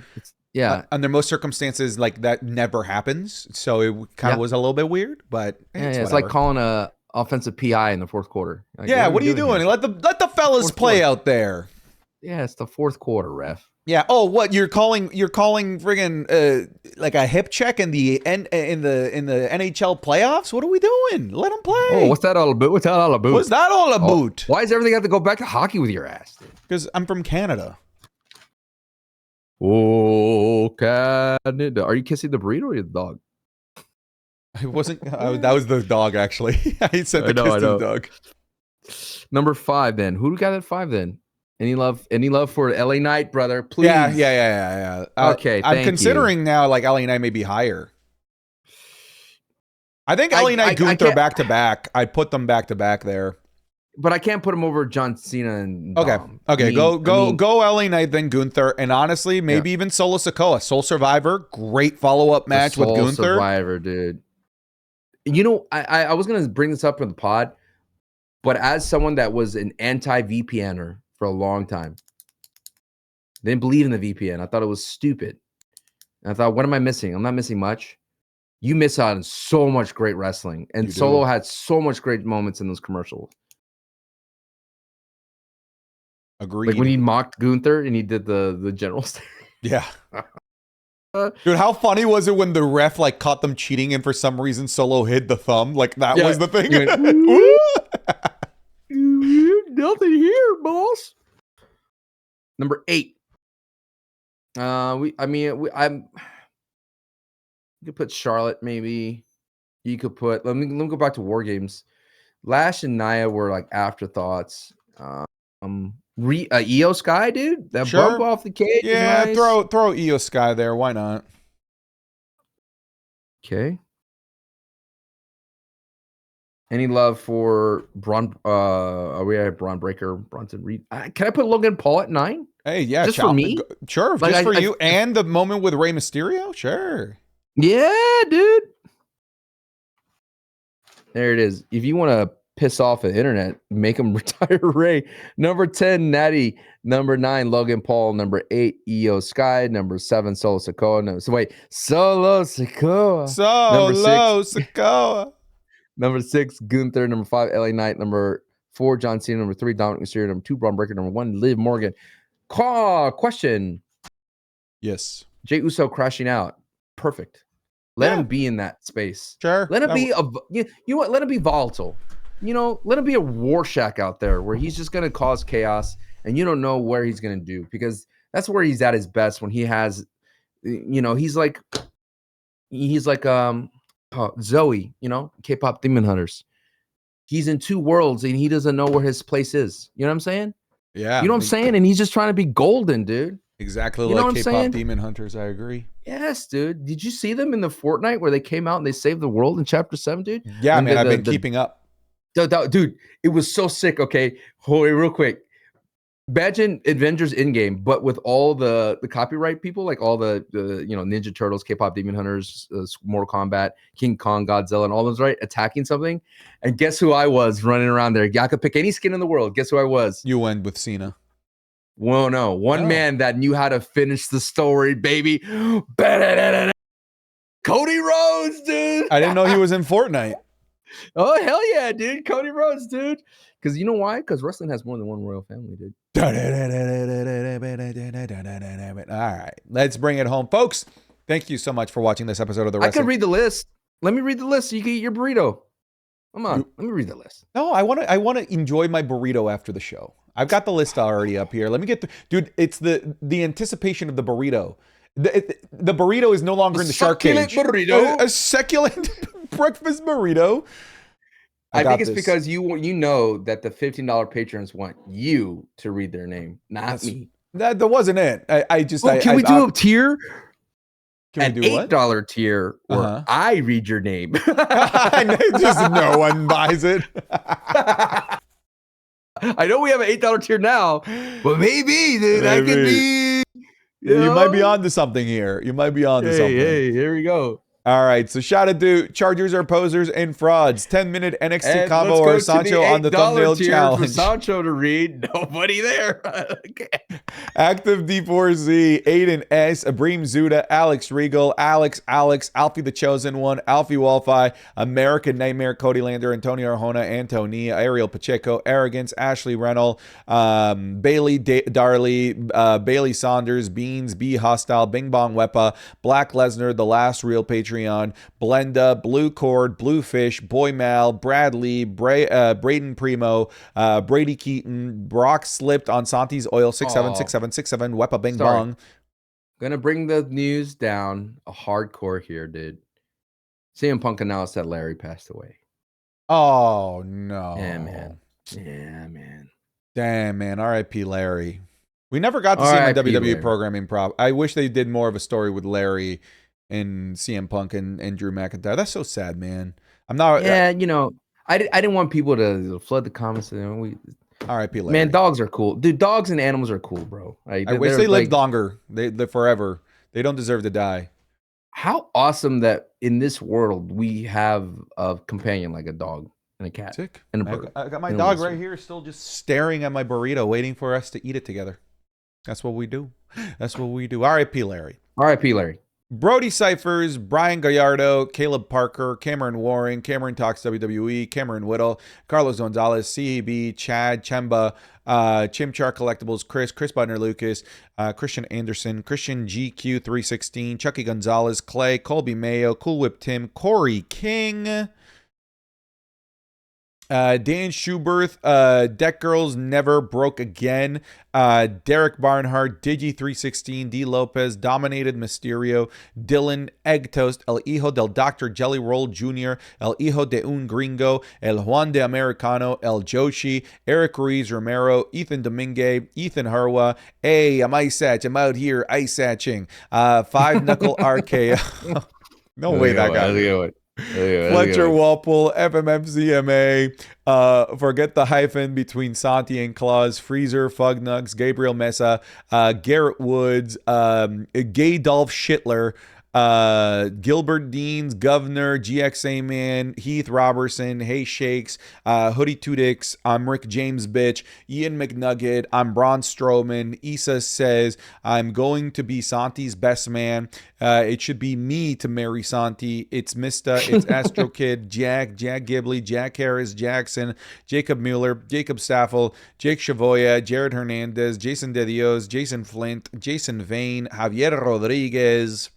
Yeah. Under most circumstances, like, that never happens. So it kind of was a little bit weird, but it's like calling a offensive PI in the fourth quarter. Like, Yeah, what are you doing? here? Let the fellas Fourth play quarter. out there. Yeah, it's the fourth quarter, ref. Yeah. Oh, what you're calling friggin' like a hip check in the NHL playoffs? What are we doing? Let them play. Oh, what's that all about? What's that all about? What's that all about? Why does everything have to go back to hockey with your ass? Because I'm from Canada. Oh, Canada. Are you kissing the burrito or the dog? It wasn't. That was the dog, actually. I said the kiss to the dog. Number 5, then. Who got at 5 then? Any love for LA Knight, brother? Please. Yeah. Okay, I'm considering now, like LA Knight may be higher. I think LA Knight, Gunther back to back. I'd put them back to back there. But I can't put him over John Cena and Dom. Okay. Go LA Knight, then Gunther, and honestly, maybe even Solo Sikoa. Soul Survivor, great follow-up match with Gunther. Soul Survivor, dude. You know, I was gonna bring this up in the pod, but as someone that was an anti-VPNer for a long time, didn't believe in the VPN. I thought it was stupid. And I thought, what am I missing? I'm not missing much. You miss out on so much great wrestling, and Solo had so much great moments in those commercials. Agreed. Like when he mocked Gunther and he did the general stare. Yeah. Dude, how funny was it when the ref like caught them cheating and for some reason Solo hid the thumb? Like that was the thing. Nothing here, boss. Number 8. You could put Charlotte maybe. You could put let me go back to War Games. Lash and Nia were like afterthoughts. Io Sky, dude, that bump off the cage. Yeah, nice. throw Io Sky there. Why not? Okay. Any love for Braun? We have Braun Breaker, Bronson Reed. Can I put Logan Paul at 9? Hey, yeah, just for me. Sure, like, just for you. And the moment with Rey Mysterio. Sure. Yeah, dude. There it is. If you want to piss off the internet, make him retire Ray. Number 10, Natty. Number 9, Logan Paul. Number 8, Io Sky. Number 7, Solo Sikoa. Solo Sikoa. Number 6, Gunther. Number 5, LA Knight. Number 4, John Cena. Number 3, Dominic Mysterio. Number 2, Braun Breaker. Number 1, Liv Morgan. Question. Yes. Jey Uso crashing out. Perfect. Let him be in that space. Sure. Let him be you know what? Let him be volatile. You know, let him be a Rorschach out there where he's just going to cause chaos and you don't know where he's going to do, because that's where he's at his best when he has, you know, he's like Zoe, you know, K-pop Demon Hunters. He's in 2 worlds and he doesn't know where his place is. You know what I'm saying? Yeah. You know what I'm saying? And he's just trying to be golden, dude. Exactly, you know like K-pop Demon Hunters. I agree. Yes, dude. Did you see them in the Fortnite where they came out and they saved the world in Chapter 7, dude? Yeah, man, I've been keeping up. Dude, it was so sick. Okay, hold it real quick. Imagine Avengers Endgame, but with all the copyright people, like all the you know, Ninja Turtles, K-pop Demon Hunters, Mortal Kombat, King Kong, Godzilla, and all those, right? Attacking something. And guess who I was running around there? I could pick any skin in the world. Guess who I was? You went with Cena. Well, no. One man that knew how to finish the story, baby. Cody Rhodes, dude. I didn't know he was in Fortnite. Oh, hell yeah, dude. Cody Rhodes, dude. Because you know why? Because wrestling has more than one royal family, dude. All right, let's bring it home. Folks, thank you so much for watching this episode of The Wrestling. I can read the list. Let me read the list so you can eat your burrito. Come on, let me read the list. No, I want to enjoy my burrito after the show. I've got the list already up here. Let me get dude, it's the anticipation of the burrito. The burrito is no longer in the shark cage. Burrito. A succulent breakfast burrito. I think it's because you know that the $15 patrons want you to read their name, not me. That wasn't it. Can we do a tier? Can we do $8 what? tier where I read your name. Just no one buys it. I know we have an $8 tier now, but maybe, dude, that could be. You might be onto something here. You might be onto something. Hey, here we go. All right, so shout out to Chargers are posers and frauds. 10-minute NXT And combo let's go or to Sancho on the $8 thumbnail tier challenge. For Sancho to read, nobody there. Okay. Active D4Z, Aiden S, Abreem Zuda, Alex Regal, Alex, Alfie the Chosen One, Alfie Walfi, American Nightmare, Cody Lander, Antonio Arjona, Antonia, Ariel Pacheco, Arrogance, Ashley Reynolds, Bailey Darley, Bailey Saunders, Beans, B Hostile, Bing Bong Wepa, Black Lesnar, The Last Real Patreon, Blenda, Blue Cord, Bluefish, Boy Mal, Bradley, Braden Primo, Brady Keaton, Brock slipped on Santi's oil, 676767, Wepa Bing Sorry. Bong. Gonna bring the news down a hardcore here, dude. CM Punk announced that Larry passed away. Oh, no. Yeah, man. Yeah, man. Damn, man. R.I.P. Larry. We never got to see him on R.I.P. WWE Larry. programming prop. I wish they did more of a story with Larry and CM Punk and Drew McIntyre. That's so sad, man. I'm not. Yeah, you know, I didn't want people to flood the comments. R.I.P. Larry. Man, dogs are cool, dude. Dogs and animals are cool, bro. Like, I wish they're they lived like, longer. They live forever. They don't deserve to die. how awesome that in this world we have a companion like a dog and a cat Sick. and a bird. I got my and a dog lizard. right here, still just staring at my burrito, waiting for us to eat it together. That's what we do. That's what we do. R.I.P. Larry. R.I.P. Larry. Brody Cyphers, Brian Gallardo, Caleb Parker, Cameron Warren, Cameron Talks WWE, Cameron Whittle, Carlos Gonzalez, CEB, Chad, Chemba, Chimchar Collectibles, Chris Butner Lucas, Christian Anderson, Christian GQ316, Chucky Gonzalez, Clay, Colby Mayo, Cool Whip Tim, Corey King, Dan Schuberth, Deck Girls Never Broke Again, Derek Barnhart, Digi316, D Lopez, Dominated Mysterio, Dylan, Egg Toast, El Hijo del Dr. Jelly Roll Jr., El Hijo de un Gringo, El Juan de Americano, El Joshi, Eric Ruiz Romero, Ethan Domingue, Ethan Harwa, hey, I'm Ice Satch, I'm out here ice satching, Five Knuckle RKO. No way that guy. Fletcher Walpole, FMFCMA, forget the hyphen between Santi and Claus, Freezer, Fugnugs, Gabriel Mesa, Garrett Woods, Gay Dolph Schittler, Gilbert Deans, Governor, GXA Man, Heath Robertson, Hey Shakes, Hoodie Tudix, I'm Rick James Bitch, Ian McNugget, I'm Braun Strowman, Issa says, I'm going to be Santi's best man. It should be me to marry Santi. It's Mista, it's Astro Kid, Jack Gibley, Jack Harris, Jackson, Jacob Mueller, Jacob Staffel, Jake Chavoya, Jared Hernandez, Jason De Dios, Jason Flint, Jason Vane, Javier Rodriguez,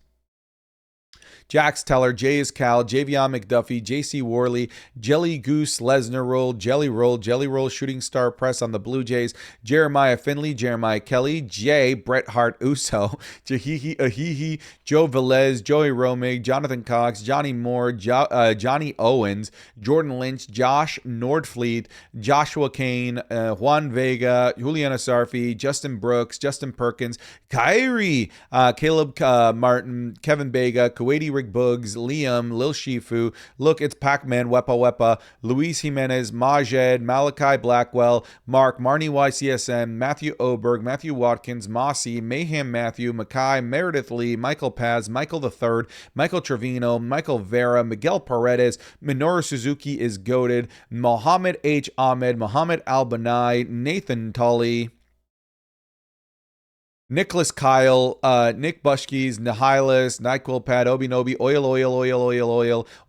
Jax Teller, J.S. Cal, Javion McDuffie, J.C. Worley, Jelly Goose, Lesnar Roll, Jelly Roll, Shooting Star Press on the Blue Jays, Jeremiah Finley, Jeremiah Kelly, Jay, Bret Hart Uso, Jahihi Ahihi, Joe Velez, Joey Romig, Jonathan Cox, Johnny Moore, Johnny Owens, Jordan Lynch, Josh Nordfleet, Joshua Kane, Juan Vega, Juliana Sarfi, Justin Brooks, Justin Perkins, Kyrie, Caleb Martin, Kevin Bega, Kuwaiti Rick Boogs, Liam, Lil Shifu, Look, It's Pac-Man, Wepa, Luis Jimenez, Majed, Malachi Blackwell, Mark, Marnie YCSM, Matthew Oberg, Matthew Watkins, Mossy, Mayhem Matthew, Mackay, Meredith Lee, Michael Paz, Michael III, Michael Trevino, Michael Vera, Miguel Paredes, Minoru Suzuki is goated, Mohammed H. Ahmed, Mohammed Al-Banai, Nathan Tully, Nicholas Kyle, Nick Bushkis, Nihilus, NyQuil Pad, Obinobi,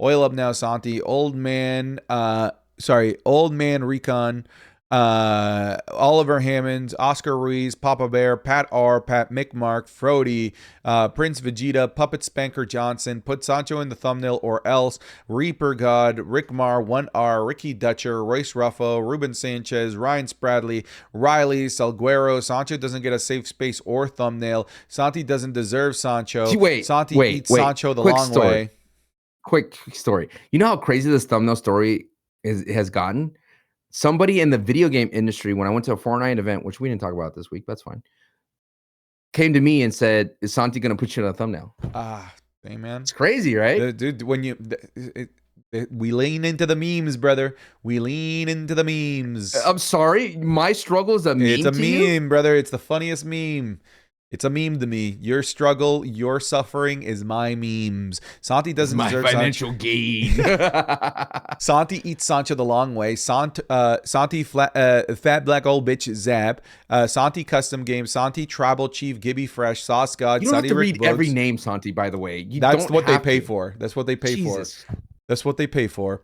Oil Up Now Santi, Old Man Recon, Oliver Hammonds, Oscar Ruiz, Papa Bear, Pat R, Pat McMark, Frody, Prince Vegeta, Puppet Spanker Johnson, Put Sancho in the thumbnail or else, Reaper God, Rick Mar, 1R, Ricky Dutcher, Royce Ruffo, Ruben Sanchez, Ryan Spradley, Riley, Salguero. Sancho doesn't get a safe space or thumbnail. Santi doesn't deserve Sancho. Santi eats Sancho the long way. Quick story. You know how crazy this thumbnail story has gotten? Somebody in the video game industry, when I went to a Fortnite event, which we didn't talk about this week, that's fine, came to me and said, is Santi going to put you in a thumbnail? Hey, man. It's crazy, right? Dude, when we lean into the memes, brother. We lean into the memes. I'm sorry. My struggle is a meme. It's a to meme, you? brother. It's the funniest meme. It's a meme to me. Your struggle, your suffering is my memes. Santi This is doesn't my deserve financial gain. Santi eats Sancho the long way. Santi fat black old bitch Zap. Santi custom game. Santi tribal chief Gibby Fresh. Sauce God. You don't have Santi to Rick read every Books. name, Santi, by the way. You That's don't what they have pay to. for. That's what they pay Jesus. for. That's what they pay for.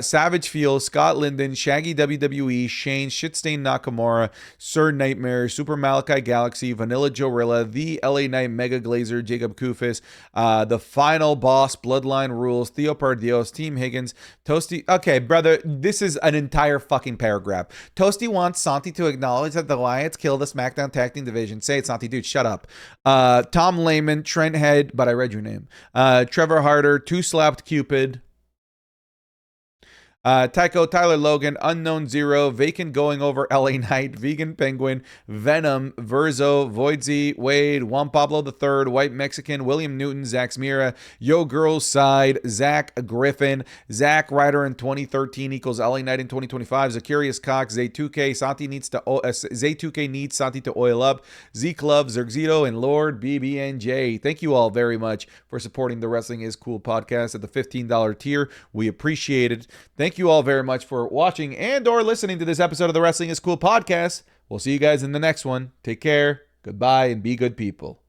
Savage Field, Scott Linden, Shaggy WWE, Shane, Shitstain Nakamura, Sir Nightmare, Super Malachi Galaxy, Vanilla Jorilla, The LA Knight Mega Glazer, Jacob Kufis, The Final Boss, Bloodline Rules, Theo Pardios, Team Higgins, Toasty. Okay, brother, this is an entire fucking paragraph. Toasty wants Santi to acknowledge that the Alliance killed the SmackDown Tag Team Division. Say it, Santi, dude, shut up. Tom Lehman, Trent Head, but I read your name. Trevor Harder, Two Slapped Cupid. Tycho, Tyler Logan, Unknown Zero, Vacant Going Over LA Knight, Vegan Penguin, Venom, Verzo, Voidsy, Wade, Juan Pablo III, White Mexican, William Newton, Zach Smira, Yo Girls Side, Zach Griffin, Zach Ryder in 2013 equals LA Knight in 2025, Zacarias Cox, Zay2K, Zay2K needs Santi to oil up, Zeke Love, Zergzito, and Lord BBNJ. Thank you all very much for supporting the Wrestling is Cool podcast at the $15 tier. We appreciate it. Thank you all very much for watching and or listening to this episode of the Wrestling is Cool podcast. We'll see you guys in the next one. Take care, goodbye, and be good people.